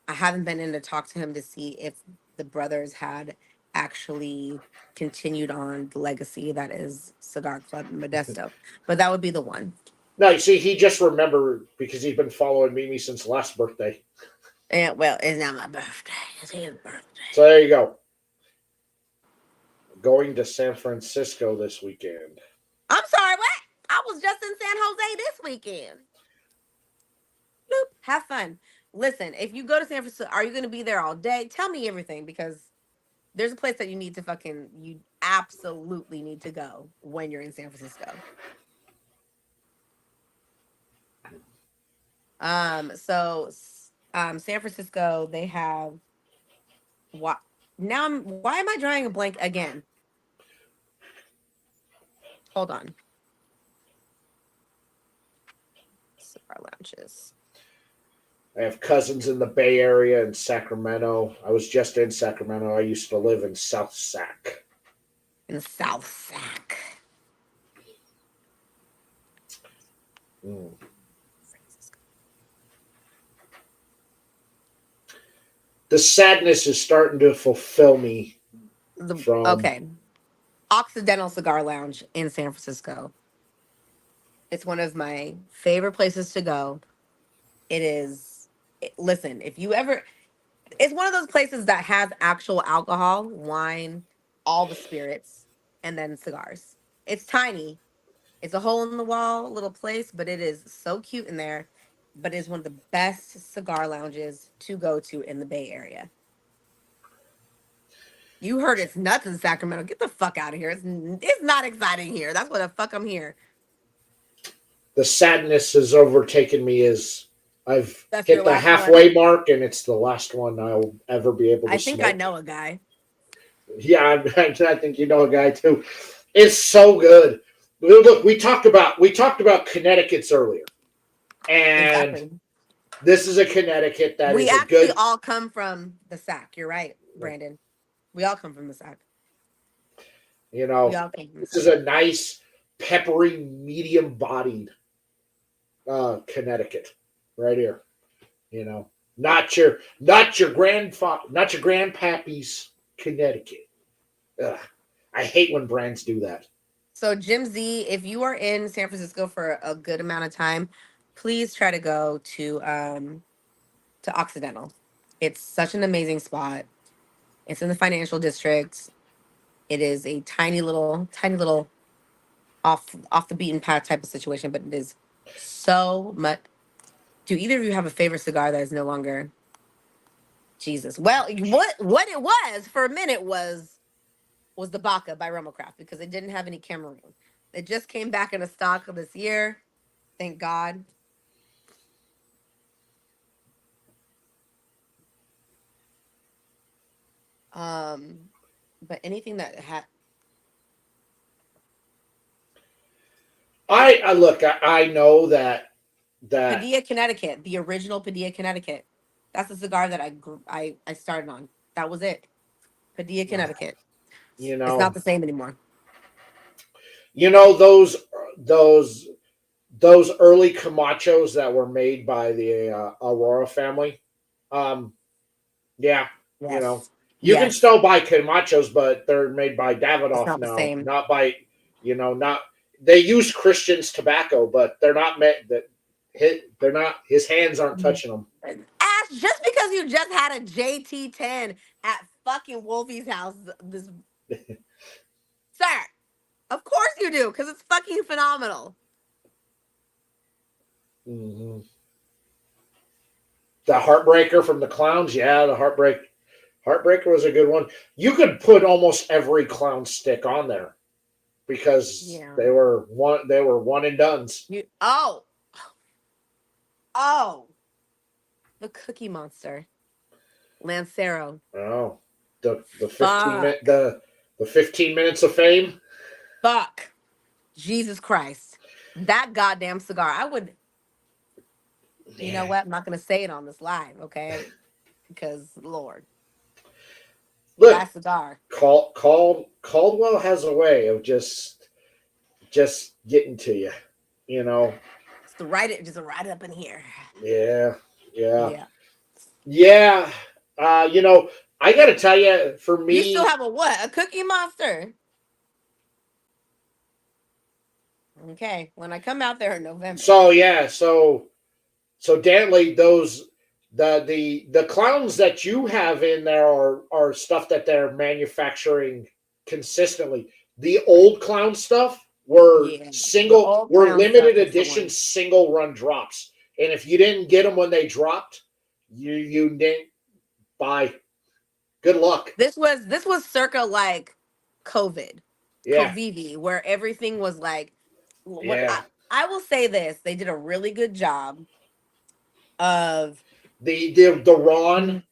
I haven't been in to talk to him to see if the brothers had actually continued on the legacy that is Cigar Club in Modesto, but that would be the one. No, you see, he just remembered because he's been following Mimi since last birthday. And well, it's not my birthday. It's his birthday. So there you go. Going to San Francisco this weekend. I'm sorry, what? I was just in San Jose this weekend. Bloop. Have fun. Listen, if you go to San Francisco, are you going to be there all day? Tell me everything because there's a place that you absolutely need to go when you're in San Francisco. San Francisco, they have what? Why am I drawing a blank again? Hold on. Cigar lounges. I have cousins in the Bay Area and Sacramento. I was just in Sacramento. I used to live in South Sac. In South Sac. Mm. The sadness is starting to fulfill me from Okay. Occidental Cigar Lounge in San Francisco. It's one of my favorite places to go. It is, listen, if you ever, it's one of those places that has actual alcohol, wine, all the spirits, and then cigars. It's tiny. It's a hole in the wall little place, but it is so cute in there. But it is one of the best cigar lounges to go to in the Bay Area. You heard it's nuts in Sacramento. Get the fuck out of here. It's not exciting here. That's why the fuck I'm here. the sadness has overtaken me as I've That's your hit the last one. halfway mark and it's the last one I'll ever be able to I think smoke. I know a guy. Yeah, I think you know a guy too. It's so good. Look, we talked about Connecticut's earlier, and Exactly. this is a Connecticut that We is a actually good. all come from the Sac. You're right, Brandon. We all come from the Sac. You We know, all come from the this is Sac. a nice, peppery, medium-bodied Connecticut right here. You know, not your grandpappy's Connecticut. Ugh. I hate when brands do that. So, Jim Z, if you are in San Francisco for a good amount of time, please try to go to Occidental. It's such an amazing spot. It's in the financial district. It is a tiny little off the beaten path type of situation, but it is so much. Do either of you have a favorite cigar that is no longer Jesus? Well, what it was for a minute was the Baca by Romocraft because it didn't have any Cameroon. It just came back in a stock this year. Thank God. Um, but anything that had I look. I know that Padilla, Connecticut, the original Padilla, Connecticut. That's the cigar that I started on. That was it. Padilla, Connecticut. you It's not know the same anymore. you know those those early Camachos that were made by the Aurora family. Um, yeah, you know, Yes. you can Yes. still buy Camachos, but they're made by It's Davidoff not the now, same. not by not. They use Christian's tobacco, but they're not meant that. They're not. His hands aren't touching them. Ash, just because you just had a JT10 at fucking Wolfie's house, this sir, of course you do, because it's fucking phenomenal. Mm-hmm. The Heartbreaker from the Clowns, yeah, the Heartbreaker was a good one. You could put almost every clown stick on there because Yeah. they were one and dones. Oh, the Cookie Monster, Lancero. Oh, the 15 minute Fuck, the 15 minutes of fame. fuck, Jesus Christ, that goddamn cigar. I would, you know Yeah. what? I'm not gonna say it on this live, okay? Because Lord, Look, that cigar. Caldwell has a way of just getting to you. You know. Just right up in here. Yeah. Yeah. Yeah. Yeah. I got to tell you, for You still me, have a what? A Cookie Monster. Okay. When I come out there in November. so yeah, so Dantley, those the clowns that you have in there are stuff that they're manufacturing consistently. The old clown stuff Yeah. The old were clown limited stuff is the edition one. single run drops. And if you didn't get them when they dropped, you didn't buy. Good luck. This was circa like COVID, Yeah. COVID, where everything was like what Yeah. I will say this, they did a really good job of The Ron, the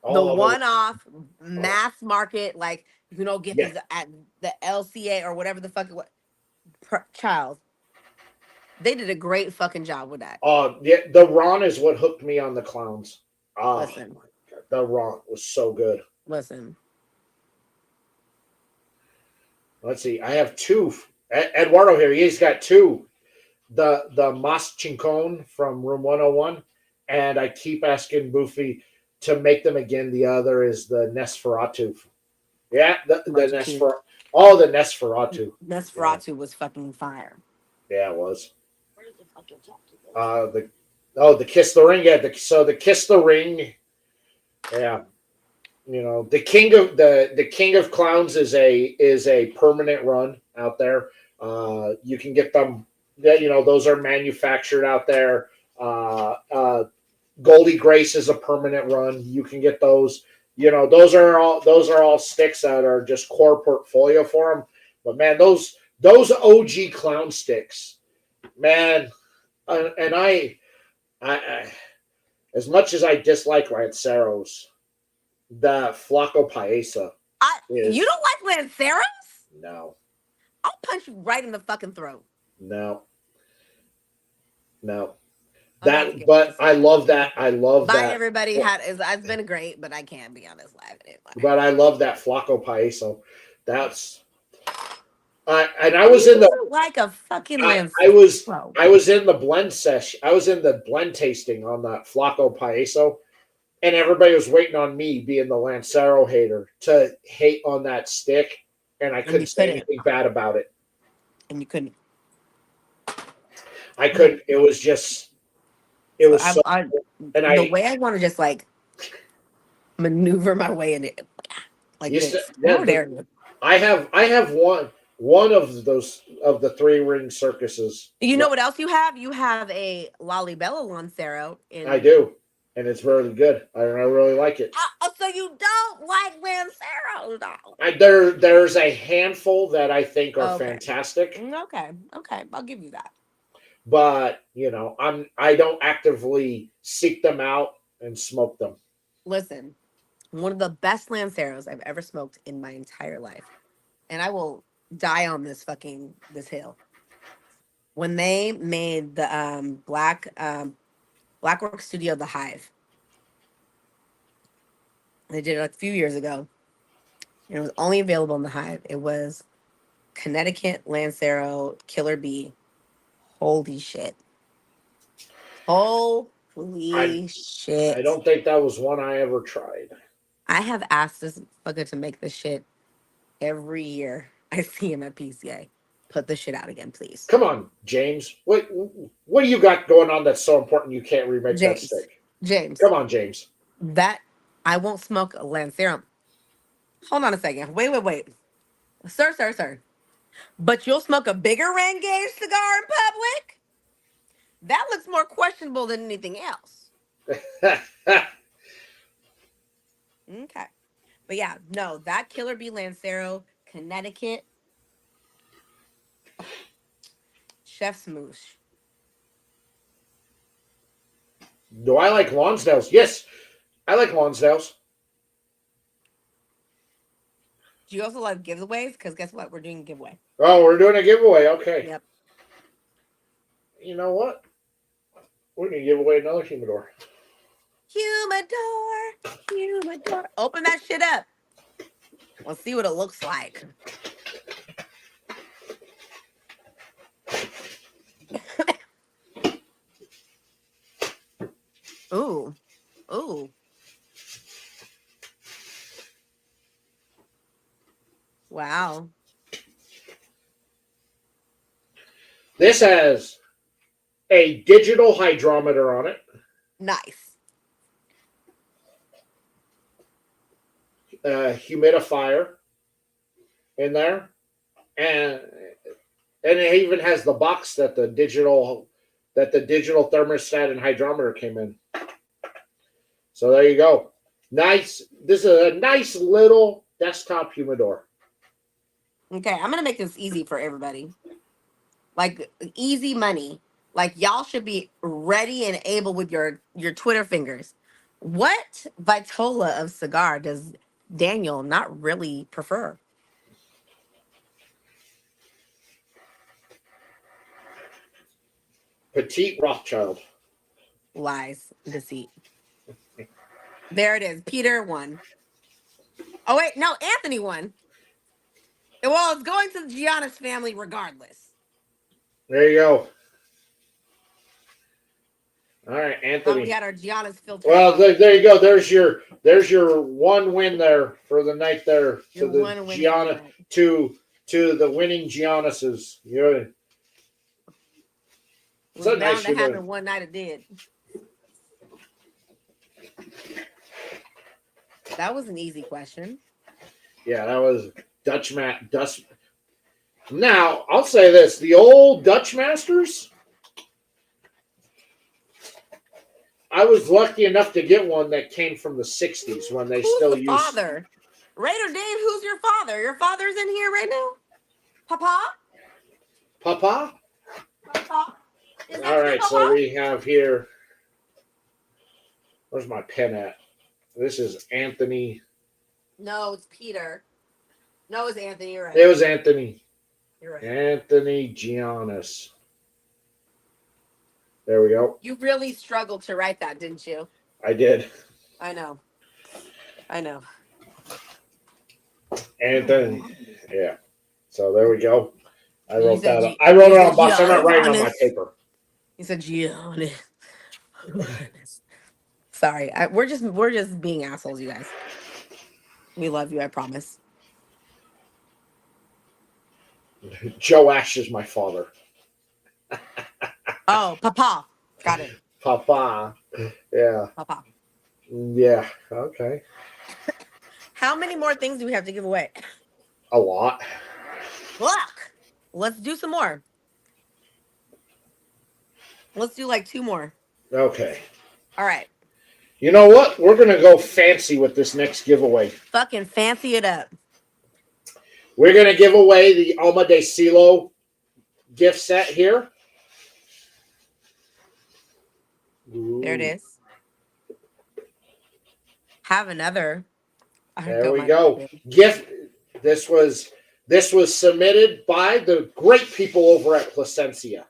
oh one-off oh mass market, like get yeah. these at the LCA or whatever the fuck it was. Child, they did a great fucking job with that. Yeah, the Ron is what hooked me on the clowns. Oh, Listen, the Ron was so good. listen. Let's see. I have two. Eduardo here. He's got two. The Mas Chincon from Room 101, and I keep asking Boofy to make them again. The other is the Nesferatu. Yeah, the Nesferatu. Oh, the Nesferatu. Nesferatu was fucking fire. Yeah, it was. The Kiss the Ring. Yeah, the Kiss the Ring. Yeah, the king of clowns is a permanent run out there. You can get them. Those are manufactured out there. Goldie Grace is a permanent run. You can get those. Those are all sticks that are just core portfolio for them. But man, those OG clown sticks, man. And I, as much as I dislike Lanceros, the Flaco Paesa is. You don't like Lanceros? No. I'll punch you right in the fucking throat. No. But I love that. Bye, everybody. It's been great, but I can't be on this live anymore. But I love that Flaco Paesa. That's. And I was in the like a fucking Lancero. I was in the blend session. I was in the blend tasting on that Flaco Paesa, and everybody was waiting on me, being the Lancero hater, to hate on that stick, and I couldn't say anything bad about it. And you couldn't. I couldn't. It was just. It was the way I want to just like maneuver my way in it, like this. I have one of those of the 3-ring circuses. You know what else you have? You have a Lalibela Lancero. I do, and it's really good. I really like it. So you don't like Lanceros, though? There's a handful that I think are fantastic. Okay, I'll give you that. But I don't actively seek them out and smoke them. Listen, one of the best Lanceros I've ever smoked in my entire life, and I will die on this hill. When they made the Blackwork Studio The Hive, they did it a few years ago, and it was only available in The Hive. It was Connecticut Lancero Killer Bee. Holy shit. Holy shit. I don't think that was one I ever tried. I have asked this fucker to make this shit every year. I see him at PCA. Put this shit out again, please. Come on, James. What do you got going on that's so important you can't remake that stick? James. Come on, James. That I won't smoke a Lancero. Hold on a second. Wait. Sir. But you'll smoke a bigger Rangage cigar in public? That looks more questionable than anything else. Okay. But yeah, no, that Killer Bee Lancero, Connecticut, Chef's Moosh. Do I like Lonsdales? Yes, I like Lonsdales. Do you also like giveaways? Because guess what? We're doing a giveaway. Oh, we're doing a giveaway. Okay. Yep. You know what? We're going to give away another humidor. Humidor. Open that shit up. We'll see what it looks like. Ooh. Wow. This has a digital hydrometer on it. Nice. Humidifier in there, and it even has the box that the digital thermostat and hydrometer came in. So there you go. Nice. This is a nice little desktop humidor. Okay, I'm gonna make this easy for everybody. Like easy money. Like y'all should be ready and able with your Twitter fingers. What Vitola of cigar does Daniel not really prefer? Petite Rothschild. Lies. Deceit. There it is. Peter won. Oh, wait. No, Anthony won. Well, it's going to the Giannis family regardless. There you go. All right, Thought we Anthony. had our Giannis filter. Well, there you go. There's your one win there for the night there to the Giannis to the winning Giannis's. You're it's so bound to happen one night. It did. That was an easy question. Yeah, that was Dutch. Now I'll say this: the old Dutch Masters. I was lucky enough to get one that came from the '60s when they still used. Father, Raider Dave, who's your father? Your father's in here right now. Papa. Papa. Papa. All right, so we have here. Where's my pen at? This is Anthony. No, it's Peter. No, it's Anthony. You're right. It was Anthony. You're right. Anthony Giannis. There we go. You really struggled to write that, didn't you? I did. I know. Anthony. Yeah. So there we go. I wrote that. I wrote it on box. I'm not writing on my paper. He said Giannis. Sorry. We're just being assholes, you guys. We love you, I promise. Joe Ash is my father. Oh, Papa. Got it. Papa. Yeah. Papa. Yeah. Okay. How many more things do we have to give away? A lot. Look. Let's do some more. Let's do like 2 more. Okay. All right. You know what? We're going to go fancy with this next giveaway. Fucking fancy it up. We're going to give away the Alma de Silo gift set here. Ooh. There it is. Have another. There we go. Gift. This was submitted by the great people over at Placencia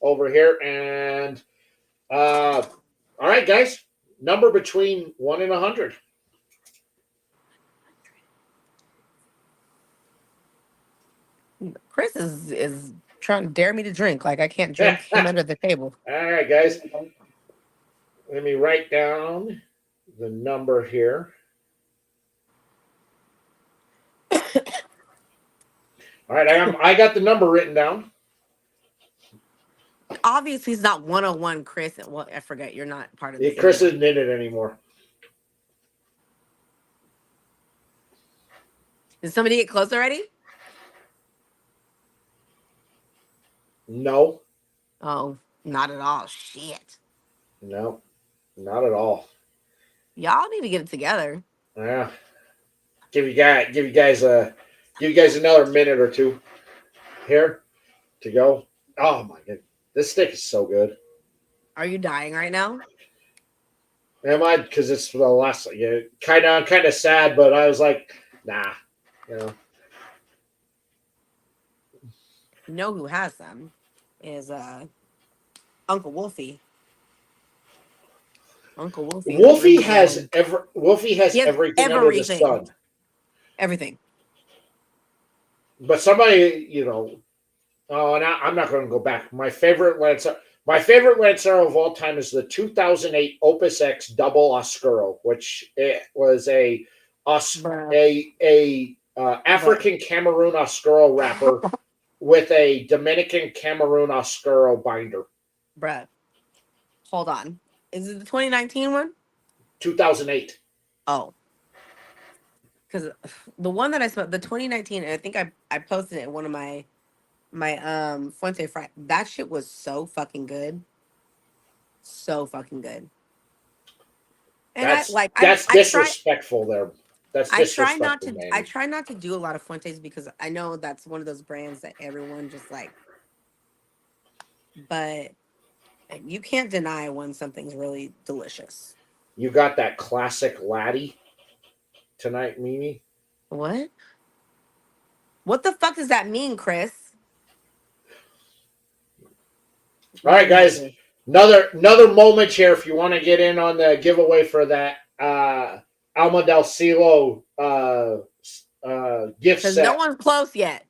over here. And all right, guys. Number between 1 and 100. Chris is trying to dare me to drink. Like I can't drink him under the table. All right, guys. Let me write down the number here. All right, I got the number written down. Obviously, it's not 101, Chris. Well, I forget. You're not part of this. Chris isn't in it anymore. Did somebody get close already? No. Oh, not at all. Shit. No, not at all. Y'all need to get it together. Yeah. Give you guys another minute or two here to go. Oh my god, this stick is so good. Are you dying right now? Am I? Because it's the last. Yeah, kind of sad, but I was like, nah, you know. You know who has them is Uncle Wolfie. Uncle Wolfie. Wolfie has everything under the sun. Everything. But somebody, you know, I'm not going to go back. My favorite Lancero of all time is the 2008 Opus X Double Oscuro, which it was a African Cameroon Oscuro wrapper with a Dominican Cameroon Oscuro binder. Bruh. Hold on. Is it the 2019 one? 2008. Oh. Because the one that I saw, the 2019, I think I posted it in one of my Fuente Fry. That shit was so fucking good. So fucking good. And that's disrespectful there. That's disrespectful. I try not to do a lot of Fuentes because I know that's one of those brands that everyone just like. But you can't deny when something's really delicious. You got that classic laddie tonight, Mimi? What? What the fuck does that mean, Chris? All right, guys. Another moment here if you want to get in on the giveaway for that Alma del Cielo gift Because set. no one's close yet.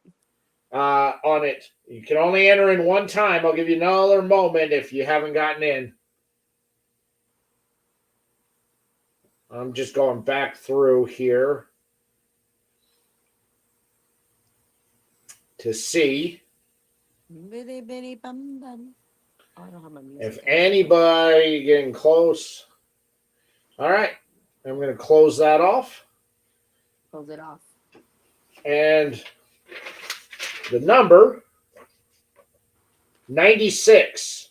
On it. You can only enter in one time. I'll give you another moment if you haven't gotten in. I'm just going back through here to see if anybody getting close. All right. I'm going to close that off. Close it off. And the number 96.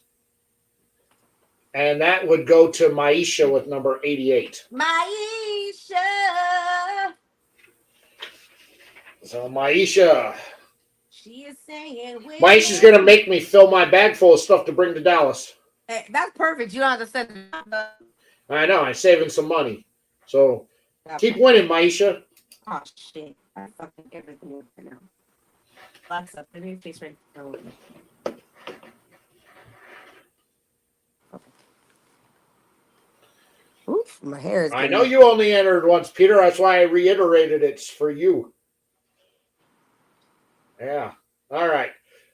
And that would go to Maisha with number 88. Maisha. So Maisha. She is saying. Maisha's going to make me fill my bag full of stuff to bring to Dallas. Hey, that's perfect. You don't have to send it. I know. I'm saving some money. So keep winning, Maisha. Oh, shit. I fucking everything right now. Alexa, let me face right now. Oof, my hair is. I know you only entered once, Peter. That's why I reiterated it's for you. Yeah. All right.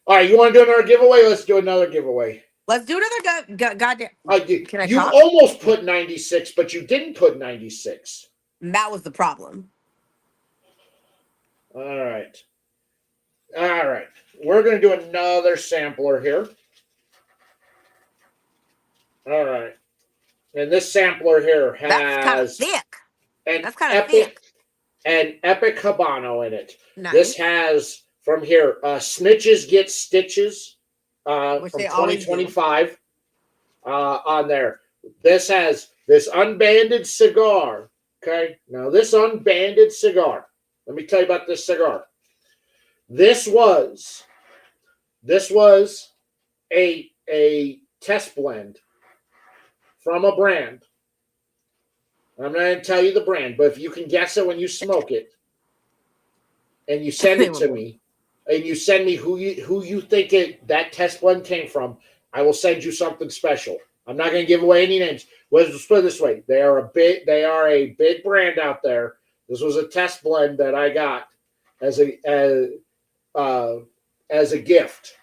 All right. You want to do another giveaway? Let's do another giveaway. Let's do another goddamn. Can I you talk? almost put 96, but you didn't put 96. That was the problem. All right. All right. We're going to do another sampler here. All right. And this sampler here has That's kind of thick. That's kind of thick. An epic Habano in it. Nice. This has from here Snitches Get Stitches from 2025 on there. This has this unbanded cigar. Okay. Now this unbanded cigar. Let me tell you about this cigar. This was a test blend from a brand. I'm not going to tell you the brand, but if you can guess it when you smoke it, and you send it to me, and you send me who you think that test blend came from, I will send you something special. I'm not going to give away any names. Let's put it this way: they are a big brand out there. This was a test blend that I got as a gift.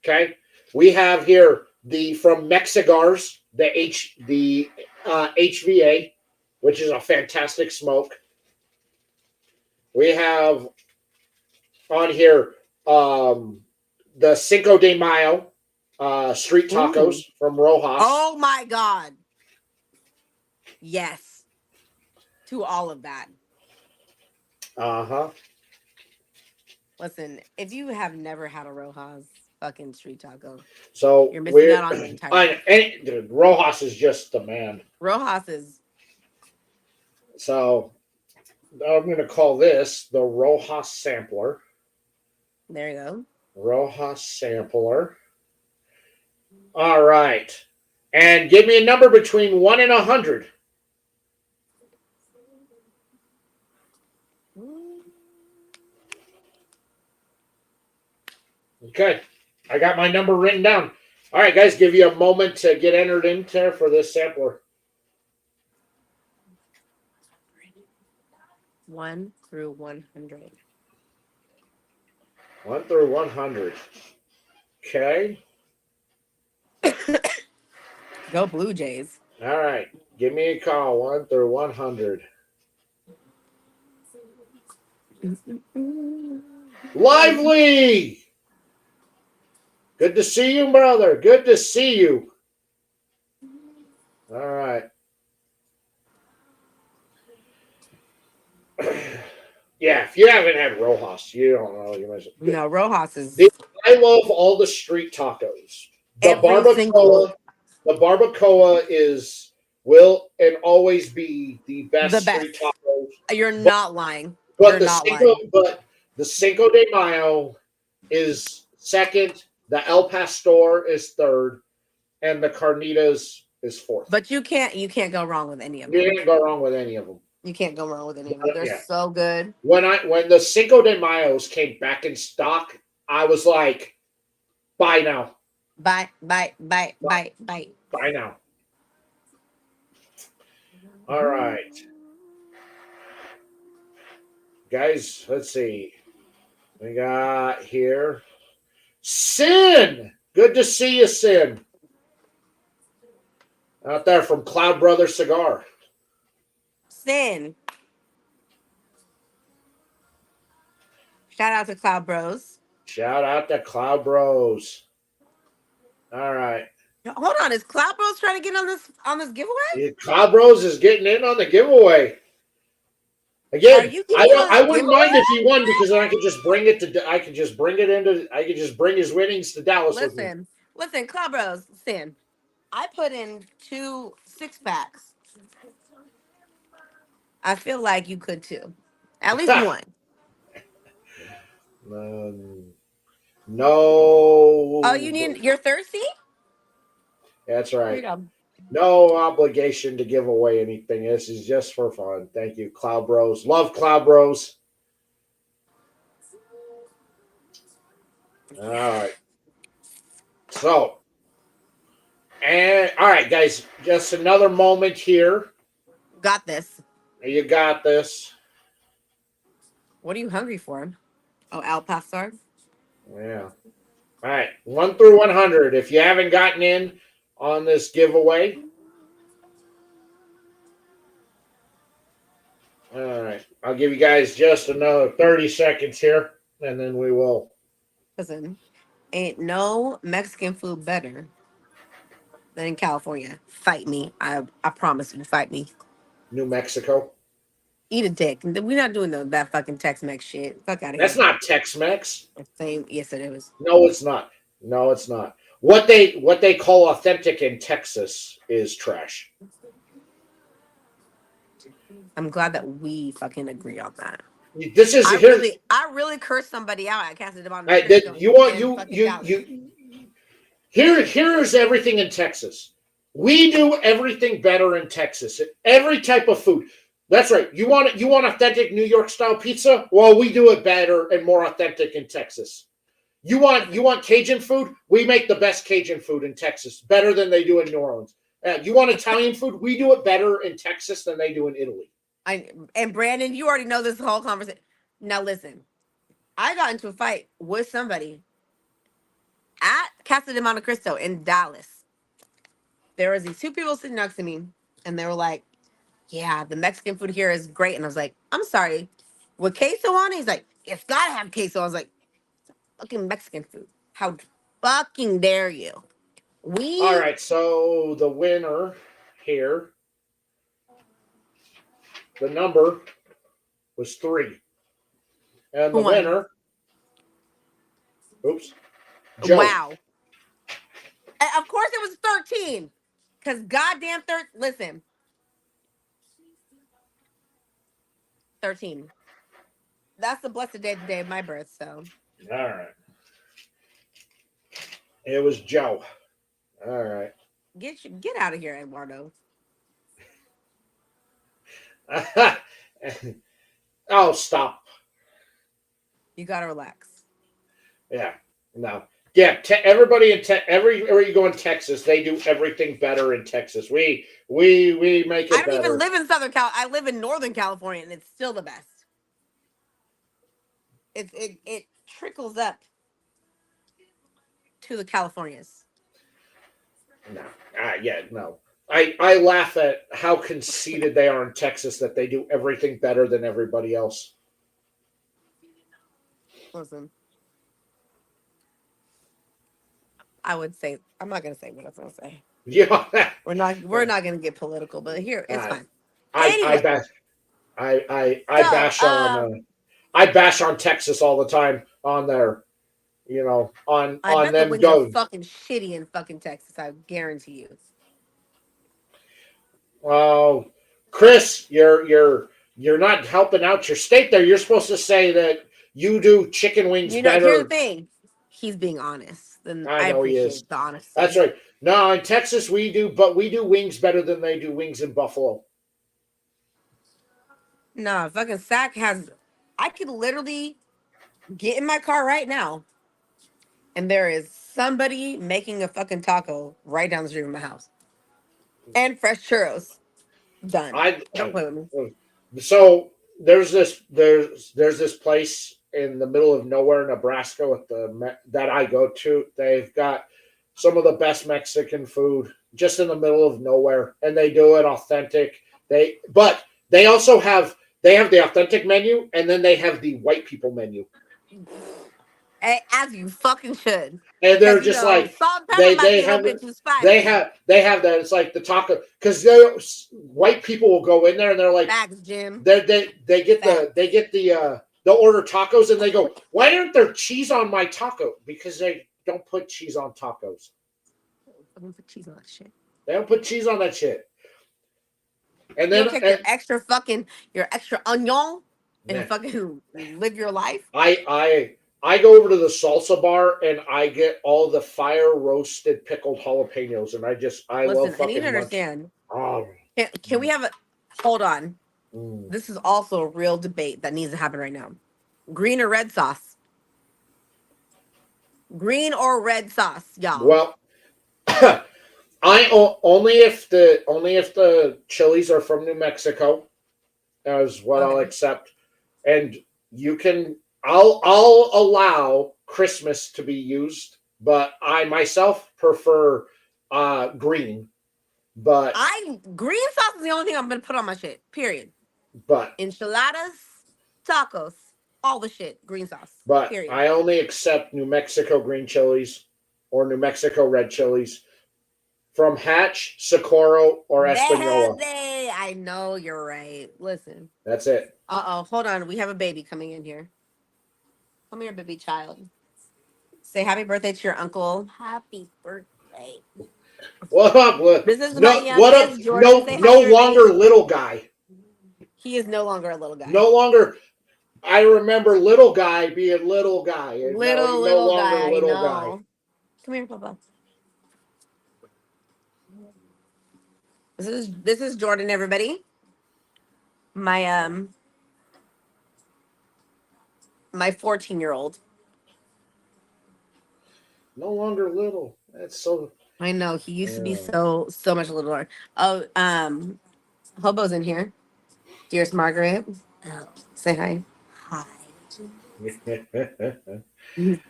Okay, we have here from Mexigars the HVA, which is a fantastic smoke. We have on here the Cinco de Mayo street tacos from Rojas. Oh my God. Yes. To all of that. Uh-huh. Listen, if you have never had a Rojas fucking street taco, so you're missing out on the entire dude, Rojas is just the man. Rojas is. So I'm going to call this the Rojas sampler. There you go. Rojas sampler. All right. And give me a number between 1 and 100. Okay. I got my number written down. All right, guys, give you a moment to get entered in there for this sampler. 1 through 100. 1 through 100. Okay. Go Blue Jays. All right. Give me a call. 1 through 100. Lively! Good to see you, brother. Good to see you. All right. Yeah, if you haven't had Rojas, you don't know. You must. No, Rojas is. I love all the street tacos. The barbacoa will and always be the best. Street tacos. You're not lying. But the Cinco de Mayo is second. The El Pastor is third, and the Carnitas is fourth. But you can't go wrong with any of them. You can't go wrong with any of them. You can't go wrong with any of them. They're so good. When the Cinco de Mayos came back in stock, I was like, buy now. Bye, bye, bye, Bye, bye, bye. bye now. All right, guys. Let's see. We got here Sin. Good to see you, Sin. Out there from Cloud Brother Cigar. Sin. Shout out to Cloud Bros. Shout out to Cloud Bros. All right. Hold on, is Cloud Bros trying to get on this giveaway? Yeah, Cloud Bros is getting in on the giveaway. Are Again, you getting in on I this wouldn't giveaway? mind if he won because then I could just bring it to I could just bring it into I could just bring his winnings to Dallas with me. Listen, Cloud Bros. Sin. I put in 2 6-packs. I feel like you could too. At least one. Oh, No, you're thirsty? that's Here you right. go. No obligation to give away anything. This is just for fun. Thank you, Cloud Bros. Love Cloud Bros. All right. So, and all right, guys, just another moment here. Got this. You got this. What are you hungry for? Oh, Al Pastor. Yeah. All right. 1 through 100. If you haven't gotten in on this giveaway, all right. I'll give you guys just another 30 seconds here, and then we will. Listen, ain't no Mexican food better than in California. Fight me. I promise you, fight me. New Mexico. Eat a dick. We're not doing that fucking Tex-Mex shit. Fuck out of That's here. not Tex-Mex. Same. Yes, it is. No, it's not. No, it's not. What they call authentic in Texas is trash. I'm glad that we fucking agree on that. This is here. I really cursed somebody out at Casa de Cristo That you want in fucking Dallas. you here's everything in Texas. We do everything better in Texas. Every type of food. That's right. You want authentic New York style pizza? Well, we do it better and more authentic in Texas. You want Cajun food? We make the best Cajun food in Texas, better than they do in New Orleans. You want Italian food? We do it better in Texas than they do in Italy. And Brandon, you already know this whole conversation. Now listen, I got into a fight with somebody at Casa de Cristo in Dallas. There was these 2 people sitting next to me, and they were like, "Yeah, the Mexican food here is great." And I was like, "I'm sorry, with queso on it?" He's like, "It's gotta have queso." I was like, "Fucking Mexican food. How fucking dare you?" All We right, so the winner here, the number was 3. And the won. winner, oops, Joe. Wow. And of course it was 13. Cause goddamn 13. That's the blessed day, the day of my birth. So All right. It was Joe. All right. get out of here, Eduardo. Oh, stop. You gotta relax. Yeah. No. Yeah. Everybody in everywhere you go in Texas, they do everything better in Texas. We make I it don't even better. live in Southern Cal. I live in Northern California, and it's still the best. It trickles up to the Californias. No. Yeah. No. I laugh at how conceited they are in Texas that they do everything better than everybody else. Listen, I would say I'm not gonna say what I was gonna say. Yeah. We're not gonna get political, but here it's fine. I Anyway, bash so I bash on Texas all the time on their I on bet the them winds are go. fucking shitty in fucking Texas. I guarantee you. Oh, Chris, you're not helping out your state there. You're supposed to say that you do chicken wings You know, here's the better. thing. He's being honest. Then I I know he is. appreciate the That's honesty. right. No, in Texas we do wings better than they do wings in Buffalo. No, fucking Sack has. I could literally get in my car right now, and there is somebody making a fucking taco right down the street from my house. And fresh churros. Done. Don't play with me. So there's this place in the middle of nowhere, Nebraska, that I go to. They've got some of the best Mexican food just in the middle of nowhere, and they do it authentic. But they also have the authentic menu, and then they have the white people menu. As you fucking should. And they're just like salt and pepper might be a little have bit too spicy. they have that. It's like the taco, because white people will go in there and they're like, facts, Jim. They get they'll order tacos and they go, why aren't there cheese on my taco? Because they don't put cheese on tacos. I don't put cheese on that shit. They don't put cheese on that shit. And then you take your extra onion and fucking live your life. I go over to the salsa bar and I get all the fire roasted pickled jalapenos, and I love fucking. I need to understand. Oh. Can we have a hold on? This is also a real debate that needs to happen right now. Green or red sauce? Green or red sauce, y'all? Well, only if the chilies are from New Mexico, is what I'll accept, and I'll allow Christmas to be used, but I myself prefer green. But green sauce is the only thing I'm gonna put on my shit. Period. But enchiladas, tacos, all the shit, green sauce. But period. I only accept New Mexico green chilies or New Mexico red chilies from Hatch, Socorro, or Espanola. I know you're right. Listen. That's it. Hold on. We have a baby coming in here. Come here, baby child. Say happy birthday to your uncle. Happy birthday. What up? This is my youngest. What up? Jordan, no longer little guy. He is no longer a little guy. No longer. I remember little guy being little guy. Little guy. Come here, Papa. This is Jordan, everybody. My 14-year-old. No longer little. That's so. I know he used to be so much littler. Oh, Hobo's in here. Dearest Margaret. Oh, say hi. Hi.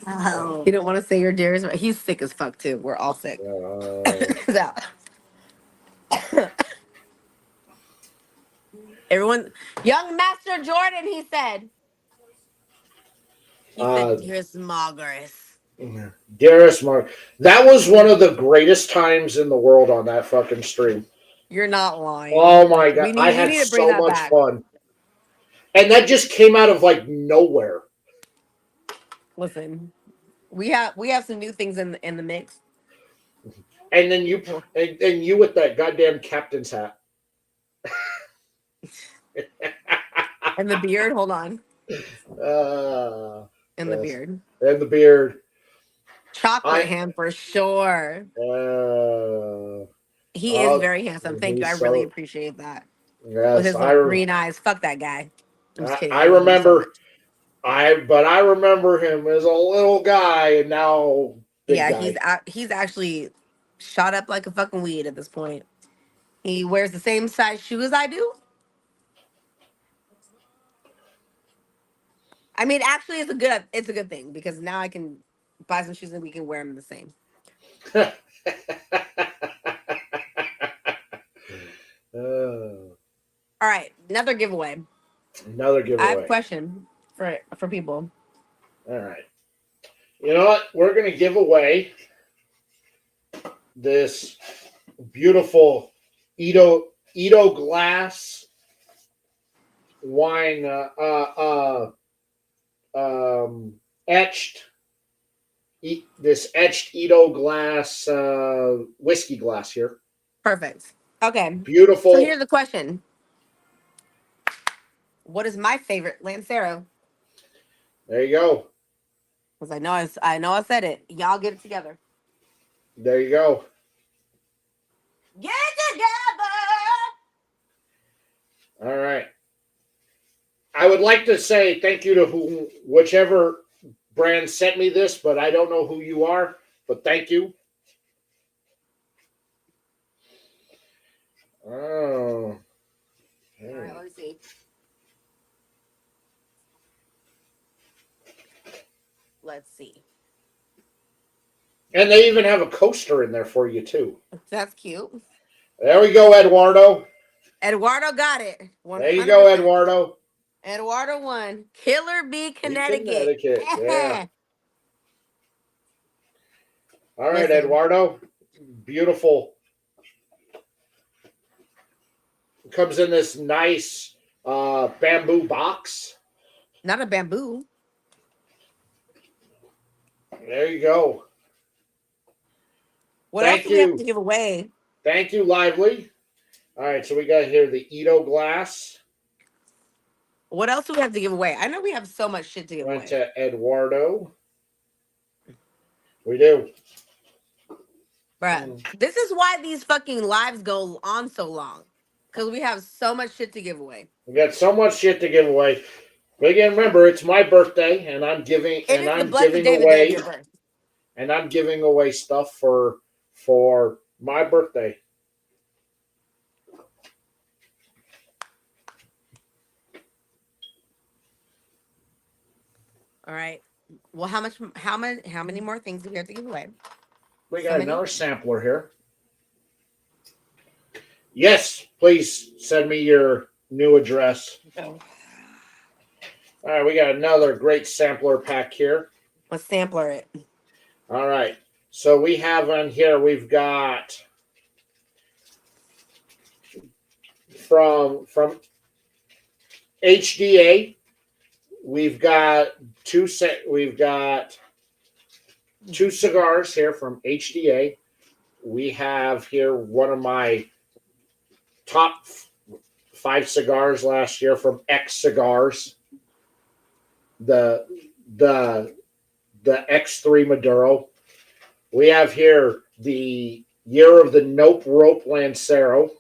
Oh. You don't want to say your dearest. He's sick as fuck too. We're all sick. Everyone, young Master Jordan, he said. He said, dearest Margaret. Dearest Margaret. That was one of the greatest times in the world on that fucking stream. You're not lying. Oh my God. I had so much fun. And that just came out of like nowhere. Listen, we have some new things in the mix. And then you with that goddamn captain's hat. And the beard, hold on. And the beard. And the beard. Chocolate hand for sure. He is very handsome. Thank you. I really appreciate that. Yes, with his green eyes. Fuck that guy. I'm just kidding. I remember him as a little guy, and now he's actually shot up like a fucking weed at this point. He wears the same size shoe as I do. I mean, actually, it's a good thing because now I can buy some shoes and we can wear them the same. All right, another giveaway. I have a question for people. All right. You know what? We're going to give away this beautiful Ito glass wine etched Ito glass whiskey glass here. Perfect. Okay. Beautiful. So here's the question. What is my favorite Lancero? There you go. Because I know I said it. Y'all get it together. There you go. Get it together. All right. I would like to say thank you to whichever brand sent me this, but I don't know who you are. but thank you. Oh. All right, let me see. Let's see. And they even have a coaster in there for you, too. That's cute. There we go, Eduardo. Eduardo got it. 100%. There you go, Eduardo. Eduardo won. Killer Bee, Connecticut. Yeah. All right, Listen. Eduardo. Beautiful. It comes in this nice bamboo box. Not a bamboo. There you go. What else do we have to give away? Thank you, Lively. All right, so we got here the Ito glass. What else do we have to give away? I know we have so much shit to give away. Went to Eduardo. We do. Bruh, this is why these fucking lives go on so long. Because we have so much shit to give away. We got so much shit to give away. But again, remember, it's my birthday, and I'm giving away and I'm giving away stuff for my birthday. All right. Well, how many more things do we have to give away? We got another sampler here. Yes, please send me your new address. Oh. All right, we got another great sampler pack here. Let's sampler it. All right. So we have on here, we've got from HDA, we've got two cigars here from HDA. We have here one of my top 5 cigars last year from X Cigars. The X3 Maduro. We have here the Year of the Nope Rope Lancero.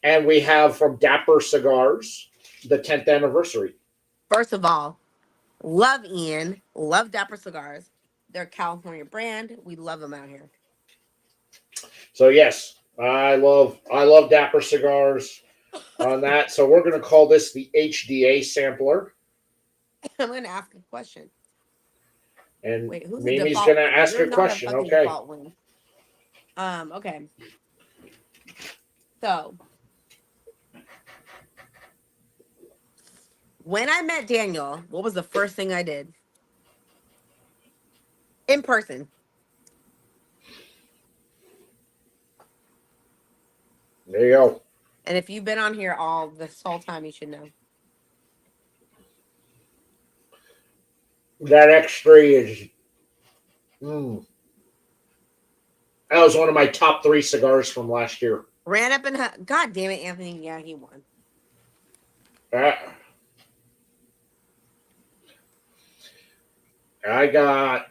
And we have from Dapper Cigars, the 10th anniversary. First of all, love Ian. Love Dapper Cigars. They're a California brand. We love them out here. So yes, I love Dapper Cigars on that. So we're going to call this the HDA sampler. I'm going to ask a question. And wait, who's Mimi's going to ask a question. Okay. Okay. So, when I met Daniel, what was the first thing I did? In person. There you go. And if you've been on here this whole time, you should know. That X3 is... that was one of my top 3 cigars from last year. Ran up and... God damn it, Anthony. Yeah, he won. I got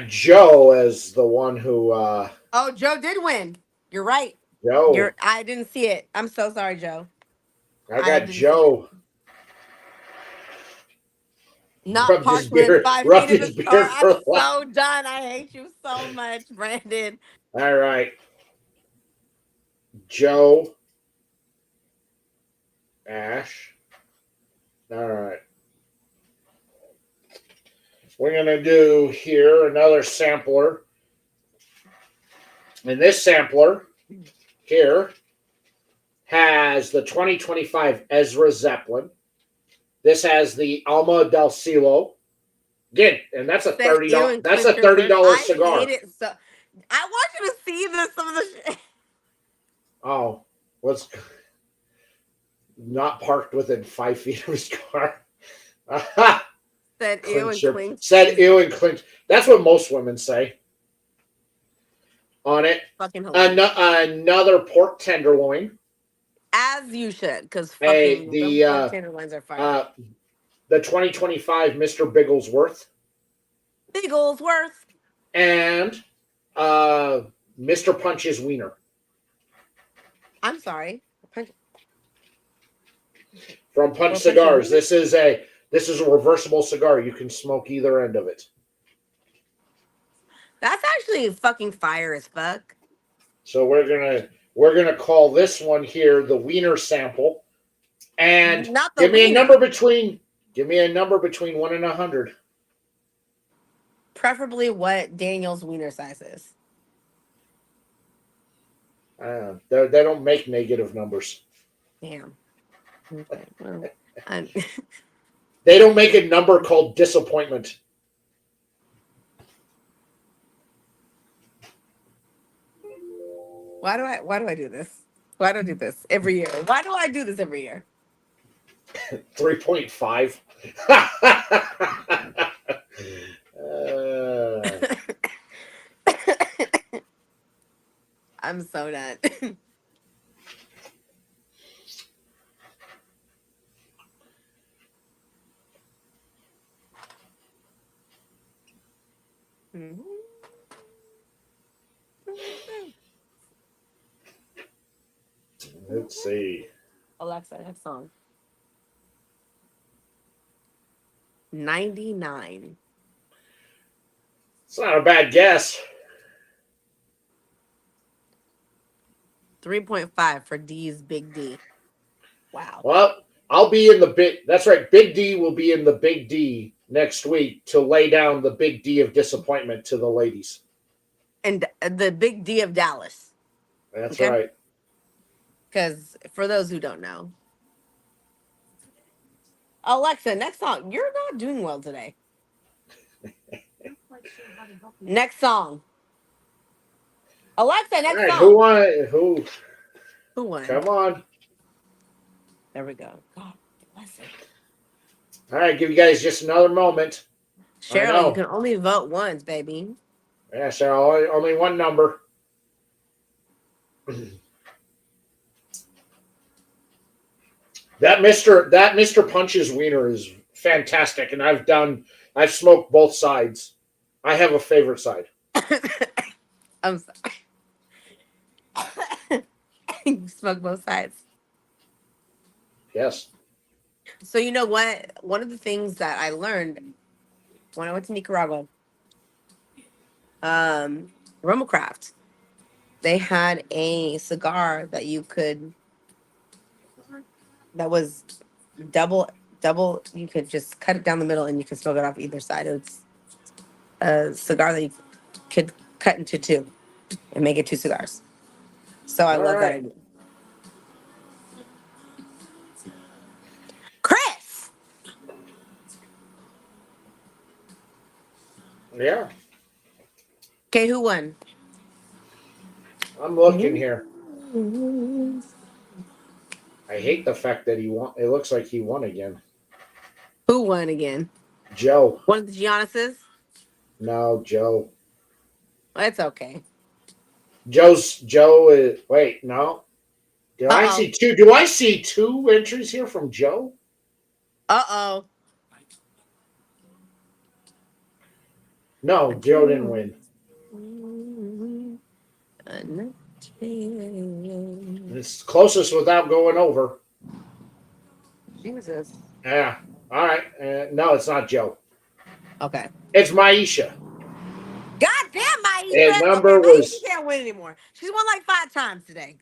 Joe as the one who... Oh, Joe did win. You're right. Joe. I didn't see it. I'm so sorry, Joe. I got Joe. Not parked within 5 feet of his car. I'm so done. I hate you so much, Brandon. All right. Joe. Ash. All right. We're going to do here another sampler. And this sampler here has the 2025 Ezra Zeppelin. This has the Alma del Cielo. Again, and that's a $30. That's a $30 cigar. I hate it so. I want you to see some of the shit. Oh, what's not parked within 5 feet of his car? Said ew and clinched. Said ew and clinched. That's what most women say. On it, fucking another pork tenderloin. As you should, because fucking the pork tenderloins are fire. The 2025 Mr. Bigglesworth. Bigglesworth. And Mr. Punch's Wiener. I'm sorry. From Punch Cigars. This is a This is a reversible cigar. You can smoke either end of it. That's actually fucking fire as fuck. So we're gonna call this one here the Wiener sample. And Not the give me a wiener. number between 1 and 100. Preferably what Daniel's wiener size is. They don't make negative numbers. Damn. Okay. Well, They don't make a number called disappointment. why do I do this? Why do I do this every year? Why do I do this every year? 3.5. I'm so done. Let's see. Alexa, next song. 99. It's not a bad guess. 3.5 for D's Big D. Wow. Well, I'll be in the big. That's right. Big D will be in the Big D next week to lay down the Big D of disappointment to the ladies. And the Big D of Dallas. That's right. Because for those who don't know, Alexa, next song. You're not doing well today. Next song. Alexa, next song. Who won? Who won? Come on. There we go. God bless it. All right, give you guys just another moment. Cheryl, you can only vote once, baby. Yeah, Cheryl, only one number. That Mr. Punch's wiener is fantastic, and I've smoked both sides. I have a favorite side. I'm sorry. You smoke both sides. Yes. So you know what? One of the things that I learned when I went to Nicaragua, Romacraft, they had a cigar that was double. You could just cut it down the middle and you could smoke it off either side. It's a cigar that you could cut into two and make it two cigars. So I love that idea. Chris. Yeah. Okay, who won? I'm looking here. I hate the fact that he won. It looks like he won again. Who won again? Joe. One of the Giannis's? No, Joe. It's okay. Joe is. Wait, no. Do I see two? Do I see two entries here from Joe? Uh-oh. No, Joe didn't win. It's closest without going over. Jesus. Yeah. All right. No, it's not Joe. Okay. It's Maisha. God damn, Maisha. And Maisha can't win anymore. She's won like 5 times today.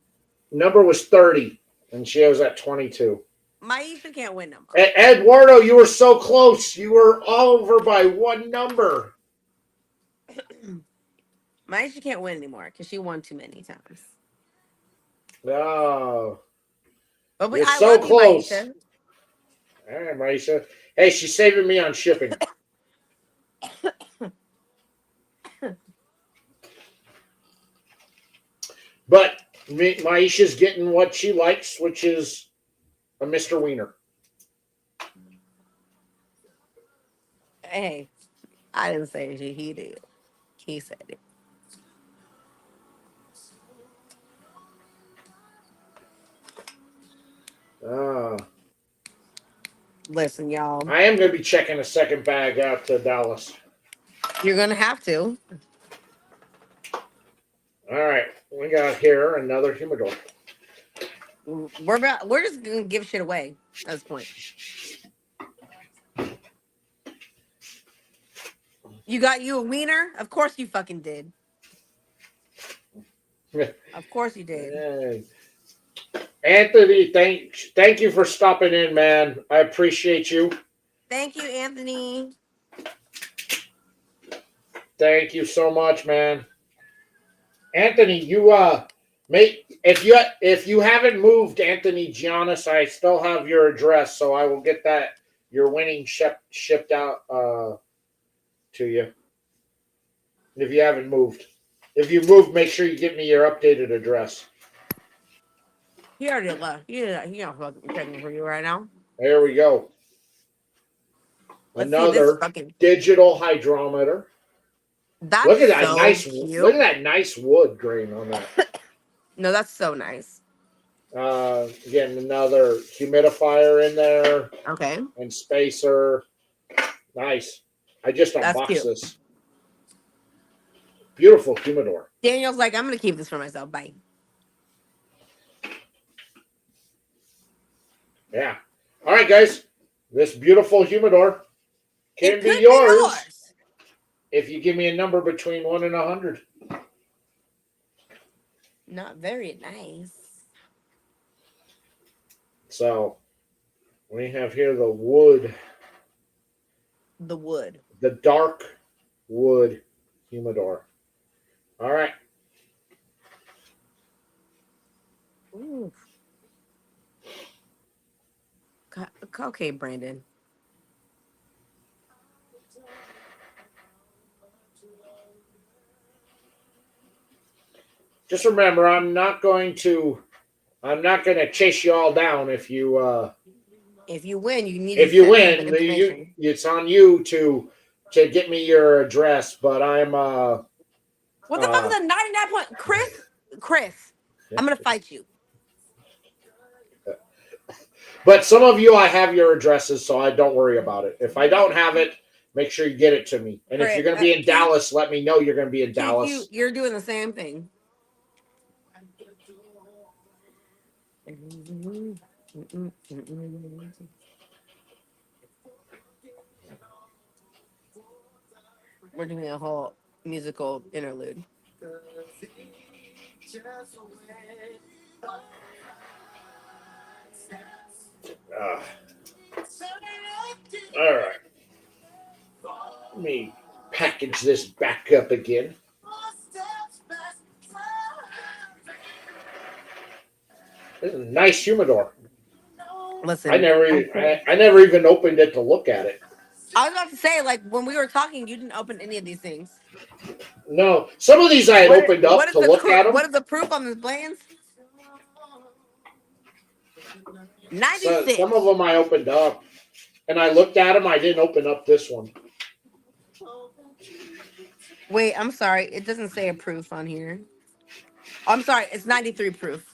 Number was 30, and she was at 22. Maisha can't win number. Eduardo, you were so close. You were over by one number. Maisha can't win anymore because she won too many times. No. But you're I so love close. You, Maisha. All right, Maisha. Hey, she's saving me on shipping. But Maisha's getting what she likes, which is a Mr. Wiener. Hey, I didn't say it. He did. He said it. Listen, y'all. I am going to be checking a second bag out to Dallas. You're going to have to. All right. We got here another humidor. We're just going to give shit away at this point. You got you a wiener? Of course you fucking did. Of course you did. Hey. Anthony, thank you for stopping in, man. I appreciate you. Thank you, Anthony. Thank you so much, man. Anthony, you mate, if you haven't moved, Anthony Giannis, I still have your address, so I will get that your winning shipped out to you. If you haven't moved. If you moved, make sure you give me your updated address. He already left. He not fucking checking for you right now. There we go. Let's see this Another fucking. digital hydrometer. That's Look at that so look cute. at that nice wood grain on that. No, that's so nice. Again, another humidifier in there Okay, and spacer. Nice. I just that's unboxed cute. this. Beautiful humidor. Daniel's like, I'm gonna keep this for myself. Bye. Yeah. All right, guys. This beautiful humidor It can be could be yours yours. if you give me a number between 1 and 100. Not very nice. So we have here the wood, The wood. the dark wood humidor. All right. Ooh. Okay, Brandon. Just remember, I'm not going to chase you all down if you If you win, you need to if you send me the win. information. It's on you to get me your address. But I'm What the fuck is a 99 point? Chris, I'm gonna fight you. But some of you, I have your addresses, so I don't worry about it. If I don't have it, make sure you get it to me. And if Chris, you're going to be in Keith, Dallas, let me know you're going to be in Keith, Dallas. you're doing the same thing. We're doing a whole musical interlude. Uh, all right. Let me package this back up again. This is a nice humidor. Listen, I never even opened it to look at it. I was about to say, like, when we were talking, you didn't open any of these things. No, some of these I had opened up to look at them. What is the proof on this Blans? So 96. some of them I opened up, and I looked at them. I didn't open up this one. Wait, I'm sorry. It doesn't say a proof on here. Oh, I'm sorry. It's 93 proof.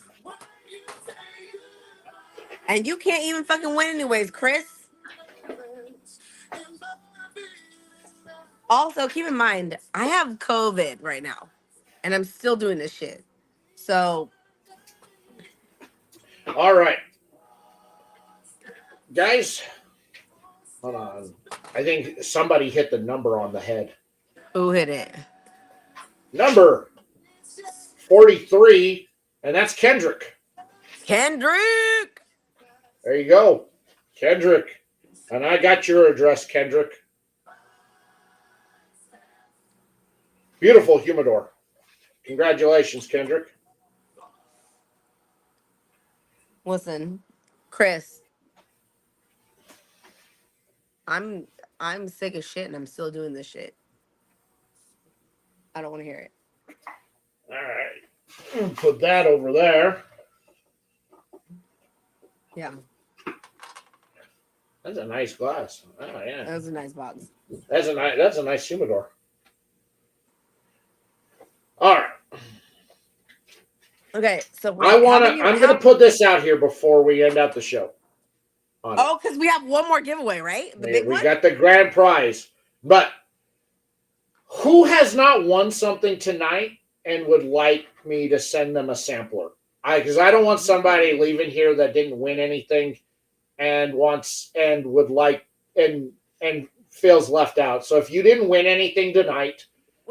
And you can't even fucking win anyways, Chris. Also, keep in mind, I have COVID right now, and I'm still doing this shit. So, All right, guys. Hold on. I think somebody hit the number on the head. who hit it? Number 43, and that's Kendrick. Kendrick. There you go. Kendrick. And I got your address, Kendrick. Beautiful humidor. Congratulations, Kendrick. Listen, Chris. I'm sick of shit, and I'm still doing this shit. I don't want to hear it. All right. Put that over there. Yeah. That's a nice glass. Oh yeah. That was a nice box. That's a nice humidor. All right. Okay, so I'm gonna put this out here before we end out the show. Oh, because we have one more giveaway, right? The big We one? got the grand prize. But who has not won something tonight and would like me to send them a sampler? Because I don't want somebody leaving here that didn't win anything and would like and feels left out. So if you didn't win anything tonight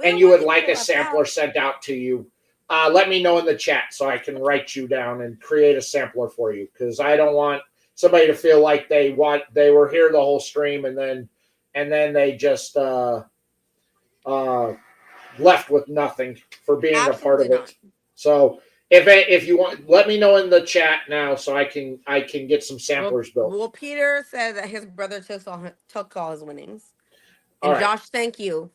and you would like a sampler sent out to you, let me know in the chat so I can write you down and create a sampler for you, because I don't want somebody to feel like they were here the whole stream and then they just left with nothing for being a part of it. So if you want, let me know in the chat now so I can get some samplers built. Well, Peter said that his brother took all his winnings. And All right. Josh, thank you.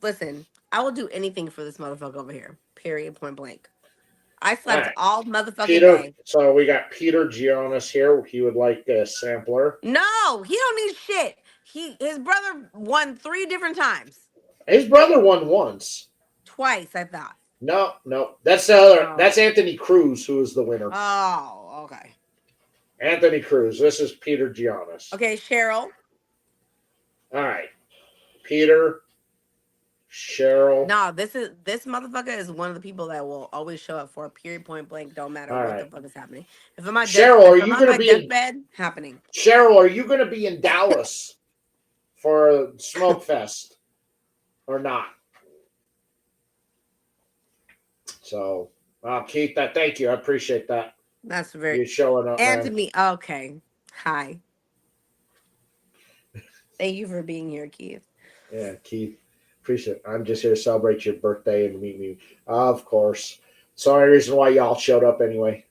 Listen, I will do anything for this motherfucker over here. Period. Point blank. I slept all motherfucking day. So we got Peter Giannis here. He would like a sampler. No, he don't need shit. His brother won 3 different times. His brother won once. Twice, I thought. No. That's the other. That's Anthony Cruz, who is the winner. Oh, okay. Anthony Cruz. This is Peter Giannis. Okay, Cheryl. All right. Peter, Cheryl. No, this motherfucker is one of the people that will always show up for a period, point blank. Don't matter what the fuck is happening. If I'm on Cheryl, are you going to be deathbed? Happening. Cheryl, are you going to be in Dallas for Smoke Fest or not? So, Keith, thank you. I appreciate that. That's very. You showing up, Anthony. Man. Okay. Hi. Thank you for being here, Keith. Yeah, Keith. Appreciate it. I'm just here to celebrate your birthday and meet me. Of course. It's the only reason why y'all showed up anyway.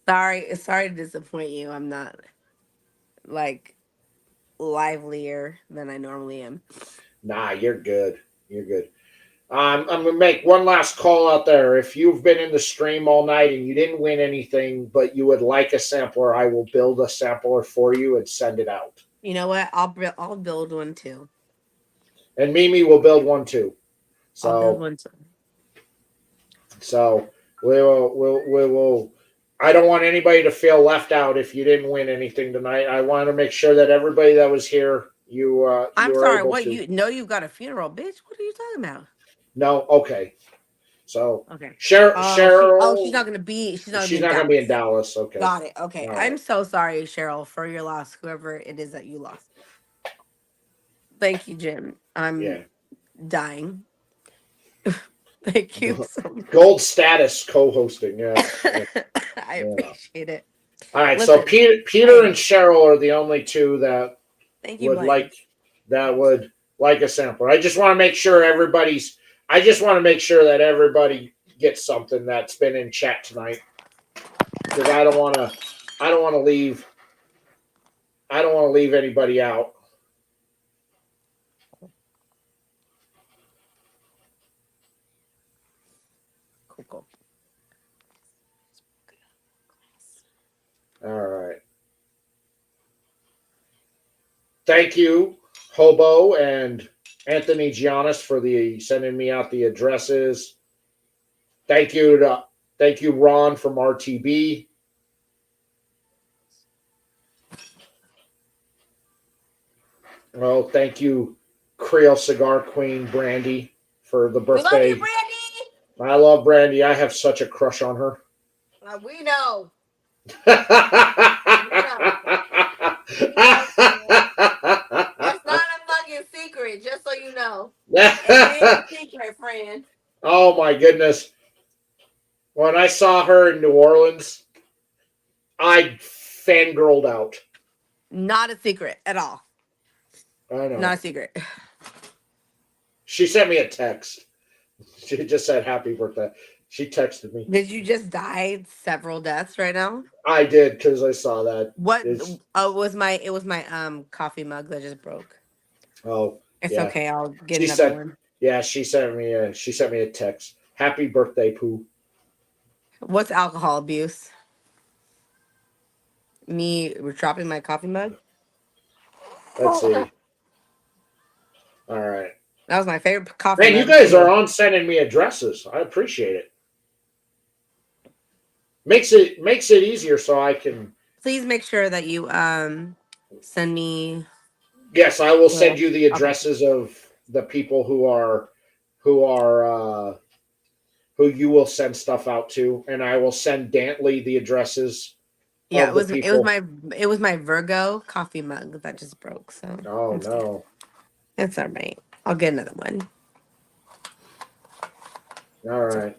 Sorry to disappoint you. I'm not like livelier than I normally am. Nah, you're good. You're good. I'm going to make one last call out there. If you've been in the stream all night and you didn't win anything, but you would like a sampler, I will build a sampler for you and send it out. You know what? I'll build one too. And Mimi will build one too. So, I'll build one too. So we will. I don't want anybody to feel left out if you didn't win anything tonight. I want to make sure that everybody that was here, I'm sorry. What you know? You've got a funeral, bitch. What are you talking about? No. Okay. So okay. Cheryl. She's not going to be. She's not going to be in Dallas. Okay. Got it. Okay. Right. I'm so sorry, Cheryl, for your loss. Whoever it is that you lost. Thank you, Jim. I'm dying. Thank you so much. Gold status co-hosting. Yeah. I appreciate it. All right. Listen, so Peter and Cheryl are the only two that would like a sampler. I just want to make sure that everybody gets something that's been in chat tonight, because I don't want to leave anybody out. Cool. All right. Thank you, Hobo and Anthony Giannis, for sending me out the addresses. Thank you, Ron from RTB. Well, thank you, Creole Cigar Queen Brandy, for the birthday. We love you, Brandy. I love Brandy. I have such a crush on her. We know. That's not a fucking secret, just so you know. It's a secret, friend. Oh my goodness. When I saw her in New Orleans, I fangirled out. Not a secret at all. I know. Not a secret. She sent me a text. She just said happy birthday. She texted me. Did you just die several deaths right now? I did, because I saw that. What? It was my coffee mug that just broke. Oh, it's okay. I'll get another one. Yeah, she sent me a text. Happy birthday, Pooh. What's alcohol abuse? Me dropping my coffee mug? Let's see. All right. That was my favorite coffee mug. Man, you guys are on sending me addresses. I appreciate it. Makes it easier so I can. Please make sure that you send me. Yes, I will send you the addresses of the people who you will send stuff out to, and I will send Dantley the addresses Yeah, of the people. it was my Virgo coffee mug that just broke. So Oh no! it's all right. I'll get another one. All right.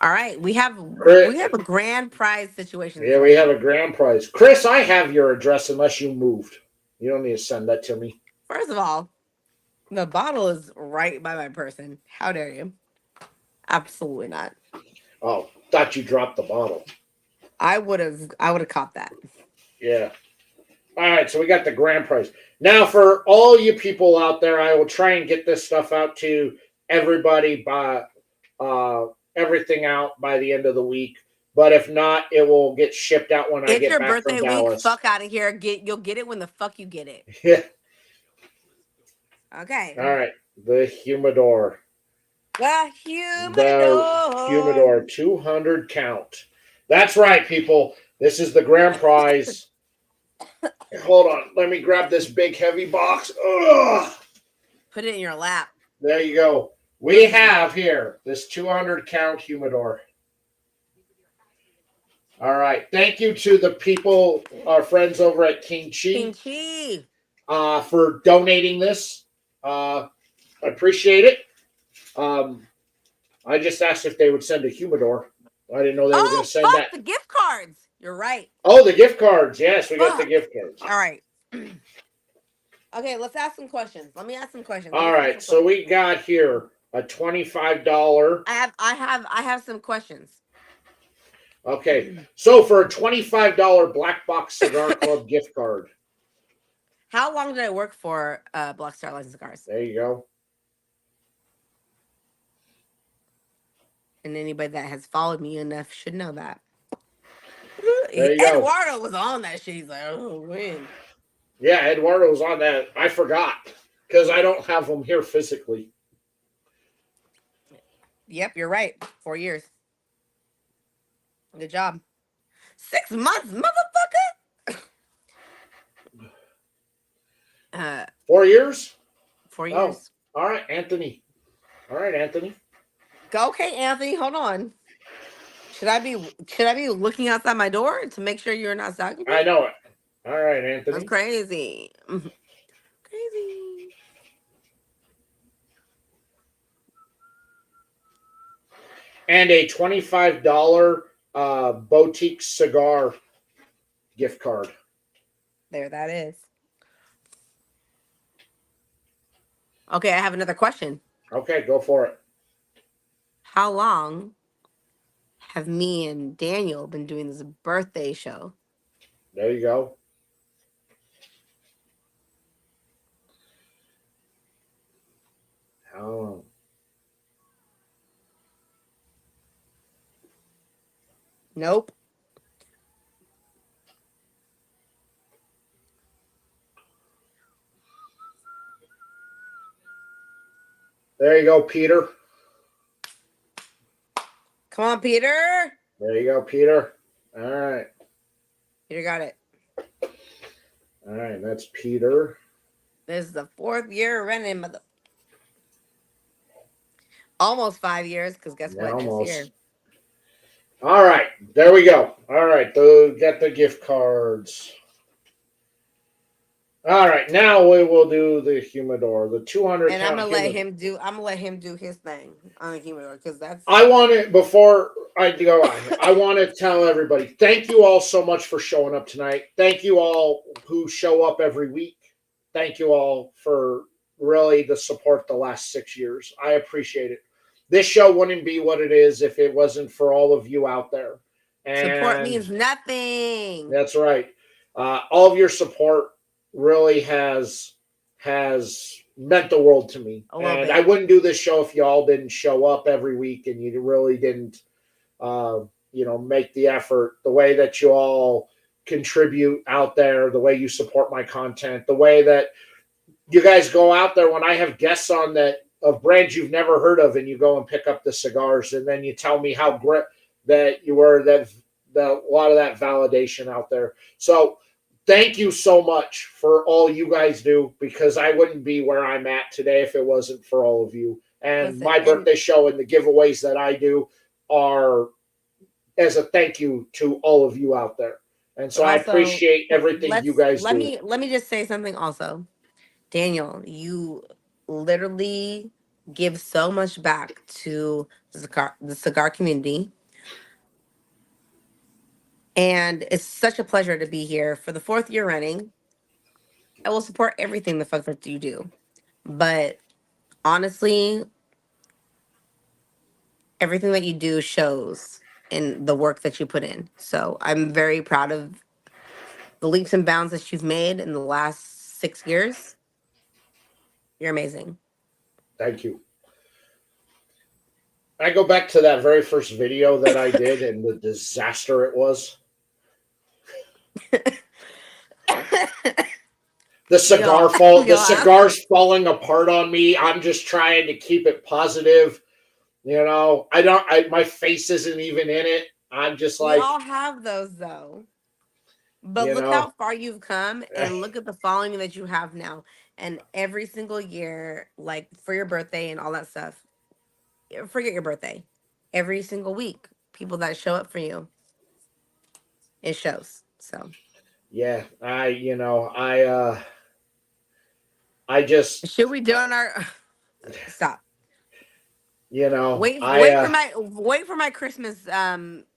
All right, we have Chris, a grand prize situation yeah, we going have on. a grand prize. Chris, I have your address unless you moved. You don't need to send that to me. First of all, the bottle is right by my person. How dare you? Absolutely not. Oh, thought you dropped the bottle. I would have caught that. Yeah. All right, so we got the grand prize. Now, for all you people out there, I will try and get this stuff out to everybody by uh, everything out by the end of the week. But if not, it will get shipped out when I It's get your back from birthday week. Dallas. Fuck out of here. You'll get it when the fuck you get it. Yeah. Okay. All right, the humidor. The The humidor. humidor 200 count. That's right, people. This is the grand prize. Hold on. Let me grab this big heavy box. Ugh. Put it in your lap. There you go. We have here this 200 count humidor. All right. Thank you to the people, our friends over at King Chi, Chi. for donating this. I appreciate it. I just asked if they would send a humidor. I didn't know they were going Oh, to send fuck that. the gift cards. You're right. Oh, the gift cards. Yes, we got the Fuck. gift cards. All right. Okay, let's ask some questions. Let me ask some questions. All right. So we got here a $25. I have some questions. Okay. So for a $25 Black Box Cigar Club gift card. How long did I work for Black Star Line Cigars? There you go. And anybody that has followed me enough should know that. There you go. Eduardo was on that shit. He's like, oh, when? Yeah, Eduardo was on that. I forgot because I don't have them here physically. Yep, you're right. 4 years. Good job. 6 months, motherfucker. 4 years? 4 years. Oh, all right, Anthony. All right, Anthony. Okay, Anthony, hold on. Should I be looking outside my door to make sure you're not stalking me? I know it. All right, Anthony. That's crazy. Crazy. And a $25 boutique cigar gift card. There that is. Okay, I have another question. Okay, go for it. How long have me and Daniel been doing this birthday show? There you go. How long? Nope. There you go, Peter. Come on, Peter. There you go, Peter. All right. Peter got it. All right, that's Peter. This is the 4th year running, almost 5 years, because guess what? Almost. Next year. All right, there we go. All right, get the gift cards. All right, now we will do the humidor, the 200. And I'm gonna let him do his thing on the humidor because that's. I want to before I go on. I want to tell everybody thank you all so much for showing up tonight. Thank you all who show up every week. Thank you all for really the support the last 6 years. I appreciate it. This show wouldn't be what it is if it wasn't for all of you out there. And support means nothing. That's right. All of your support really has meant the world to me. And I wouldn't do this show if y'all didn't show up every week and you really didn't make the effort the way that you all contribute out there, the way you support my content, the way that you guys go out there when I have guests on that of brands you've never heard of and you go and pick up the cigars and then you tell me how great that you were, that a lot of that validation out there. So thank you so much for all you guys do, because I wouldn't be where I'm at today if it wasn't for all of you. And my birthday show and the giveaways that I do are as a thank you to all of you out there. And so But I also, appreciate everything you guys let do. me just say something also. Daniel, you literally give so much back to the cigar community. And it's such a pleasure to be here for the fourth year running. I will support everything the fuck that you do. But honestly, everything that you do shows in the work that you put in. So I'm very proud of the leaps and bounds that you've made in the last 6 years. You're amazing. Thank you. I go back to that very first video that I did and the disaster it was. Yo, The yo, cigar's falling apart on me. I'm just trying to keep it positive. You know, my face isn't even in it. I'm just we like, all have those though. But you look know, how far you've come and look at the following that you have now. And every single year, like for your birthday and all that stuff, forget your birthday. Every single week, people that show up for you, it shows. So yeah, I just, should we do on our stop? Wait for my Christmas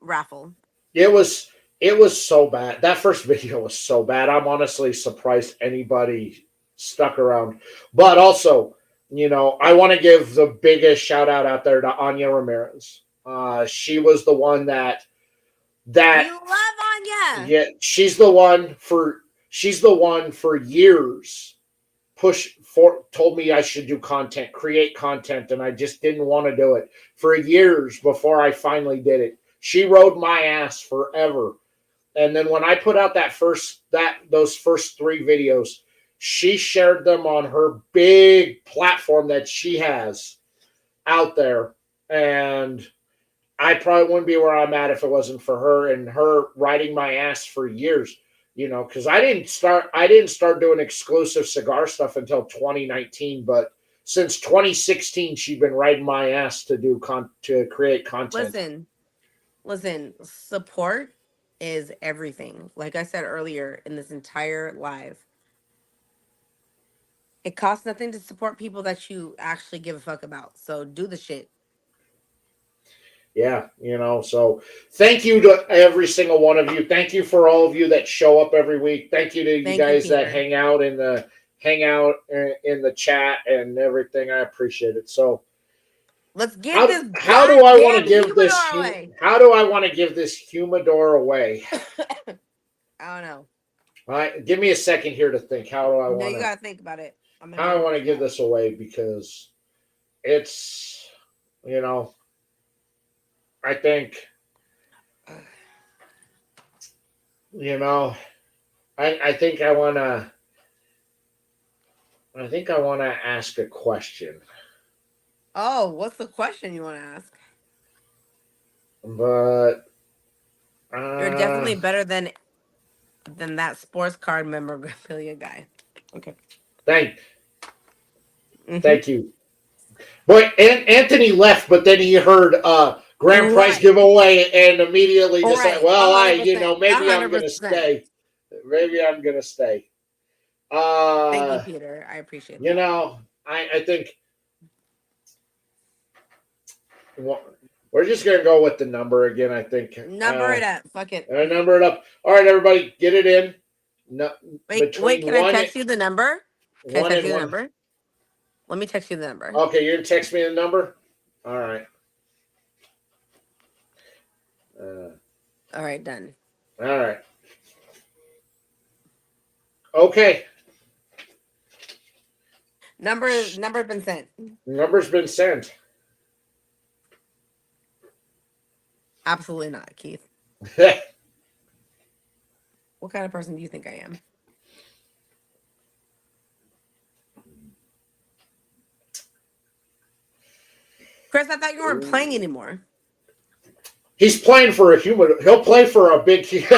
raffle. it was, it was so bad. That first video was so bad. I'm honestly surprised anybody stuck around. But also, I want to give the biggest shout out there to Anya Ramirez. She was the one that We love Anya. yeah, she's the one for years told me I should do content, create content, and I just didn't want to do it for years before I finally did it. She rode my ass forever. And then when I put out those first 3 videos, she shared them on her big platform that she has out there. And I probably wouldn't be where I'm at if it wasn't for her and her riding my ass for years. Because I didn't start doing exclusive cigar stuff until 2019, but since 2016, she'd been riding my ass to create content. Listen, support is everything. Like I said earlier in this entire live, it costs nothing to support people that you actually give a fuck about. So do the shit. Yeah, so thank you to every single one of you. Thank you for all of you that show up every week. Thank you to you Thank you, guys that Peter. hang out in the chat and everything. I appreciate it. So Let's give this how do I want to goddamn give humidor away. how do I want to give this humidor away? I don't know. All right, give me a second here to think. No, you gotta think about it. How I want to give this away because it's I think I think I want to ask a question. Oh, what's the question you want to ask? But You're definitely better than that sports card memorabilia guy. Okay. thank you. But Anthony left, but then he heard grand prize Right. giveaway and immediately decided, Right. well, 100%. maybe I'm gonna 100%. stay. Maybe I'm gonna stay. Thank you, Peter. I appreciate that. I think we're just gonna go with the number again. I think Number it up. Fuck it. Number it up. All right, everybody, get it in. No, Wait. Can I text you the number? Can I text you the number? Let me text you the number. Okay, you're gonna text me the number. All right. All right, done. All right. Okay. Number's been sent. Number's been sent. Absolutely not, Keith. What kind of person do you think I am? Chris, I thought you weren't playing anymore. He's playing for a human. He'll play for a big. He'll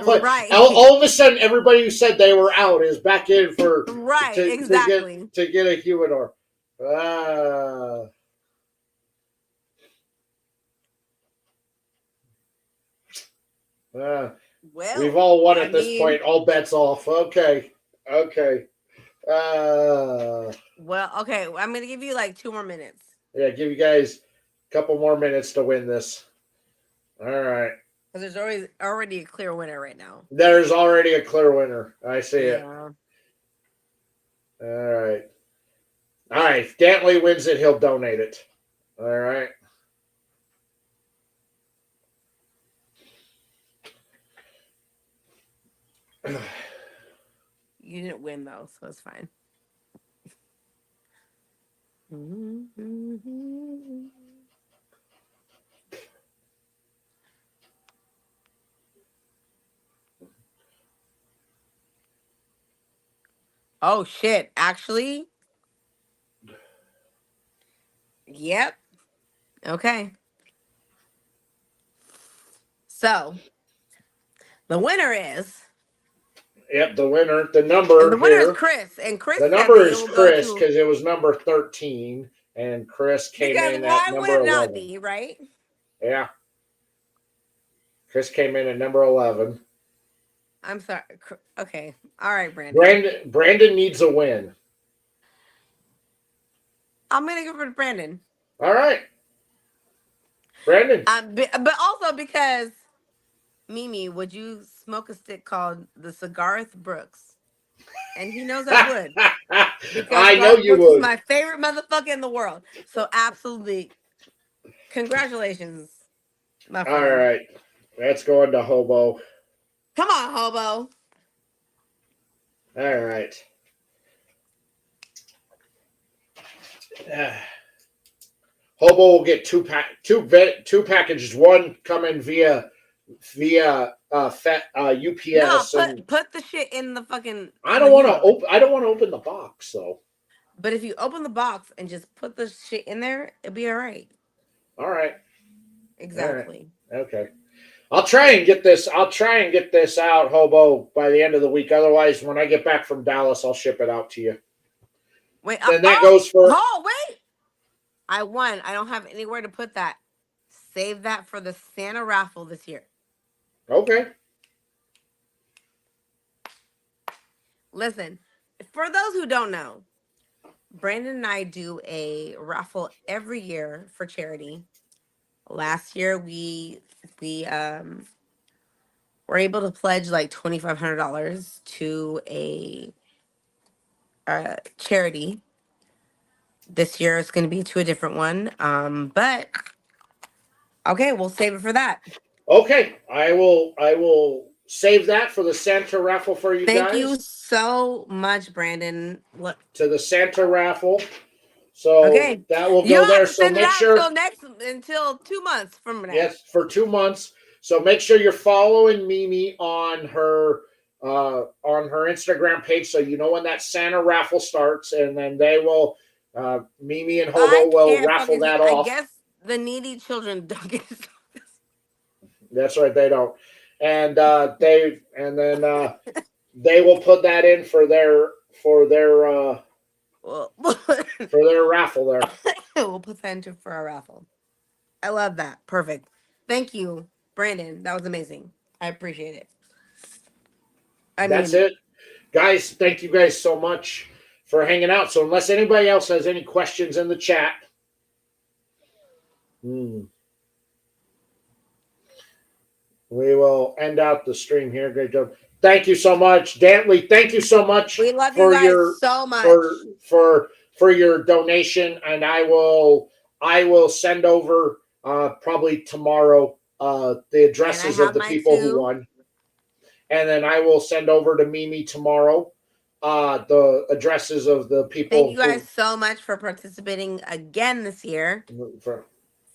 play. Right. All of a sudden, everybody who said they were out is back in for exactly to get a humidor. Well, We've all won I at this mean, point. All bets off. Okay. Okay. well, okay. I'm gonna give you like 2 more minutes Yeah, give you guys a couple more minutes to win this. All right. because there's already a clear winner right now. There's already a clear winner. I see it. Yeah. All right. All right. If Dantley wins it, he'll donate it. All right. You didn't win though, so it's fine. Oh shit! Actually, yep. Okay. So the winner is, Yep, the winner. The and number the winner is here. Chris, and Chris The said that number it is will go Chris to because it was number 13, and Chris came because in at why would number it not 11. be right? Yeah. Chris came in at number 11. I'm sorry. Okay. All right, Brandon. Brandon needs a win. I'm gonna go for Brandon. All right. Brandon. But also because Mimi, would you smoke a stick called the Cigarth Brooks? And he knows I would because I know Garth you Brooks is would. my favorite motherfucker in the world. So absolutely, congratulations, my All friend. right. That's going to Hobo. Come on, hobo. All right. Hobo will get two packages. One coming via No, UPS, and put the shit in the fucking I in the don't want to humidor. open. I don't want to open the box. So But if you open the box and just put the shit in there, it'll be all right. all right. Exactly. All right. Okay. I'll try and get this. I'll try and get this out, Hobo, by the end of the week. Otherwise, when I get back from Dallas, I'll ship it out to you. Wait. And that goes for. Oh, wait. I won. I don't have anywhere to put that. Save that for the Santa raffle this year. Okay. Listen, for those who don't know, Brandon and I do a raffle every year for charity. Last year we were able to pledge like $2,500 to a charity. This year it's going to be to a different one. But okay, we'll save it for that. Okay. I will save that for the Santa raffle for you Thank guys. you so much, Brandon. What? To the Santa raffle. So Okay, that will you go don't have there. to So send it make out sure. until 2 months from now. Yes, for 2 months. So make sure you're following Mimi on her Instagram page, so you know when that Santa raffle starts, and then they will Mimi and Hobo will raffle that I off. guess the needy children don't get. That's right, they don't. And they will put that in for their Well, for their raffle there. we'll put that into for our raffle. I love that. Perfect. Thank you, Brandon. That was amazing. I appreciate it. That's it. Guys, thank you guys so much for hanging out. So unless anybody else has any questions in the chat, we will end out the stream here. Great job. Thank you so much, Dantley. Thank you so much. We love you guys so much for your donation, and I will send over probably tomorrow the addresses of the people who won, and then I will send over to Mimi tomorrow the addresses of the people. Thank you guys so much for participating again this year.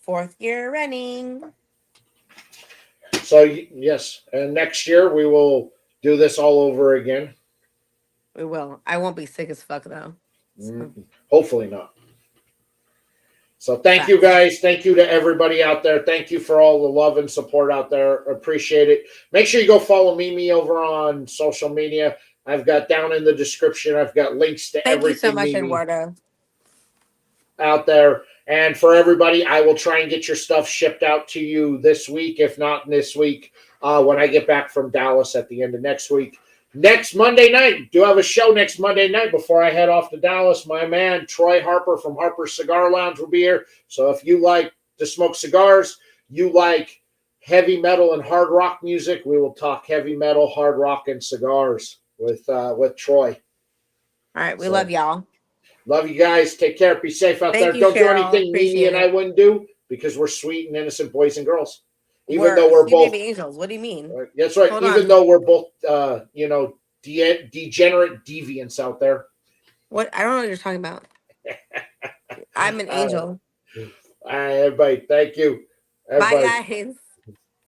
Fourth year running. So yes, and next year we will do this all over again. We will. I won't be sick as fuck though. So. Hopefully not. So thank you guys. Thank you to everybody out there. Thank you for all the love and support out there. Appreciate it. Make sure you go follow Mimi over on social media. I've got down in the description. I've got links to everything. Thank you so much, Mimi, Eduardo. Out there. And for everybody, I will try and get your stuff shipped out to you this week, if not this week. when I get back from Dallas at the end of next week. Next Monday night, do have a show next Monday night before I head off to Dallas. My man Troy Harper from Harper's Cigar Lounge will be here. So if you like to smoke cigars, you like heavy metal and hard rock music, we will talk heavy metal, hard rock, and cigars with Troy. All right, we love y'all. Love you guys. Take care. Be safe out there. Thank you, Don't do Cheryl. anything Mimi and I wouldn't do because we're sweet and innocent boys and girls. Even though we're both baby angels. What do you mean? That's right. Even though we're both, degenerate deviants out there. What? I don't know what you're talking about. I'm an angel. All right, everybody. Thank you. Everybody. Bye, guys.